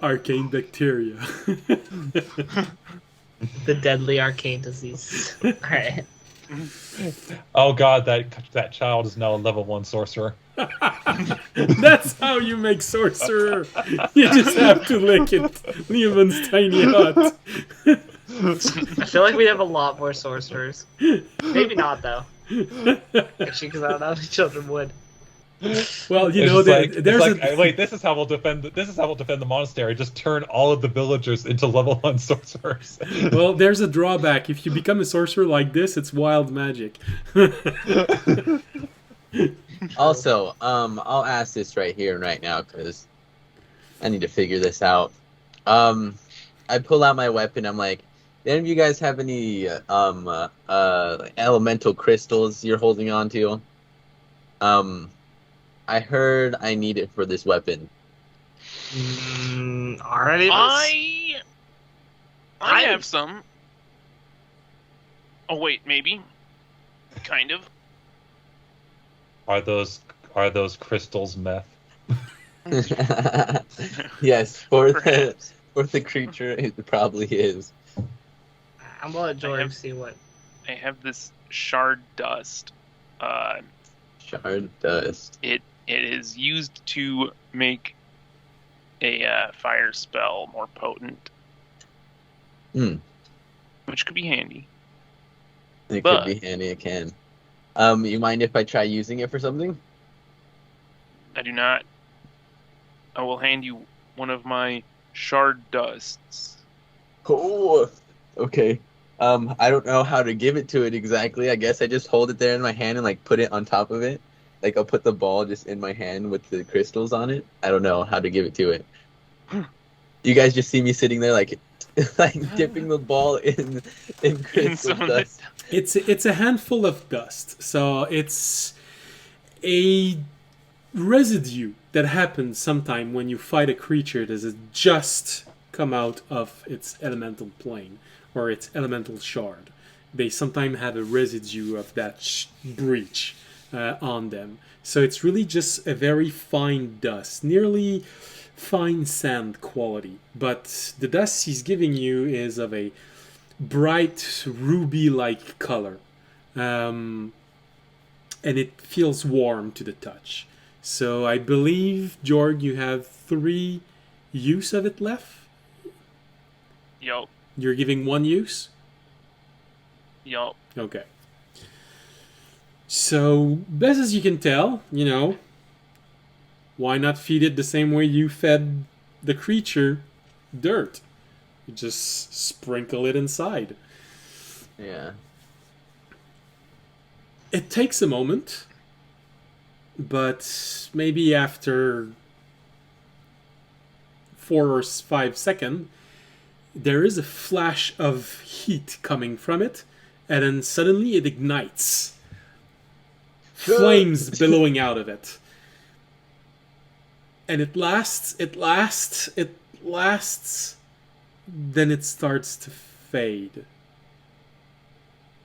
Arcane bacteria. The deadly arcane disease. All right. Oh god, that child is now a level 1 sorcerer. That's how you make sorcerer. You just have to lick it. Leoman's tiny hut. I feel like we have a lot more sorcerers. Maybe not though. Actually, because I don't know how many children would. Well, you It's know, just there's wait. This is how we'll defend. This is how we'll defend the monastery. Just turn all of the villagers into level 1 sorcerers. well, there's a drawback. If you become a sorcerer like this, it's wild magic. Also, I'll ask this right here and right now because I need to figure this out. I pull out my weapon. I'm like, do any of you guys have any elemental crystals you're holding on to? I heard I need it for this weapon. Already. I have some. Oh wait, maybe. Kind of. Are those crystals meth? Yes, for Perhaps. the creature, it probably is. I'm gonna let George have- see what. I have this shard dust. Shard dust. It is used to make a fire spell more potent, which could be handy. It But- could be handy. It can. You mind if I try using it for something? I do not. I will hand you one of my shard dusts. Oh, okay. I don't know how to give it to it exactly. I guess I just hold it there in my hand and like put it on top of it. Like I'll put the ball just in my hand with the crystals on it. I don't know how to give it to it. You guys just see me sitting there like dipping the ball in crystal some of dust. It's a handful of dust, so it's a residue that happens sometime when you fight a creature that has just come out of its elemental plane or its elemental shard. They sometimes have a residue of that breach on them. So it's really just a very fine dust, nearly fine sand quality. But the dust he's giving you is of a bright ruby-like color. And it feels warm to the touch. So I believe, Jorg, you have 3 use of it left? Yup. You're giving 1 use? Yup. Okay. So, best as you can tell, you know, why not feed it the same way you fed the creature dirt? You just sprinkle it inside. Yeah. It takes a moment, but maybe after 4 or 5 seconds, there is a flash of heat coming from it, and then suddenly it ignites. Flames billowing out of it. And it lasts, then it starts to fade.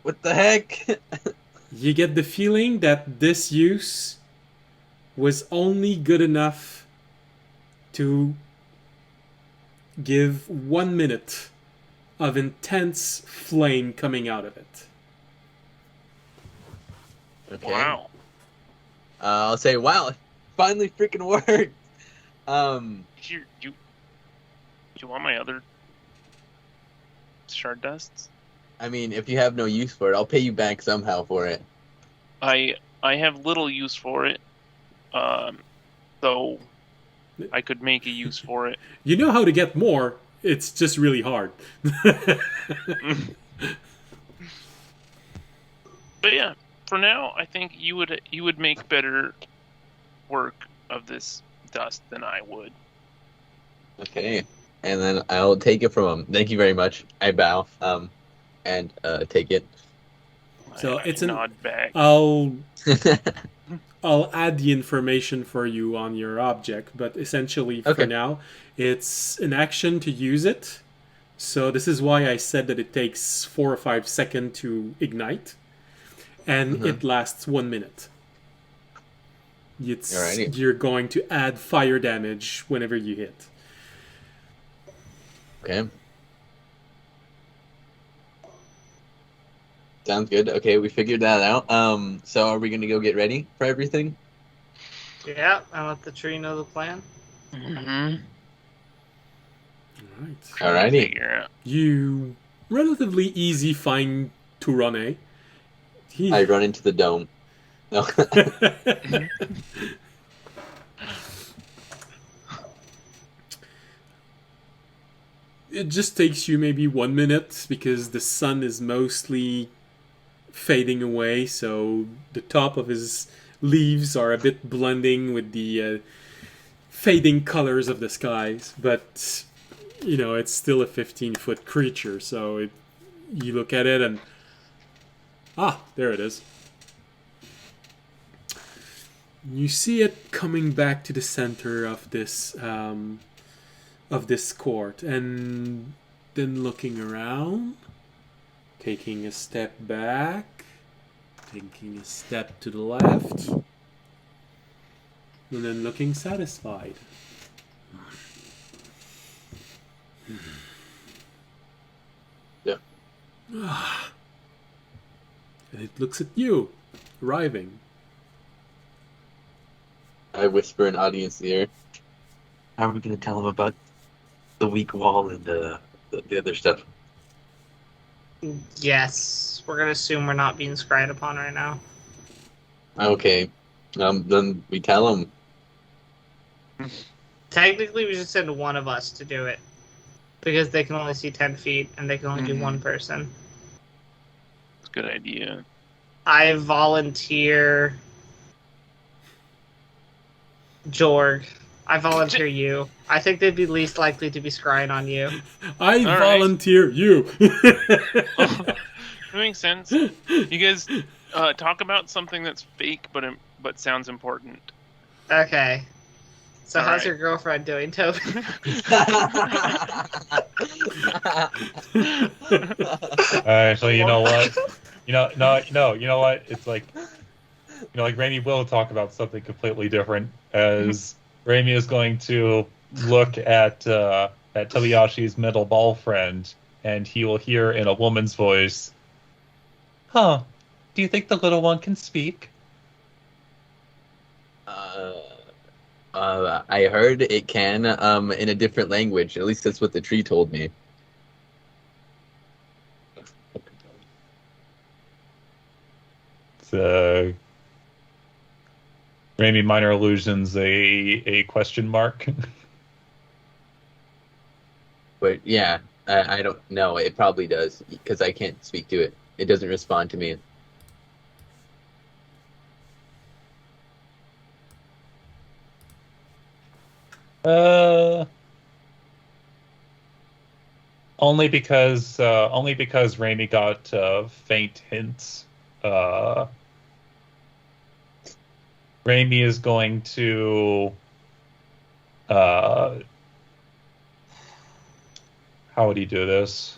What the heck? You get the feeling that this use was only good enough to give 1 minute of intense flame coming out of it. Okay. Wow. I'll say, wow, it finally freaking worked. Here, do you want my other shard dusts? I mean, if you have no use for it, I'll pay you back somehow for it. I have little use for it, though I could make a use for it. You know how to get more, it's just really hard. But yeah, for now, I think you would make better work of this dust than I would. Okay. And then I'll take it from him. Thank you very much. I bow. And take it. So I it's an. nod back. I'll add the information for you on your object, but essentially for Okay. now, it's an action to use it. So this is why I said that it takes 4 or 5 seconds to ignite, and it lasts 1 minute. Alrighty. You're going to add fire damage whenever you hit. Okay. Sounds good. Okay, we figured that out. So are we gonna go get ready for everything? Yeah, and let the tree know the plan. Mm-hmm. Alright. Alrighty. Figure out. You relatively easy find Turone. I run into the dome. No. It just takes you maybe 1 minute because the sun is mostly fading away, so the top of his leaves are a bit blending with the fading colors of the skies. But, it's still a 15-foot creature, so you look at it and... Ah, there it is. You see it coming back to the center of this court, and then looking around, taking a step back, taking a step to the left, and then looking satisfied. Yeah. And it looks at you, arriving. I whisper in audience ear. How are we gonna tell him about the weak wall and the other stuff? Yes, we're gonna assume we're not being scryed upon right now. Okay. Then we tell him. Technically, we should send one of us to do it. Because they can only see 10 feet, and they can only do one person. It's a good idea. I volunteer... Jorg. I volunteer you. I think they'd be least likely to be scrying on you. I All right. volunteer you. That makes sense. You guys talk about something that's fake but sounds important. Okay. So All how's right. your girlfriend doing, Toby? Actually, you know what? You know what? It's like, Raimi will talk about something completely different, as Raimi is going to look at Tobayashi's middle ball friend, and he will hear in a woman's voice, "Huh? Do you think the little one can speak?" I heard it can in a different language. At least that's what the tree told me. So, Raimi Minor Illusions a question mark. But yeah, I don't know. It probably does because I can't speak to it. It doesn't respond to me. Only because Raimi got faint hints. Raimi is going to how would he do this?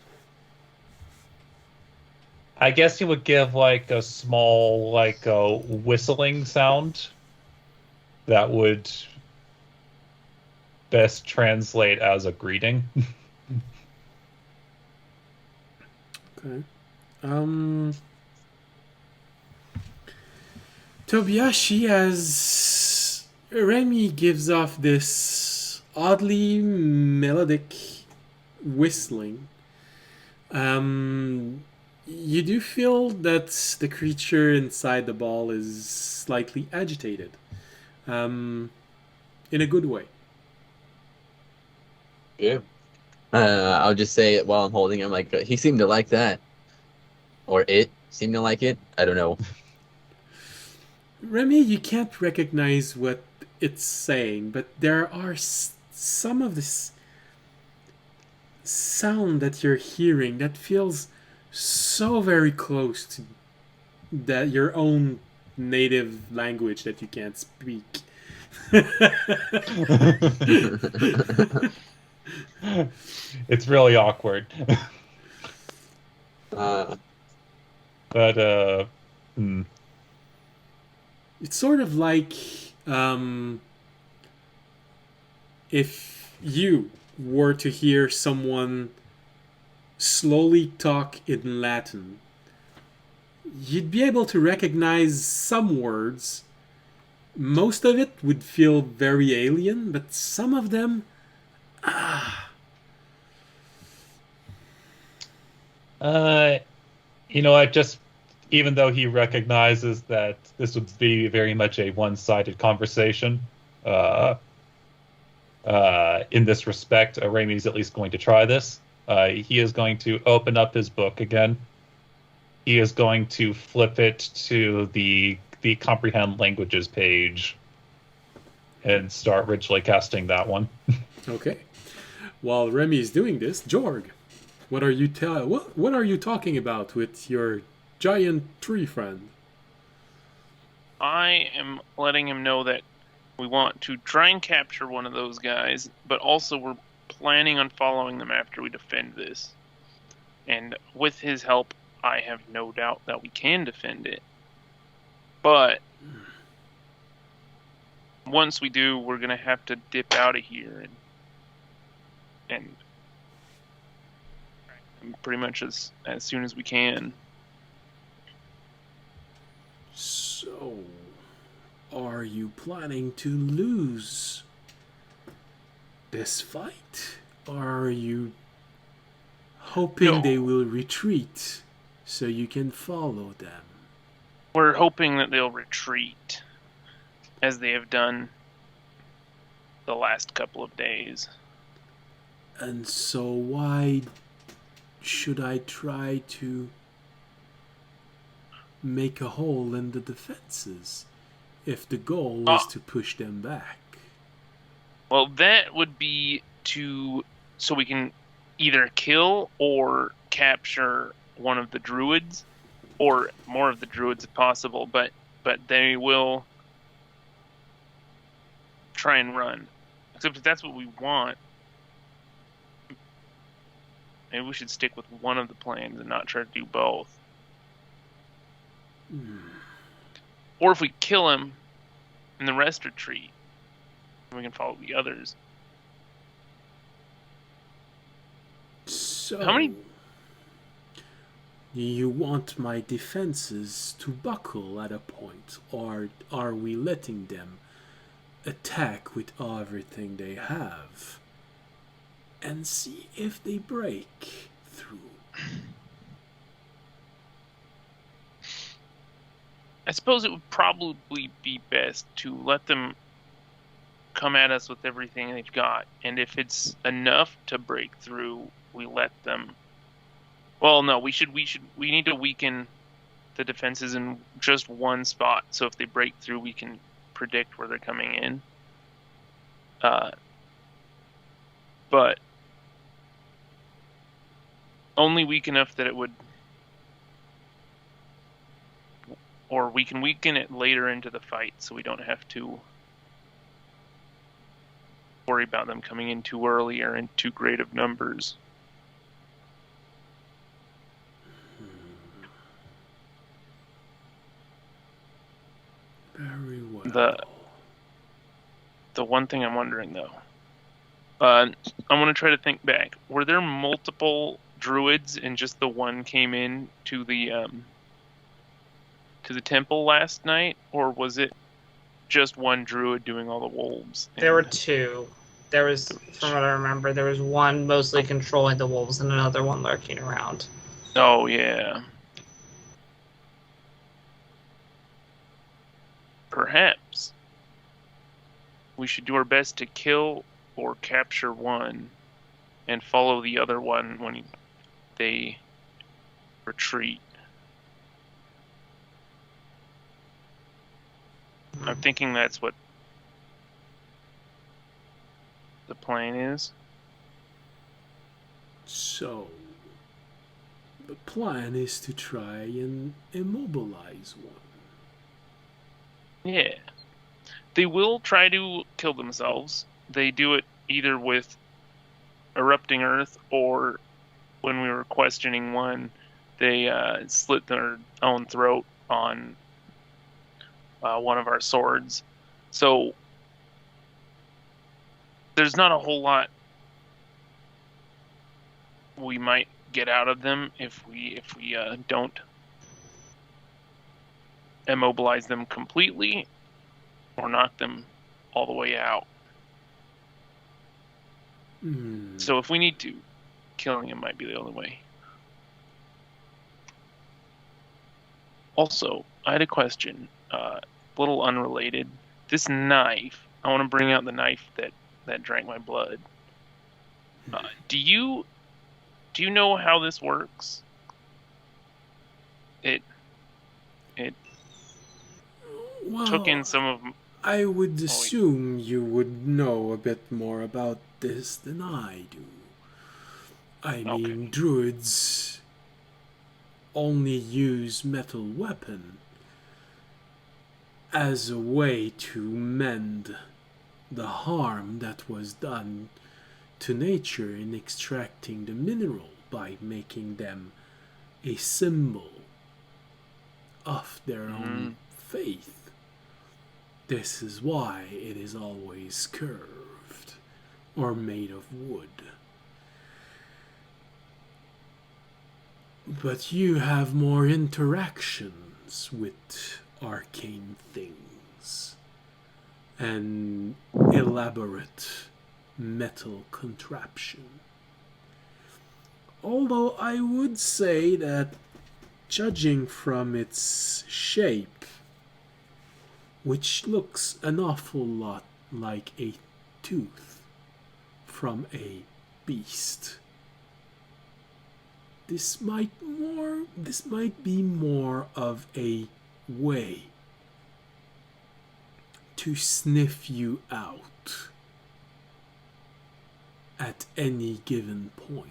I guess he would give like a small a whistling sound that would best translate as a greeting. Okay. Tobiashi has... Remy gives off this oddly melodic whistling. You do feel that the creature inside the ball is slightly agitated. In a good way. Yeah. I'll just say it while I'm holding him. Like he seemed to like that, or it. Seeming like it. I don't know. Remy, you can't recognize what it's saying, but there are some of this sound that you're hearing that feels so very close to that your own native language that you can't speak. It's really awkward. uh, But hmm. It's sort of like if you were to hear someone slowly talk in Latin, you'd be able to recognize some words. Most of it would feel very alien, but some of them, Uh, you know, I just, even though he recognizes that this would be very much a one-sided conversation, uh, in this respect, Raimi's at least going to try this. He is going to open up his book again. He is going to flip it to the comprehend languages page and start ritually casting that one. okay. While Remy is doing this, Jorg, what are you what are you talking about with your giant tree friend? I am letting him know that we want to try and capture one of those guys, but also we're planning on following them after we defend this. And with his help, I have no doubt that we can defend it. But once we do, we're going to have to dip out of here and pretty much as soon as we can. So, are you planning to lose this fight? Or are you hoping No. they will retreat so you can follow them? We're hoping that they'll retreat, as they have done the last couple of days. And so why should I try to make a hole in the defenses if the goal is to push them back? Well, that would be so we can either kill or capture one of the druids, or more of the druids if possible, but they will try and run. Except if that's what we want, maybe we should stick with one of the plans and not try to do both. Or if we kill him and the rest retreat, we can follow the others. So, How many- you want my defenses to buckle at a point, or are we letting them attack with everything they have and see if they break through? I suppose it would probably be best to let them come at us with everything they've got, and if it's enough to break through, we let them. Well, no, we need to weaken the defenses in just one spot, so if they break through, we can predict where they're coming in. But only weak enough that it would, or we can weaken it later into the fight, so we don't have to worry about them coming in too early or in too great of numbers. Very well. The one thing I'm wondering though, I want to try to think back. Were there multiple druids and just the one came in to the temple last night, or was it just one druid doing all the wolves? There were two. There was, from what I remember, there was one mostly controlling the wolves and another one lurking around. Oh yeah. Perhaps we should do our best to kill or capture one and follow the other one when they retreat. I'm thinking that's what the plan is. So, the plan is to try and immobilize one. Yeah. They will try to kill themselves. They do it either with erupting earth or when we were questioning one, they slit their own throat on one of our swords. So there's not a whole lot we might get out of them if we don't immobilize them completely or knock them all the way out. So if we need to, killing him might be the only way. Also, I had a question, a little unrelated. This knife, I want to bring out the knife that drank my blood. Do you know how this works? It Well, took in some of. I would assume you would know a bit more about this than I do. I mean, druids only use metal weapon as a way to mend the harm that was done to nature in extracting the mineral by making them a symbol of their own faith. This is why it is always curved or made of wood. But you have more interactions with arcane things and elaborate metal contraption. Although I would say that, judging from its shape, which looks an awful lot like a tooth from a beast, this might be more of a way to sniff you out at any given point.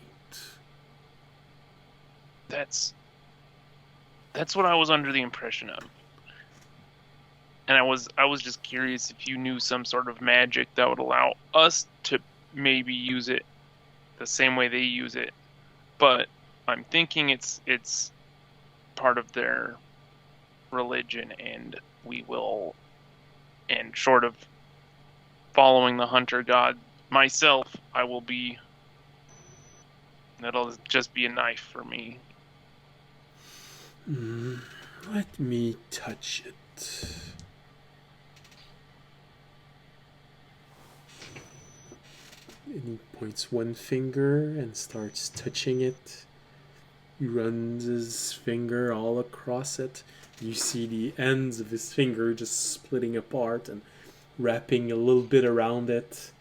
That's what I was under the impression of. And I was just curious if you knew some sort of magic that would allow us to maybe use it the same way they use it. But I'm thinking it's part of their religion, and short of following the hunter god myself, that'll just be a knife for me. Let me touch it. And he points one finger and starts touching it. He runs his finger all across it. You see the ends of his finger just splitting apart and wrapping a little bit around it.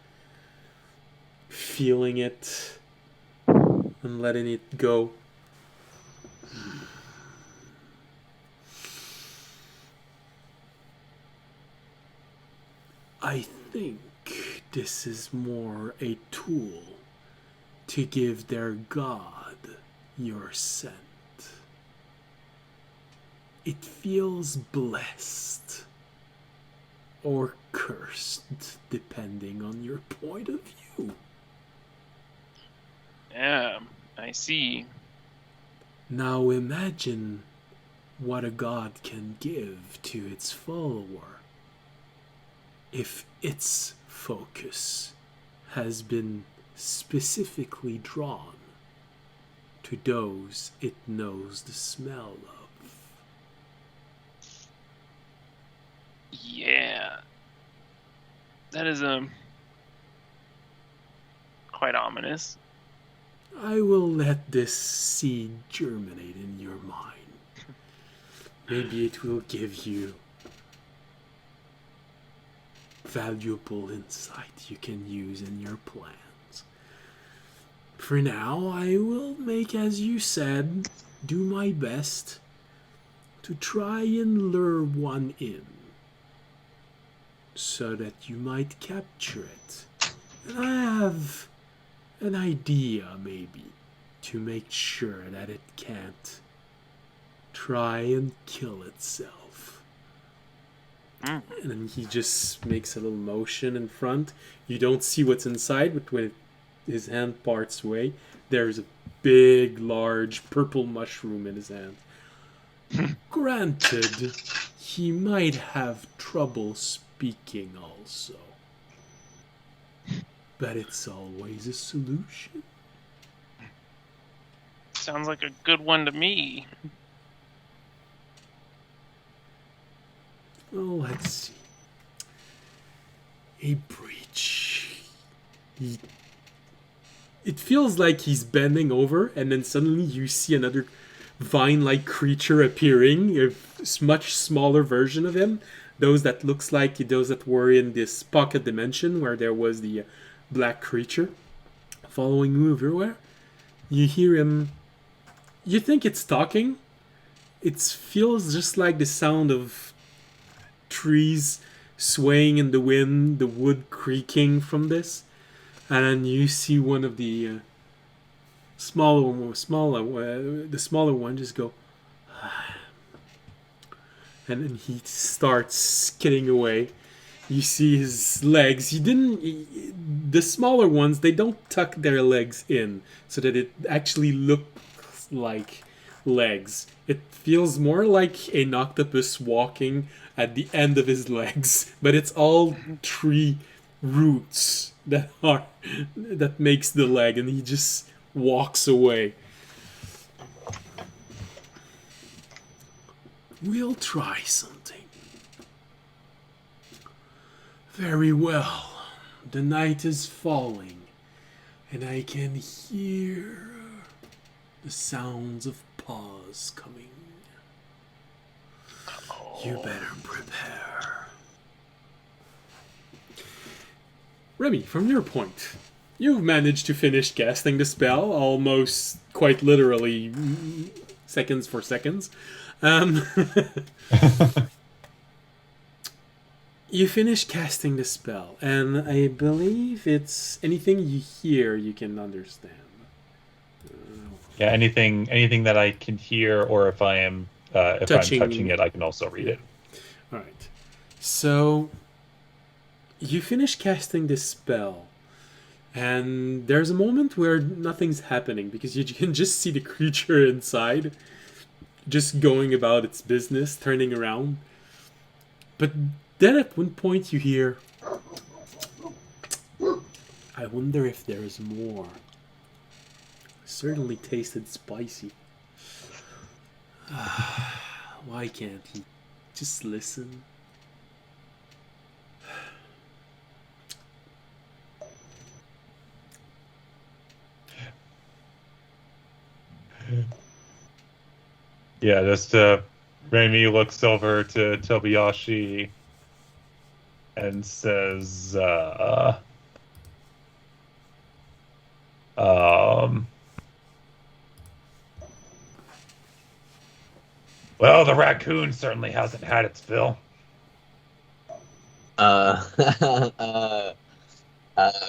Feeling it and letting it go. I think this is more a tool to give their god your scent. It feels blessed or cursed depending on your point of view. Yeah, I see. Now imagine what a god can give to its follower if its focus has been specifically drawn to those it knows the smell of. Yeah. That is quite ominous. I will let this seed germinate in your mind. Maybe it will give you valuable insight you can use in your plans. For now, I will make, as you said, do my best to try and lure one in. so that you might capture it. And I have an idea, maybe, to make sure that it can't try and kill itself. And then he just makes a little motion in front. You don't see what's inside, but when his hand parts away, there's a big, large purple mushroom in his hand. Granted, he might have trouble speaking also. But it's always a solution. Sounds like a good one to me. Oh, let's see. A breach. It feels like he's bending over, and then suddenly you see another vine-like creature appearing, a much smaller version of him. Those that looks like those that were in this pocket dimension where there was the black creature following you everywhere. You hear him. You think it's talking. It feels just like the sound of trees swaying in the wind, the wood creaking from this. And then you see one of the smaller one just go, and then he starts skidding away. You see his legs. The smaller ones, they don't tuck their legs in so that it actually looks like legs. It feels more like an octopus walking at the end of his legs, but it's all tree roots that makes the leg, and he just walks away. We'll try something. Very well. The night is falling, and I can hear the sounds of paws coming. You better prepare. Remy, from your point, you've managed to finish casting the spell, almost quite literally seconds for seconds. You finish casting the spell, and I believe it's anything you hear you can understand. Yeah, anything that I can hear, or if I'm touching it, I can also read it. All right. So you finish casting this spell, and there's a moment where nothing's happening because you can just see the creature inside, just going about its business, turning around. But then at one point you hear, I wonder if there's more. Certainly tasted spicy. Why can't he just listen? Yeah, just Remy looks over to Tobiyashi and says, well, the raccoon certainly hasn't had its fill. Are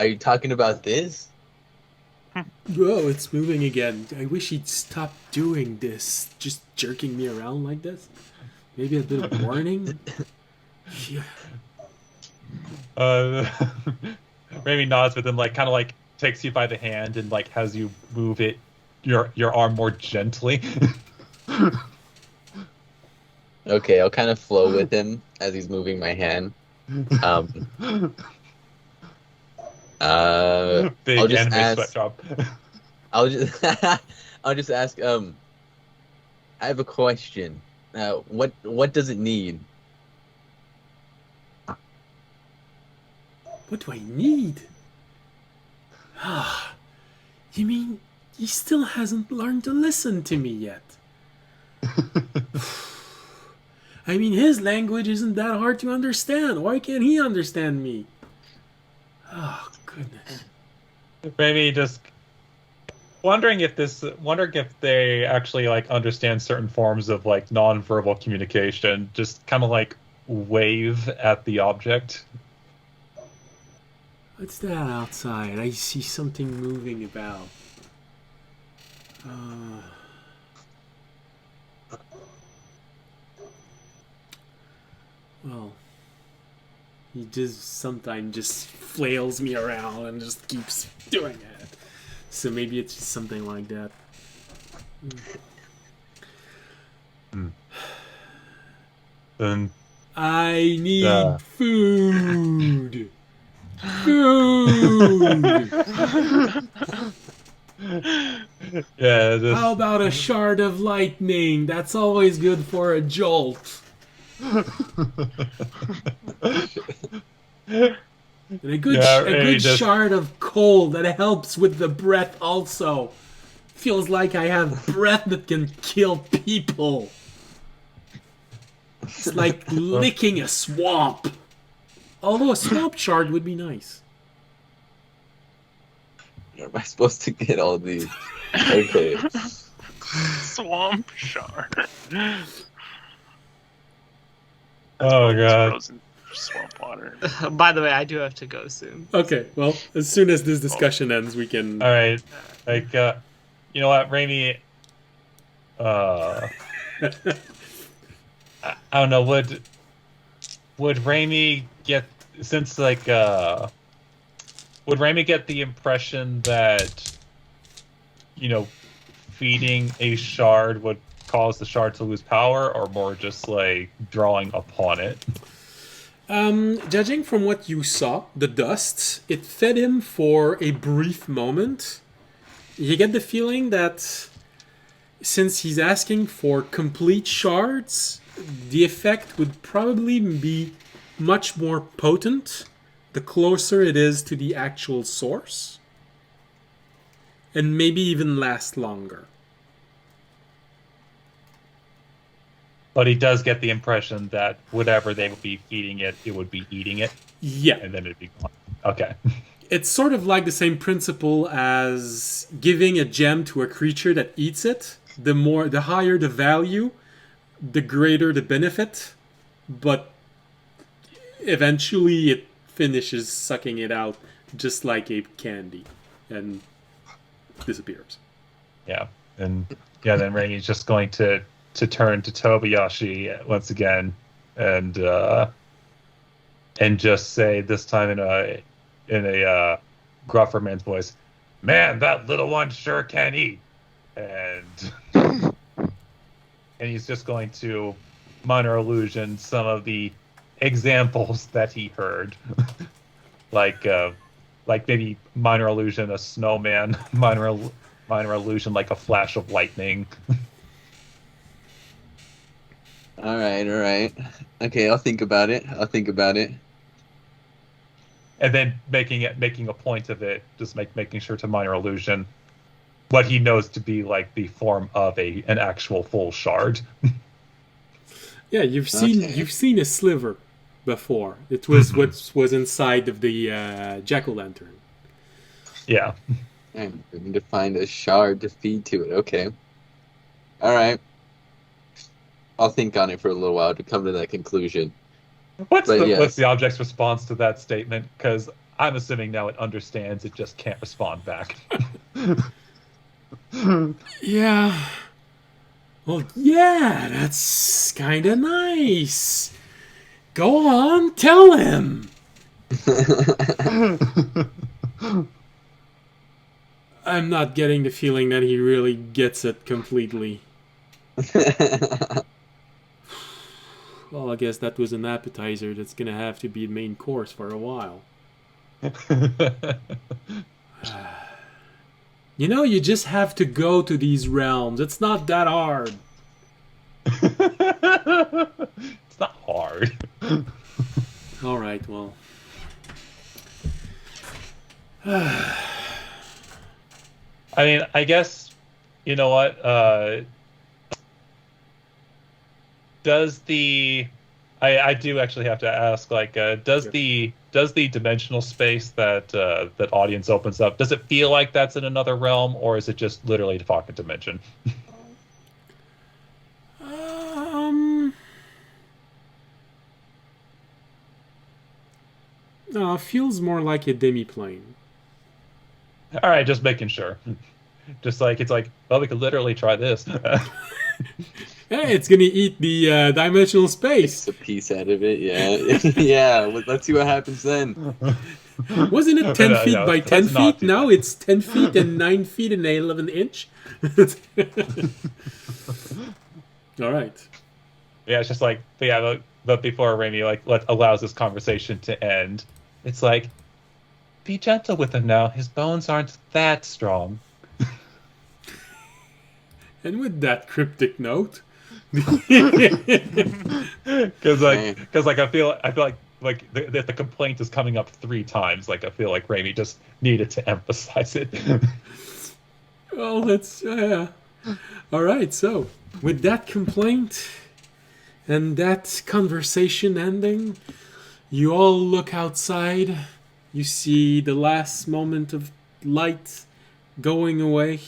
you talking about this? Whoa, it's moving again. I wish he'd stop doing this. Just jerking me around like this. Maybe a bit of warning? Yeah. Remy nods, but then kind of takes you by the hand and has you move your arm more gently. Okay, I'll kind of flow with him as he's moving my hand. Big I'll just anime ask, sweat drop. I'll just ask. I have a question. What does it need? What do I need? You mean he still hasn't learned to listen to me yet? I mean, his language isn't that hard to understand. Why can't he understand me? Oh, goodness. Maybe just wondering if they actually understand certain forms of non-verbal communication. Just kind of wave at the object. What's that outside? I see something moving about. Well, he just sometimes just flails me around and just keeps doing it. So maybe it's just something like that. Then I need food. Food. yeah, How about a shard of lightning? That's always good for a jolt. And a good shard of coal that helps with the breath also. Feels like I have breath that can kill people. It's like licking a swamp. Although a swamp shard would be nice. Where am I supposed to get all these? Okay. Swamp shard. Oh god. Frozen swamp water. By the way, I do have to go soon. Okay, well, as soon as this discussion ends, we can... Alright. Like, you know what, Raimi... I don't know, would Raimi get... Since, like, would Raimi get the impression that, you know, feeding a shard would cause the shard to lose power, or more just, like, drawing upon it? Judging from what you saw, the dust, it fed him for a brief moment. You get the feeling that since he's asking for complete shards, the effect would probably be much more potent the closer it is to the actual source, and maybe even last longer. But he does get the impression that whatever they would be feeding it, it would be eating it. Yeah. And then it'd be gone. Okay. It's sort of like the same principle as giving a gem to a creature that eats it. The higher the value, the greater the benefit. But eventually it finishes sucking it out just like a candy and disappears. Yeah. And yeah, then Raimi's just going to turn to Tobayashi once again and just say, this time in a gruffer man's voice, "Man, that little one sure can eat." And he's just going to minor illusion some of the examples that he heard. like maybe minor illusion a snowman, minor illusion like a flash of lightning. All right. Okay, I'll think about it. And then making a point of it, just making sure to minor illusion what he knows to be like the form of an actual full shard. Yeah, you've seen a sliver before. It was what was inside of the jack-o'-lantern. Yeah. I'm going to find a shard to feed to it. Okay. All right. I'll think on it for a little while to come to that conclusion. What's the object's response to that statement? Because I'm assuming now it understands, it just can't respond back. Yeah. Well, yeah, that's kind of nice. Go on, tell him. I'm not getting the feeling that he really gets it completely. Well, I guess that was an appetizer that's gonna have to be the main course for a while. You know, you just have to go to these realms. It's not that hard. It's not hard. Alright, well. I mean, I guess, you know what, does the... I do actually have to ask, like, does the dimensional space that audience opens up, does it feel like that's in another realm, or is it just literally the fucking dimension? Feels more like a demi-plane. All right, just making sure. Just like it's like, well, we could literally try this. Hey, it's gonna eat the dimensional space. It's a piece out of it, yeah. Yeah, let's see what happens then. Wasn't it 10 feet by 10 let's not feet? do Now that. it's 10 feet and 9 feet and 11 inch. All right. Yeah, it's just like, but before Raimi allows this conversation to end, it's like, be gentle with him now. His bones aren't that strong. And with that cryptic note, Because I feel like the complaint is coming up 3 times. Like I feel like Raimi just needed to emphasize it. well, that's all right. So, with that complaint and that conversation ending, you all look outside. You see the last moment of light going away.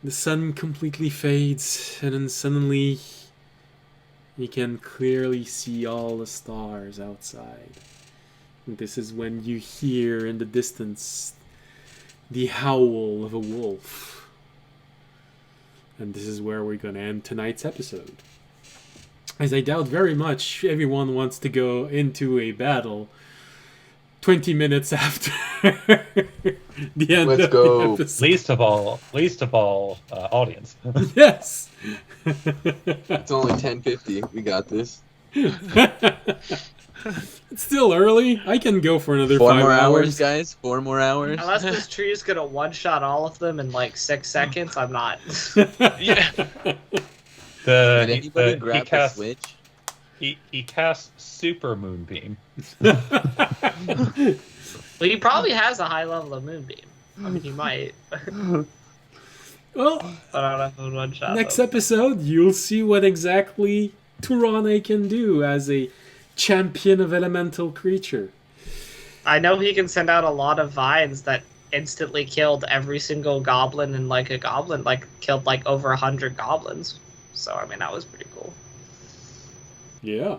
The sun completely fades, and then suddenly you can clearly see all the stars outside. And this is when you hear in the distance the howl of a wolf. And this is where we're going to end tonight's episode. As I doubt very much everyone wants to go into a battle 20 minutes after the end Let's of go. the episode. least of all, audience. Yes. It's only 10:50. We got this. It's still early. I can go for another 4 5 more hours. hours, guys. 4 more hours. Unless this tree is gonna one-shot all of them in like 6 seconds, I'm not. Yeah. Did anybody grab the casts, switch? he casts Super Moonbeam. Well, he probably has a high level of moonbeam. I mean, he might. Well, But I don't know if it would one-shot next them. episode, you'll see what exactly Turane can do as a champion of elemental creature. I know he can send out a lot of vines that instantly killed every single goblin in like a goblin, like killed like over 100 goblins. So I mean, that was pretty cool. Yeah.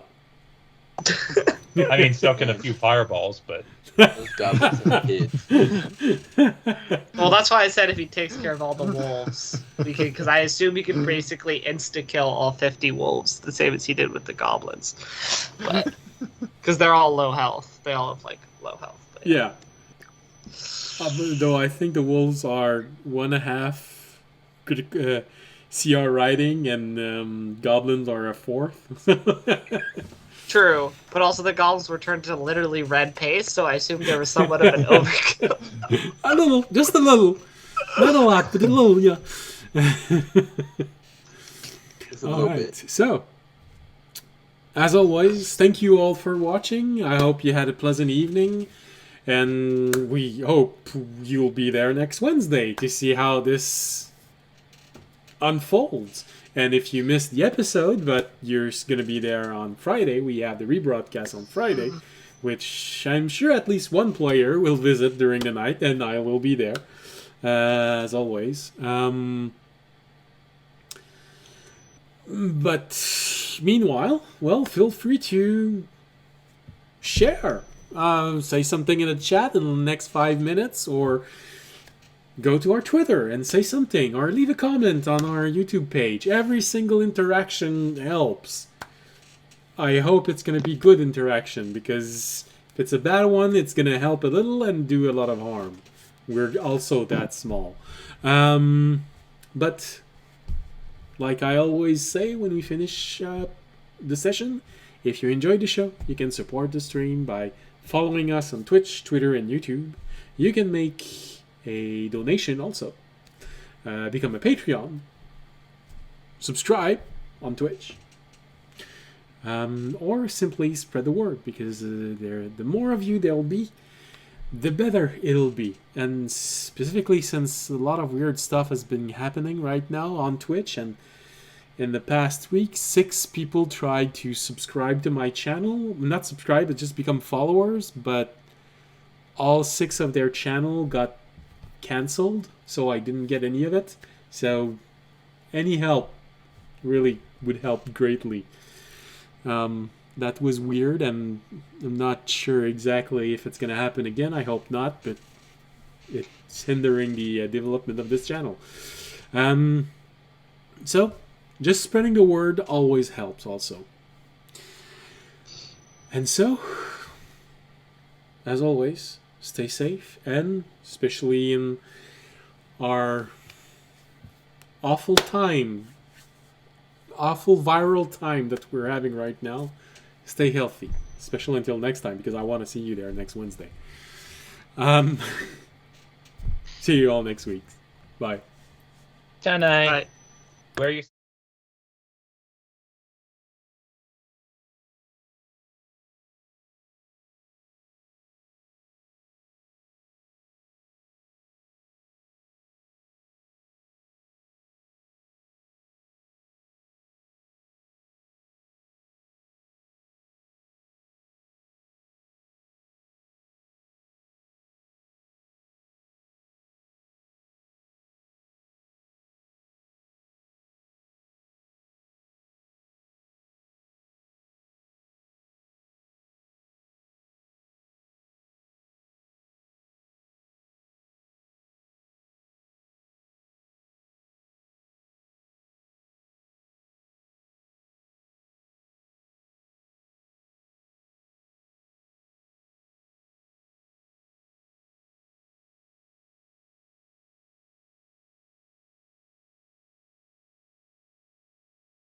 I mean, stuck in a few fireballs, but Those goblins and kids. Well, that's why I said if he takes care of all the wolves, because I assume he can basically insta-kill all 50 wolves, the same as he did with the goblins. Because they're all low health. They all have like low health. But, Yeah. Though I think the wolves are 1.5 CR riding, and goblins are a 4th. True, but also the goblins were turned to literally red paste, so I assume there was somewhat of an overkill. A little, just a little. Not a lot, but a little, yeah. Just a All little right. bit. So, as always, thank you all for watching. I hope you had a pleasant evening. And we hope you'll be there next Wednesday to see how this unfolds. And if you missed the episode, but you're going to be there on Friday, we have the rebroadcast on Friday, which I'm sure at least one player will visit during the night, and I will be there, as always. But meanwhile, well, feel free to share. Say something in the chat in the next 5 minutes, or go to our Twitter and say something, or leave a comment on our YouTube page. Every single interaction helps. I hope it's going to be good interaction, because if it's a bad one, it's going to help a little and do a lot of harm. We're also that small. But like I always say when we finish the session, if you enjoyed the show, you can support the stream by following us on Twitch, Twitter, and YouTube. You can make a donation also. Become a Patreon. Subscribe on Twitch. Or simply spread the word, because the more of you there will be, the better it'll be. And specifically since a lot of weird stuff has been happening right now on Twitch, and in the past week, 6 people tried to subscribe to my channel. Not subscribe, but just become followers, but all 6 of their channel got cancelled, so I didn't get any of it. So any help really would help greatly. That was weird, and I'm not sure exactly if it's going to happen again. I hope not, but it's hindering the development of this channel. So, just spreading the word always helps also. And so, as always, stay safe, and especially in our awful viral time that we're having right now, stay healthy, especially until next time, because I want to see you there next Wednesday. See you all next week. Bye. Tanai, Bye. where are you?